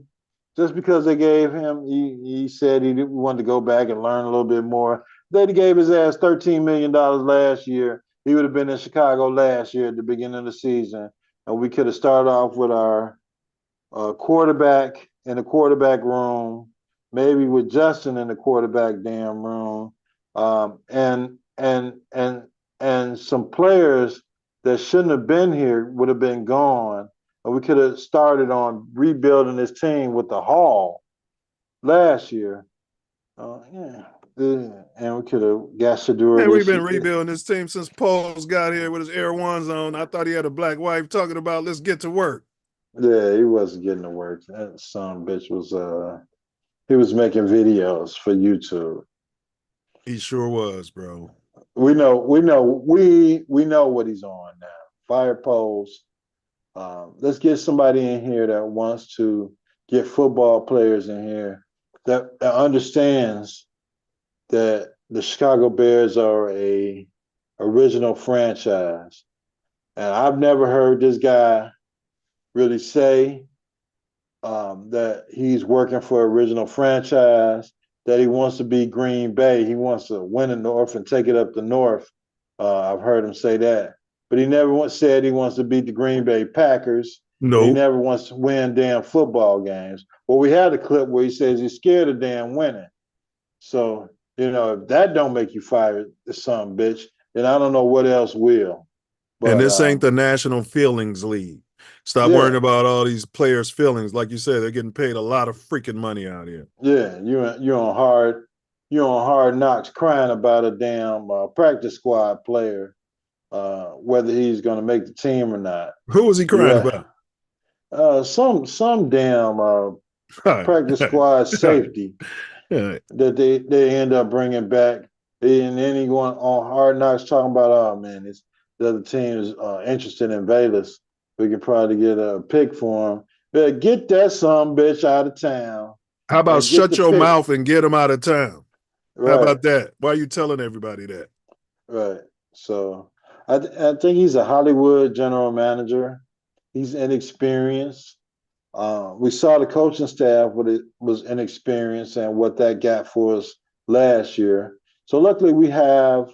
just because they gave him, he said he wanted to go back and learn a little bit more. They gave his ass $13 million last year. He would have been in Chicago last year at the beginning of the season. And we could have started off with our quarterback in the quarterback room, maybe with Justin in the quarterback damn room, and some players that shouldn't have been here would have been gone. And we could have started on rebuilding this team with the Hall last year. And we could have got Shador. Hey, we've been rebuilding this team since Paul's got here with his Air Ones on. I thought he had a black wife talking about let's get to work. Yeah, he wasn't getting to work. That son of a bitch was he was making videos for YouTube. He sure was, bro. We know what he's on now. Fire posts. Let's get somebody in here that wants to get football players in here that understands that the Chicago Bears are a original franchise. And I've never heard this guy really say that he's working for original franchise, that he wants to be Green Bay. He wants to win the North and take it up the North. I've heard him say that. But he never once said he wants to beat the Green Bay Packers. No. He never wants to win damn football games. Well, we had a clip where he says he's scared of damn winning. So, if that don't make you fire the son bitch, then I don't know what else will. But, and this ain't the National Feelings League. Stop Yeah. worrying about all these players' feelings. Like you said, they're getting paid a lot of freaking money out here. Yeah, you're on hard knocks crying about a damn practice squad player, whether he's going to make the team or not. Who was he crying about? Some damn practice squad safety that they end up bringing back, and then he going on hard knocks talking about, oh man, the other team is interested in Bayless. We could probably get a pick for him. But get that son bitch out of town. How about and get shut the your pick. mouth and get him out of town? Right. How about that? Why are you telling everybody that? Right. So I think he's a Hollywood general manager. He's inexperienced. We saw the coaching staff what it was inexperienced and what that got for us last year. So luckily we have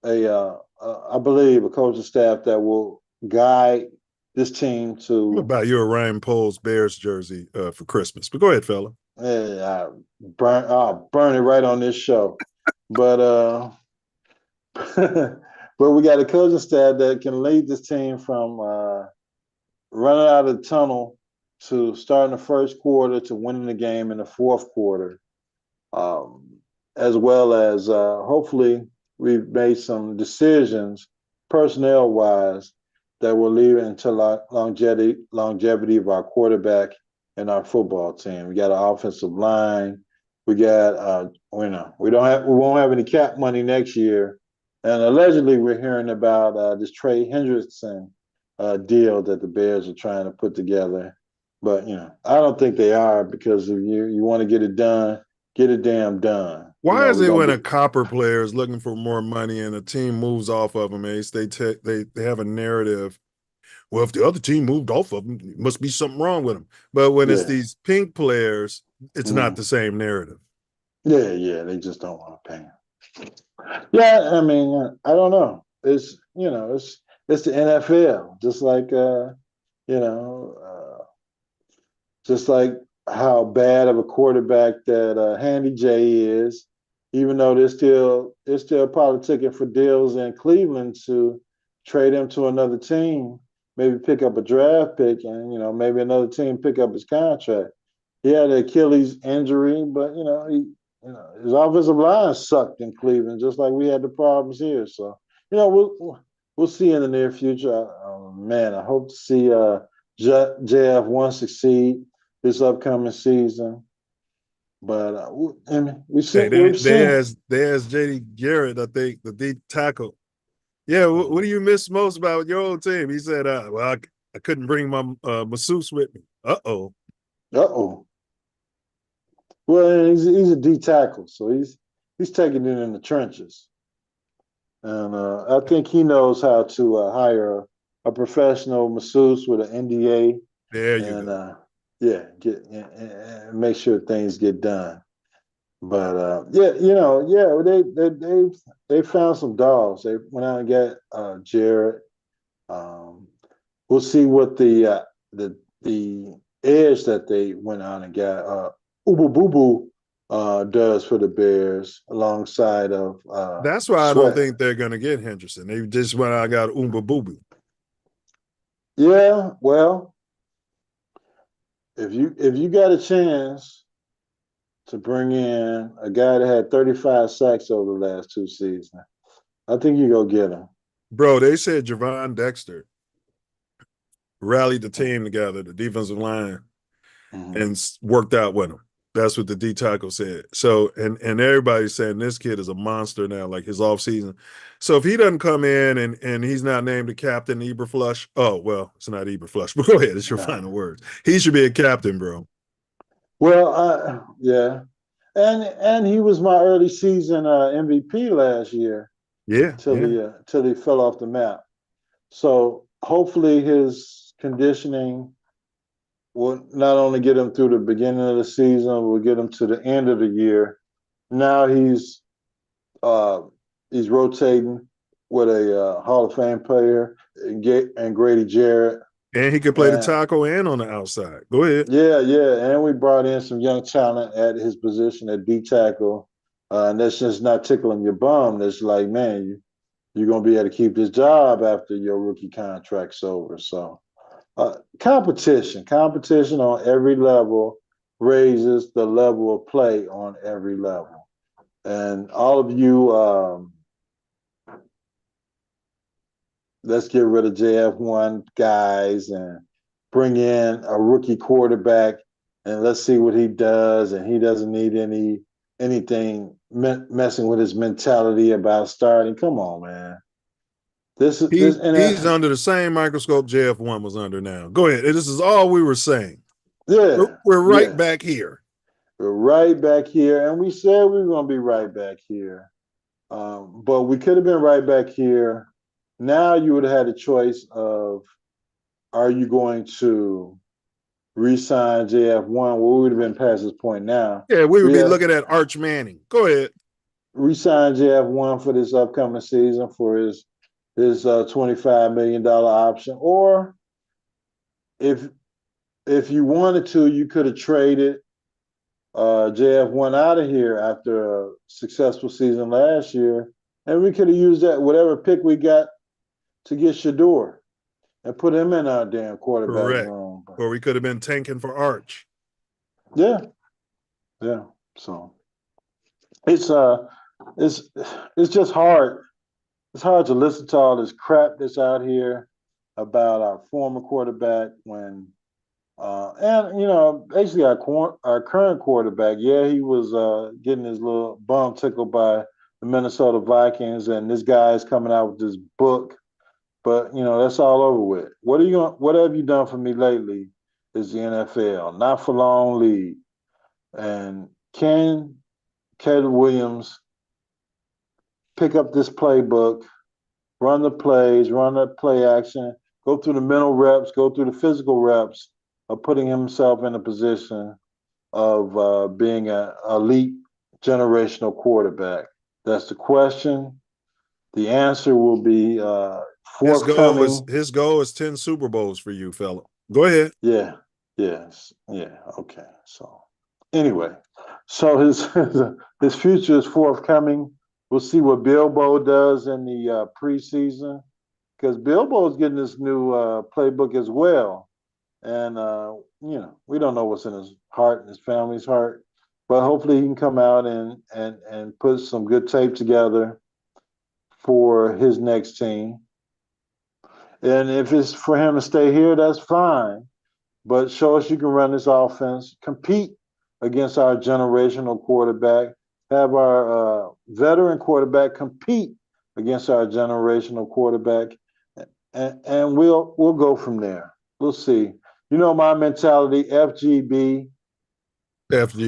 I believe a coaching staff that will guide this team to. What about you a Ryan Poles Bears jersey for Christmas? But go ahead, fella. I'll burn it right on this show. But but we got a coaching staff that can lead this team from running out of the tunnel to starting the first quarter to winning the game in the fourth quarter, as well as hopefully we've made some decisions personnel-wise that will lead into longevity of our quarterback and our football team. We got an offensive line. We got we won't have any cap money next year, and allegedly we're hearing about this Trey Hendrickson deal that the Bears are trying to put together. But I don't think they are, because if you want to get it done, get it damn done. Why is it when a copper player is looking for more money and a team moves off of them, Ace, they have a narrative? Well, if the other team moved off of them, it must be something wrong with them. But when it's these pink players, it's not the same narrative. Yeah, they just don't want to pay him. Yeah, I mean, I don't know. It's it's the NFL, just like just like how bad of a quarterback that Handy J is. Even though they're still politicking for deals in Cleveland to trade him to another team, maybe pick up a draft pick, and maybe another team pick up his contract. He had an Achilles injury, but his offensive line sucked in Cleveland, just like we had the problems here. So we'll see in the near future. Man, I hope to see JF1 succeed this upcoming season. But we see. They asked JD Garrett, I think, the deep tackle. Yeah, what do you miss most about your old team? He said, well, I couldn't bring my masseuse with me. Uh-oh. Well, he's a D tackle, so he's taking it in the trenches. And I think he knows how to hire a professional masseuse with an NDA. There you go. And make sure things get done. But they found some dogs. They went out and got Jarrett. We'll see what the edge that they went out and got Ubu Bubu does for the Bears alongside of. That's why Sweat. I don't think they're going to get Henderson. They just went out and got Ubu Bubu. Yeah, well. If you got a chance to bring in a guy that had 35 sacks over the last 2 seasons, I think you go get him. Bro, they said Javon Dexter rallied the team together, the defensive line, and worked out with him. That's what the D tackle said. So, and everybody's saying this kid is a monster now, like his offseason. So if he doesn't come in and he's not named a captain, Eberflush. Oh, well, it's not Eberflush, but go ahead. It's your final words. He should be a captain, bro. Well, yeah. And he was my early season MVP last year. Yeah. Till he fell off the map. So hopefully his conditioning will not only get him through the beginning of the season, will get him to the end of the year. Now he's rotating with a Hall of Fame player and Grady Jarrett. And he could play the tackle and on the outside. Go ahead. Yeah. And we brought in some young talent at his position at D tackle. And that's just not tickling your bum. That's like, man, you're going to be able to keep this job after your rookie contract's over. So Competition on every level raises the level of play on every level. And all of you, let's get rid of JF1 guys and bring in a rookie quarterback, and let's see what he does. And he doesn't need anything messing with his mentality about starting. Come on, man. He's under the same microscope JF1 was under now. Go ahead. This is all we were saying. Yeah. We're right back here. We're right back here. And we said we were going to be right back here. But we could have been right back here. Now you would have had a choice of, are you going to re-sign JF1? Well, we would have been past this point now. Yeah, we would be looking at Arch Manning. Go ahead. Re-sign JF1 for this upcoming season for his $25 million option. Or if you wanted to, you could have traded JF1 out of here after a successful season last year, and we could have used that whatever pick we got to get Shador and put him in our damn quarterback room. Or we could have been tanking for Arch. Yeah. So it's just hard. It's hard to listen to all this crap that's out here about our former quarterback when, and basically our current quarterback. Yeah, he was getting his little bum tickled by the Minnesota Vikings, and this guy is coming out with this book. But that's all over with. What have you done for me lately? Is the NFL not for long league? And can Caleb Williams pick up this playbook, run the plays, run the play action, go through the mental reps, go through the physical reps of putting himself in a position of being an elite generational quarterback? That's the question. The answer will be forthcoming. His goal is 10 Super Bowls for you, fella. Go ahead. Yeah. Okay. So anyway, so his future is forthcoming. We'll see what Bilbo does in the preseason, because Bilbo's getting this new playbook as well. And we don't know what's in his heart and his family's heart, but hopefully he can come out and put some good tape together for his next team. And if it's for him to stay here, that's fine. But show us you can run this offense, compete against our generational quarterback, have our veteran quarterback compete against our generational quarterback, and we'll go from there. We'll see. My mentality, FGB,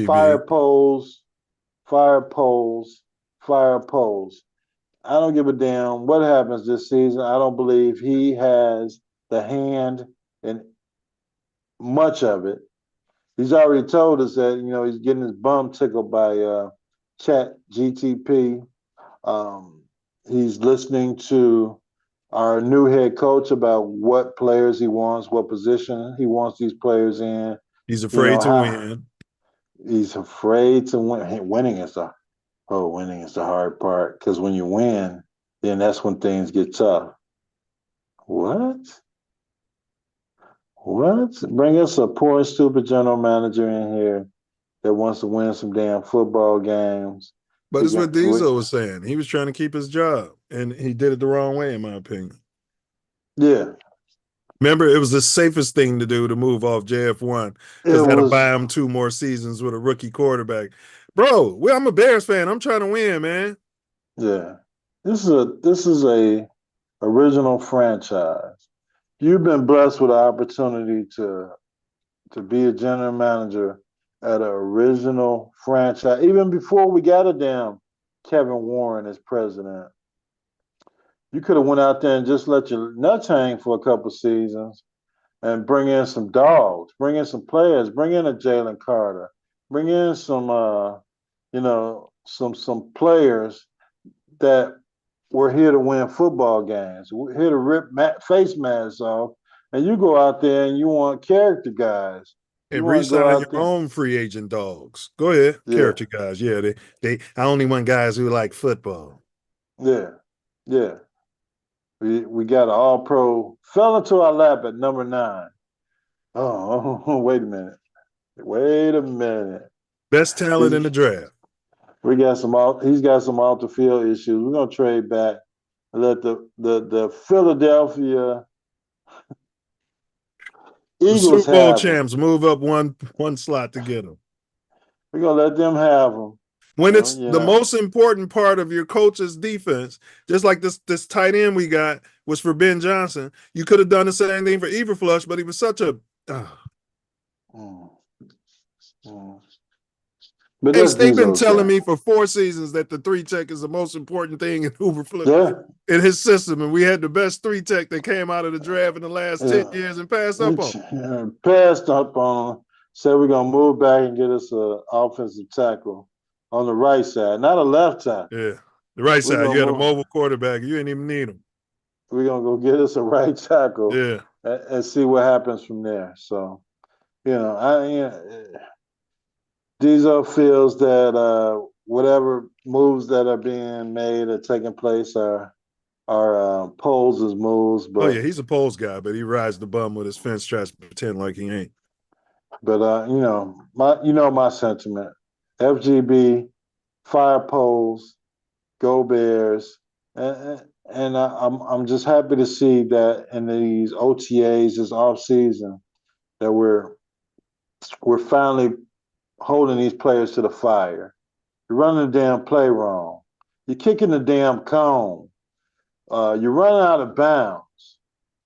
fire poles. I don't give a damn what happens this season. I don't believe he has the hand in much of it. He's already told us that, he's getting his bum tickled by Chat GTP. He's listening to our new head coach about what players he wants, what position he wants these players in. He's afraid to win. He's afraid to win. Winning is the hard part, because when you win, then that's when things get tough. What? Bring us a poor, stupid general manager in here that wants to win some damn football games. But it's what Diesel was saying. He was trying to keep his job, and he did it the wrong way, in my opinion. Yeah. Remember, it was the safest thing to do to move off JF1, because that'll buy him 2 more seasons with a rookie quarterback. Bro, I'm a Bears fan. I'm trying to win, man. Yeah. This is a original franchise. You've been blessed with the opportunity to be a general manager at an original franchise, even before we got a damn Kevin Warren as president. You could have went out there and just let your nuts hang for a couple seasons and bring in some dogs, bring in some players, bring in a Jalen Carter, bring in some some players that were here to win football games. We're here to rip face masks off, and you go out there and you want character guys. And re-sign your own free agent dogs. Go ahead, character guys. Yeah, they. I only want guys who like football. Yeah. We got an all-pro, fell into our lap at number 9. Oh, wait a minute. Wait a minute. Best talent in the draft. He's got some off the field issues. We're gonna trade back and let the Philadelphia The Eagles Super Bowl have him. champs move up one slot to get them. We're gonna let them have him. When it's the most important part of your coach's defense, just like this tight end we got was for Ben Johnson. You could have done the same thing for Eberfluss, but he was such a. But Hey, that's they've been Dizzo's telling guy. me for 4 seasons that the 3-tech is the most important thing in Eberfluss in his system, and we had the best 3-tech that came out of the draft in the last 10 years and passed up on. Passed up on him. Said we're gonna move back and get us an offensive tackle on the right side, not a left side. Yeah, the right side. You had a mobile quarterback. You didn't even need him. We're gonna go get us a right tackle. Yeah, and see what happens from there. So, Dizzo feels that whatever moves that are being made or taking place are Poles' moves. But he's a Poles guy, but he rides the bum with his fence, tries to pretend like he ain't. But my sentiment: FGB, fire Poles, go Bears, and I'm just happy to see that in these OTAs this offseason that we're finally holding these players to the fire. You're running the damn play wrong. You're kicking the damn cone. You're running out of bounds.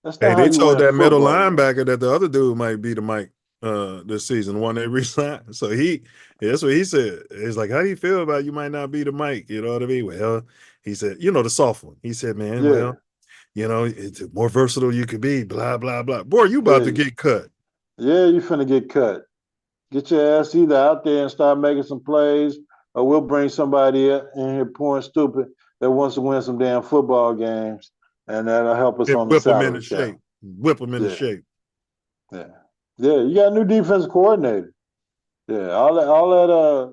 That's not how They you told win that middle football. linebacker that the other dude might be the Mike this season, the one they re-signed. So that's what he said. It's like, how do you feel about you might not be the Mike? You know what I mean? Well, he said, the soft one. He said, man, well, it's more versatile you could be, blah, blah, blah. Boy, you about to get cut. Yeah, you finna get cut. Get your ass either out there and start making some plays, or we'll bring somebody in here pouring stupid that wants to win some damn football games, and that'll help us on the salary cap. Whip them into shape. Yeah, you got a new defensive coordinator. Yeah, all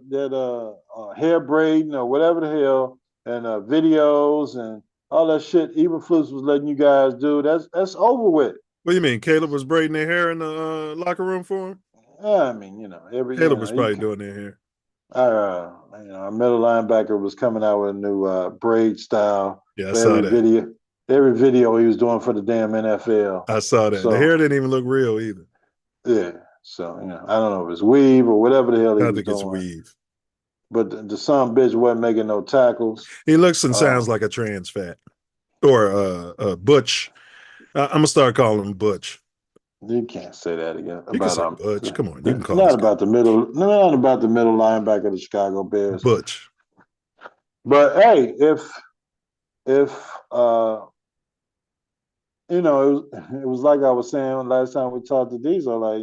that hair braiding or whatever the hell, and videos and all that shit Eberflus was letting you guys do. That's over with. What do you mean? Caleb was braiding their hair in the locker room for him? I mean, Caleb was probably doing their hair. Our middle linebacker was coming out with a new braid style. Yeah, I saw that. Every video he was doing for the damn NFL. I saw that. The hair didn't even look real either. Yeah. So, I don't know if it's weave or whatever the hell he was doing. I think it's weave. But the son bitch wasn't making no tackles. He looks and sounds like a trans fat. Or Butch. I'm going to start calling him Butch. You can't say that again. You can say Butch. Come on, you can call not about the middle linebacker of the Chicago Bears. Butch. But hey, if it was like I was saying last time we talked to Diesel, like,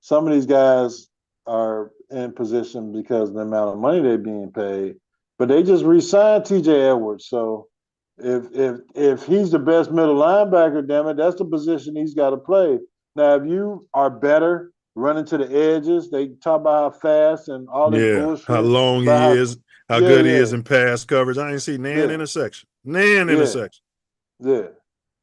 some of these guys are in position because of the amount of money they're being paid, but they just re-signed TJ Edwards. So if he's the best middle linebacker, damn it, that's the position he's got to play. Now, if you are better running to the edges, they talk about how fast and all this bullshit. How long he is, how good he is in pass coverage. I ain't seen intersection. Intersection. Yeah.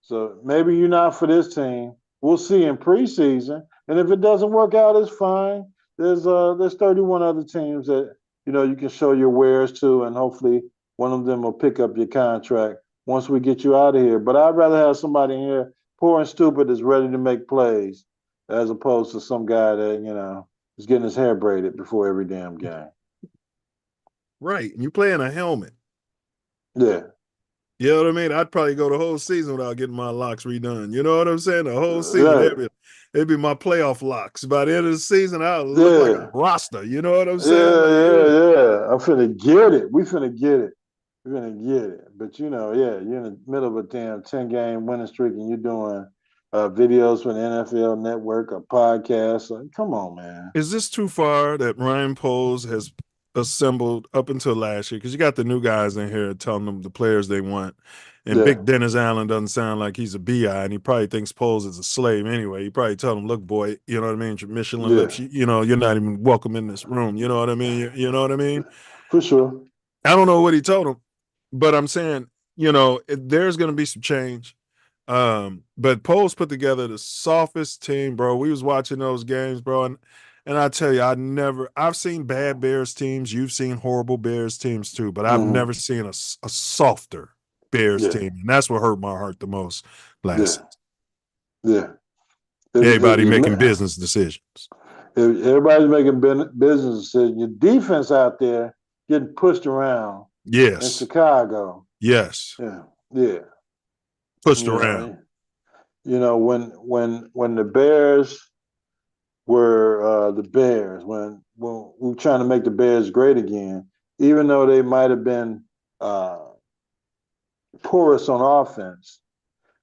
So maybe you're not for this team. We'll see in preseason. And if it doesn't work out, it's fine. There's 31 other teams that, you can show your wares to, and hopefully one of them will pick up your contract once we get you out of here. But I'd rather have somebody in here poor and stupid that's ready to make plays as opposed to some guy that, is getting his hair braided before every damn game. Right. And you play in a helmet. Yeah. You know what I mean? I'd probably go the whole season without getting my locks redone. You know what I'm saying? The whole season. It'd be my playoff locks. By the end of the season, I'll look like a Rasta. You know what I'm saying? Yeah. I'm finna get it. We finna get it. We're going to get it. But, you're in the middle of a damn 10-game winning streak and you're doing videos for the NFL Network, a podcast. Like, come on, man. Is this too far that Ryan Poles has assembled up until last year? Because you got the new guys in here telling them the players they want. And Big Dennis Allen doesn't sound like he's a BI, and he probably thinks Poles is a slave anyway. He probably tell him, look, boy, you know what I mean? Michelin lips, you're not even welcome in this room. You know what I mean? You know what I mean? For sure. I don't know what he told him. But I'm saying, there's going to be some change. But Poles put together the softest team, bro. We was watching those games, bro, and I tell you, I've seen bad Bears teams. You've seen horrible Bears teams too, but I've never seen a softer Bears team, and that's what hurt my heart the most last season. Everybody making business decisions. Everybody's making business decisions. Your defense out there getting pushed around. Yes. In Chicago. Yes. Yeah. Pushed around. When the Bears were the Bears, when we were trying to make the Bears great again, even though they might have been porous on offense,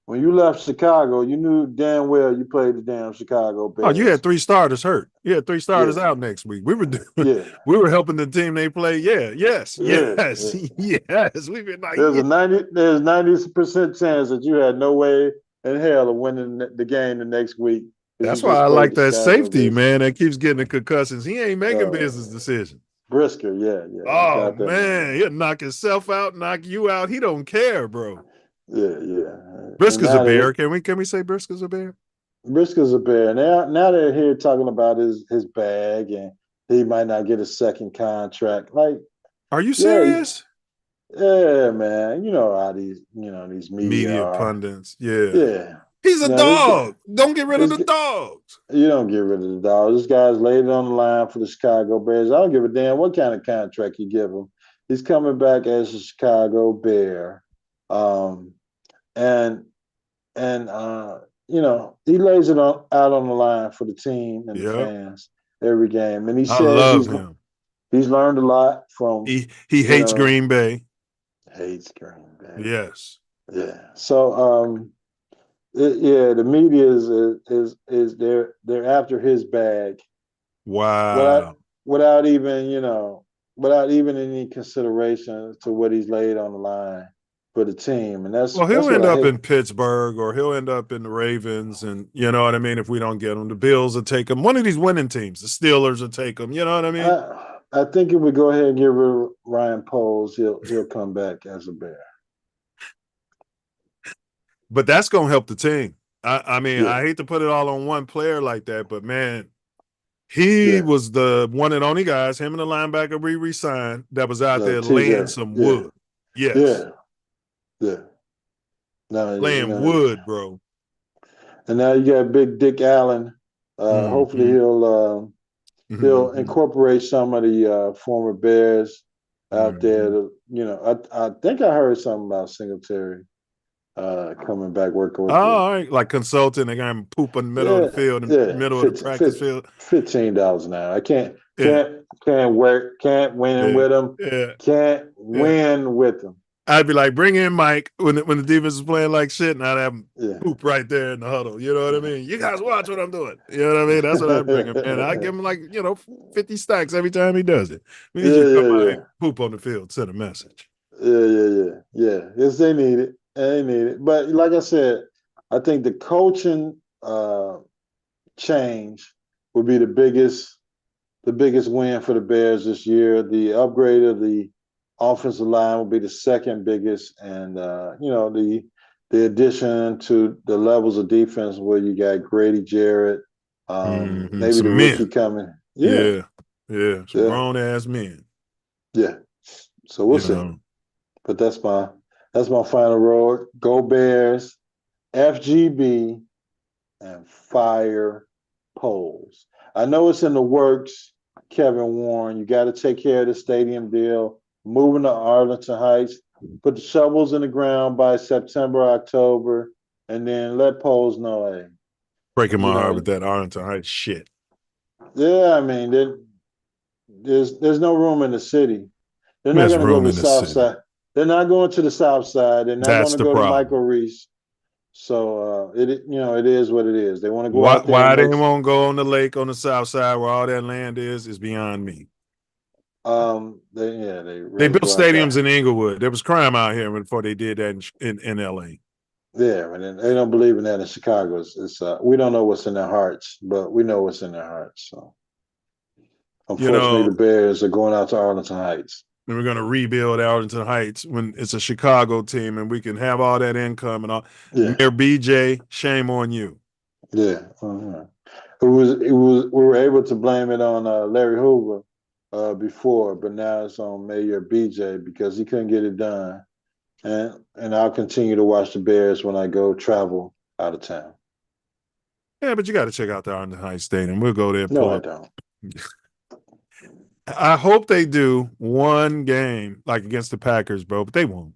when you left Chicago, you knew damn well you played the damn Chicago Bears. Oh, you had 3 starters hurt. You had 3 starters out next week. We were helping the team they play. Yes. We've been like, there's 90% chance that you had no way in hell of winning the game the next week. That's why I like that safety, man, that keeps getting the concussions. He ain't making business decisions. Brisker, yeah. Oh, man, he'll knock himself out, knock you out. He don't care, bro. Yeah. Brisker's a bear. Can we say Brisker's a bear? Brisker's a bear. Now they're here talking about his bag and he might not get a second contract. Like, are you serious? Yeah, man. You know how these media pundits. Yeah. He's a dog. Don't get rid of the dogs. You don't get rid of the dogs. This guy's laid it on the line for the Chicago Bears. I don't give a damn what kind of contract you give him. He's coming back as a Chicago Bear. He lays it out on the line for the team and the fans every game. And he says he's learned a lot from. He hates Green Bay. Hates Green Bay. Yes. Yeah. So the media is they're after his bag. Wow. Without even any consideration to what he's laid on the line for the team. And he'll end up in Pittsburgh or he'll end up in the Ravens, and you know what I mean. If we don't get him, the Bills will take him. One of these winning teams, the Steelers will take him. You know what I mean? I think if we go ahead and get rid of Ryan Poles, he'll come back as a Bear. But that's gonna help the team. I hate to put it all on one player like that, but man, he was the one and only guys. Him and the linebacker we re-signed that was out there laying some wood. Yes. Yeah. Laying wood, bro. And now you got Big Dick Allen. Hopefully he'll incorporate some of the former Bears out there. I think I heard something about Singletary coming back working with all right, like consulting. They got him poop in the middle of the field, in the middle of the practice field. $15 an hour. I can't win with him. Can't win with him. I'd be like, bring in Mike when the defense is playing like shit, and I'd have him poop right there in the huddle. You know what I mean? You guys watch what I'm doing. You know what I mean? That's what I'd bring him. And I give him 50 stacks every time he does it. We need you to come out and poop on the field, send a message. Yeah. Yes, they need it. But like I said, I think the coaching change would be the biggest win for the Bears this year. The upgrade of the offensive line will be the second biggest, and the addition to the levels of defense where you got Grady Jarrett, maybe some the rookie coming. Yeah, some grown ass men. Yeah, so we'll see. But that's my final road. Go Bears, FGB, and fire Poles. I know it's in the works, Kevin Warren. You got to take care of the stadium deal. Moving to Arlington Heights, put the shovels in the ground by September, October, and then let Poles know, hey. Breaking my heart with that Arlington Heights shit. Yeah, I mean, there's no room in the city. They're not going to go to the south side. They're not going to the south side. They're not going to go to Michael Reese. So it is what it is. They want to go out there. Why they won't go on the lake on the south side where all that land is beyond me. They built stadiums in Inglewood. There was crime out here before they did that in LA. Yeah, and they don't believe in that in Chicago. We don't know what's in their hearts, but we know what's in their hearts. So unfortunately, the Bears are going out to Arlington Heights. and we're going to rebuild Arlington Heights when it's a Chicago team and we can have all that income and all. Yeah. Mayor BJ, shame on you. Yeah. We were able to blame it on Larry Hoover before, but now it's on Mayor BJ because he couldn't get it done. And I'll continue to watch the Bears when I go travel out of town. Yeah, but you got to check out the Arlington Heights Stadium. We'll go there. No, I don't. I hope they do one game like against the Packers, bro, but they won't.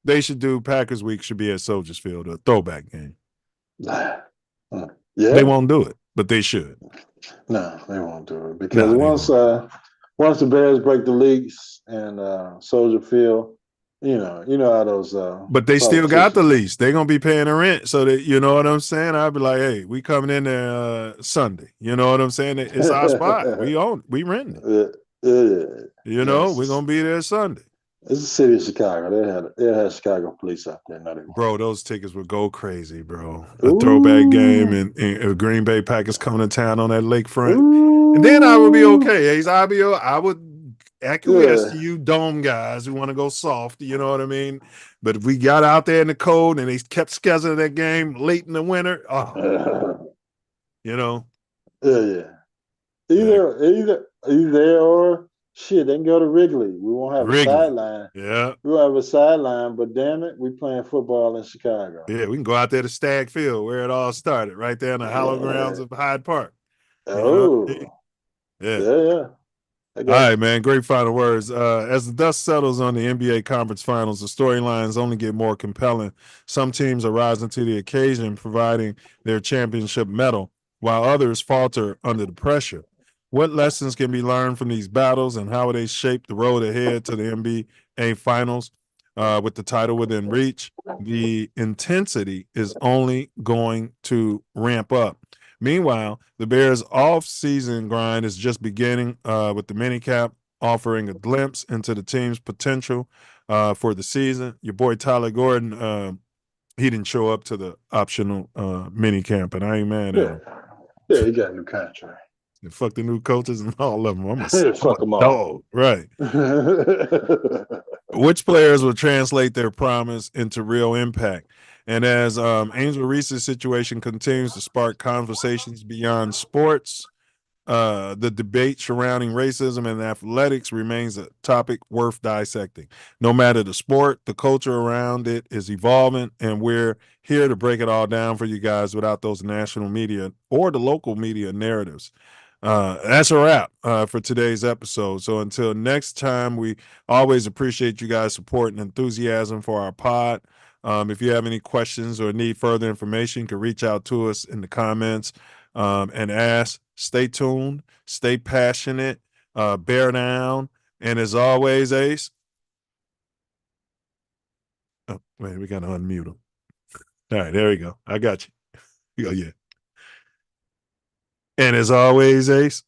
They should do Packers Week should be at Soldiers Field, a throwback game. Yeah. They won't do it, but they should. No, they won't do it because once the Bears break the lease and Soldier Field, you know how those. But they still got the lease. They're gonna be paying the rent, so that you know what I'm saying. I'd be like, hey, we coming in there Sunday. You know what I'm saying? It's our spot. We own. We rent it. You know, we're gonna be there Sunday. It's the city of Chicago. They had Chicago police out there. Bro, those tickets would go crazy, bro. A throwback game and Green Bay Packers coming to town on that lakefront. And then I would be okay. I would acquiesce to you dome guys who want to go soft, you know what I mean? But if we got out there in the cold and they kept scheduling that game late in the winter, you know. Either or shit, they can go to Wrigley. We won't have a sideline. Yeah. We won't have a sideline, but damn it, we playing football in Chicago. Yeah, we can go out there to Stagg Field where it all started, right there in the hallowed grounds of Hyde Park. Yeah. All right, man. Great final words. As the dust settles on the NBA Conference Finals, the storylines only get more compelling. Some teams are rising to the occasion, providing their championship medal, while others falter under the pressure. What lessons can be learned from these battles, and how will they shape the road ahead to the NBA Finals with the title within reach? The intensity is only going to ramp up. Meanwhile, the Bears' off-season grind is just beginning with the minicamp offering a glimpse into the team's potential for the season. Your boy Tyler Gordon, he didn't show up to the optional minicamp, and I ain't mad at him. Yeah, he got a new contract. And fuck the new coaches and all of them. I'm fuck them all. Dog, right. Which players will translate their promise into real impact? And as Angel Reese's situation continues to spark conversations beyond sports, the debate surrounding racism and athletics remains a topic worth dissecting. No matter the sport, the culture around it is evolving, and we're here to break it all down for you guys without those national media or the local media narratives. That's a wrap for today's episode. So until next time, we always appreciate you guys' support and enthusiasm for our pod. If you have any questions or need further information, you can reach out to us in the comments and ask. Stay tuned, stay passionate, bear down, and as always, Ace. Oh, wait, we got to unmute him. All right, there we go. I got you. Yeah. And as always, Ace.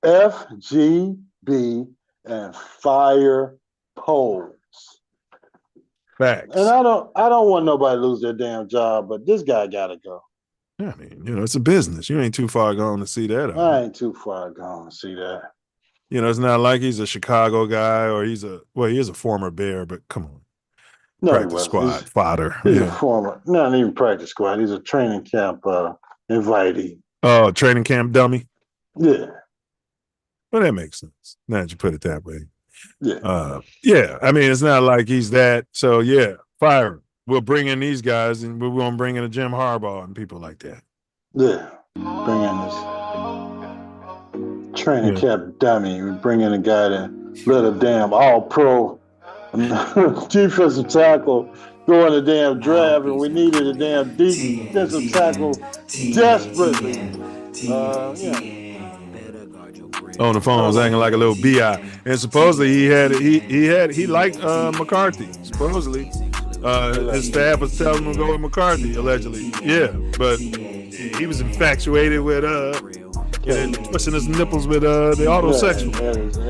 FGB and fire polls. Facts. And I don't want nobody to lose their damn job, but this guy gotta go. Yeah, I mean, it's a business. You ain't too far gone to see that. I ain't too far gone to see that. It's not like he's a Chicago guy or he is a former Bear, but come on. No, practice squad fodder. He's a former, not even practice squad. He's a training camp invitee. Oh, training camp dummy? Yeah. Well, that makes sense. Now that you put it that way. Yeah. Yeah. I mean, it's not like he's that. So, yeah, fire him. We'll bring in these guys, and we're going to bring in a Jim Harbaugh and people like that. Yeah. Bring in this training camp dummy. We bring in a guy that let a damn all-pro defensive tackle go in the damn draft, and we needed a damn defensive tackle desperately. On the phone, was acting like a little bi, and supposedly he liked McCarthy. Supposedly, his staff was telling him to go with McCarthy. Allegedly, yeah, but he was infatuated with pushing his nipples with the autosexual.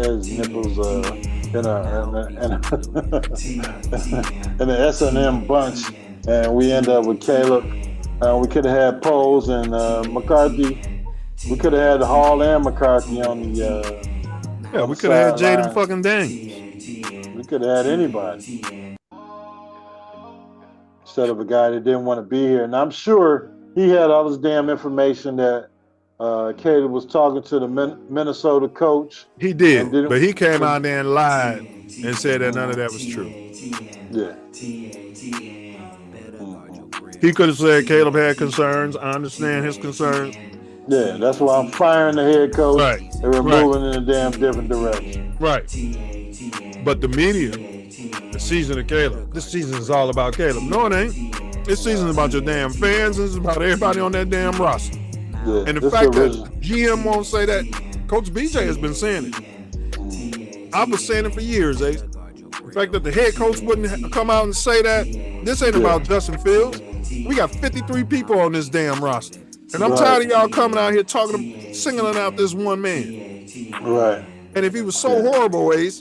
His nipples in the S&M bunch, and we end up with Caleb. We could have had Poles and McCarthy. We could have had Hall and McCarthy on the. We could have had Jaden fucking Daniels. could have had anybody instead of a guy that didn't want to be here. And I'm sure he had all this damn information that Caleb was talking to the Minnesota coach. He did, but he came out there and lied and said that none of that was true. Yeah. He could have said Caleb had concerns. I understand his concerns. Yeah, that's why I'm firing the head coach and we're moving in a damn different direction. Right. But the media, the season of Caleb, this season is all about Caleb. No, it ain't. This season is about your damn fans. It's about everybody on that damn roster. Yeah, and the fact that GM won't say that, Coach BJ has been saying it. I've been saying it for years, Ace. The fact that the head coach wouldn't come out and say that, this ain't about Justin Fields. We got 53 people on this damn roster. And I'm tired of y'all coming out here singling out this one man. Right. And if he was so horrible, Ace,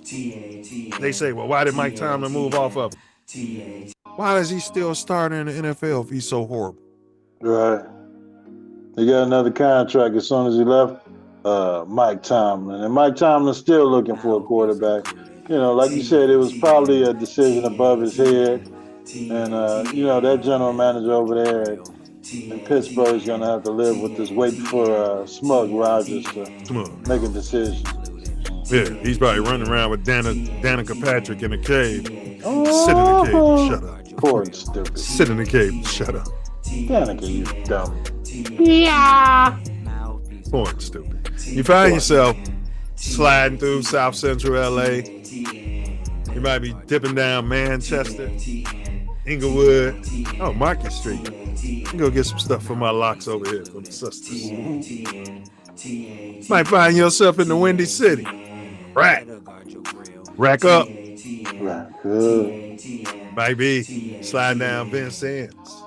they say, well, why did Mike Tomlin move off of him? Why is he still starting in the NFL if he's so horrible? Right. He got another contract as soon as he left Mike Tomlin. And Mike Tomlin's still looking for a quarterback. You know, like you said, it was probably a decision above his head. And, you know, that general manager over there in Pittsburgh is going to have to live with this waiting for Smug Rogers to make a decision. Yeah, he's probably running around with Danica Patrick in a cave. Sit in the cave, shut up. Poor and stupid. Sit in the cave, shut up. Danica, you dumb. Yeah. Poor and stupid. You find yourself sliding through South Central LA. You might be dipping down Manchester, Inglewood, Market Street. You can go get some stuff for my locks over here from the sisters. Might find yourself in the Windy City. Rack up. Might be sliding down Vincennes.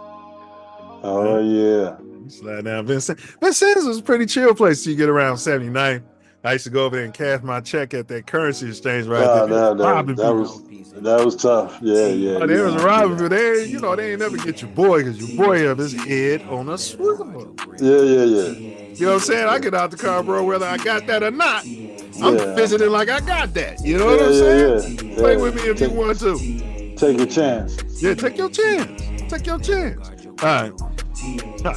Oh, yeah. Slide down Vincennes. Vincennes is a pretty chill place till you get around 79th. I used to go over there and cash my check at that currency exchange right there. That was tough. Yeah. There was a robbery there. You know, they ain't never get your boy because your boy have his head on a swivel. Yeah. You know what I'm saying? I get out the car, bro, whether I got that or not. I'm visiting like I got that. You know what I'm saying? Play with me if you want to. Take your chance. Yeah, take your chance. Take your chance. All right.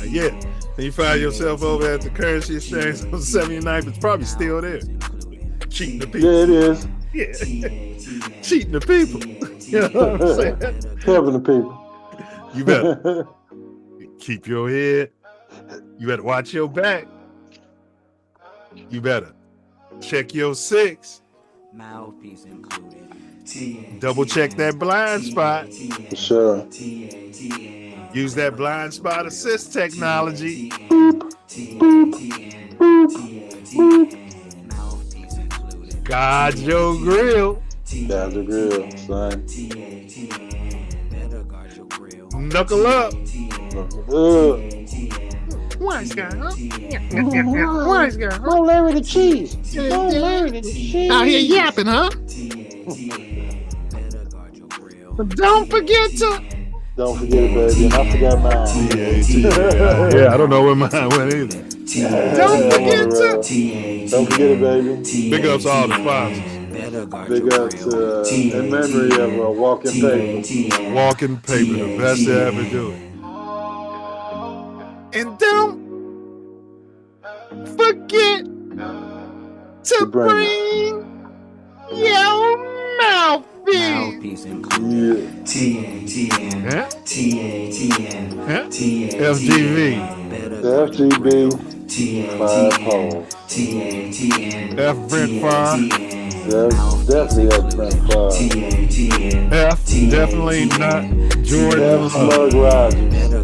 Yeah. And you find yourself over at the currency exchange on 79th. It's probably still there. Cheating the people. Yeah, it is. Yeah. Cheating the people. You know what I'm saying? Helping the people. You better keep your head. You better watch your back. You better check your six. Mouthpiece included. Double check that blind spot. For sure. Use that blind spot assist technology. God's your grill. God's your grill, son. Knuckle up. Wise guy, huh? Wise guy, huh? Don't Larry the cheese. Don't Larry the cheese. Out here yapping, huh? Don't forget it, baby. And I forgot mine. Yeah, I don't know where mine went either. Don't forget it. Don't forget it, baby. Big ups to all the sponsors. Big ups in memory of Walking Paper. Walking Paper, the best to ever do it. And don't forget to bring your mouthpiece. TATN. FGB. 5 hole. F Brent Farr. Definitely F Brent Farr. F definitely not Jordan. F Slug Rogers.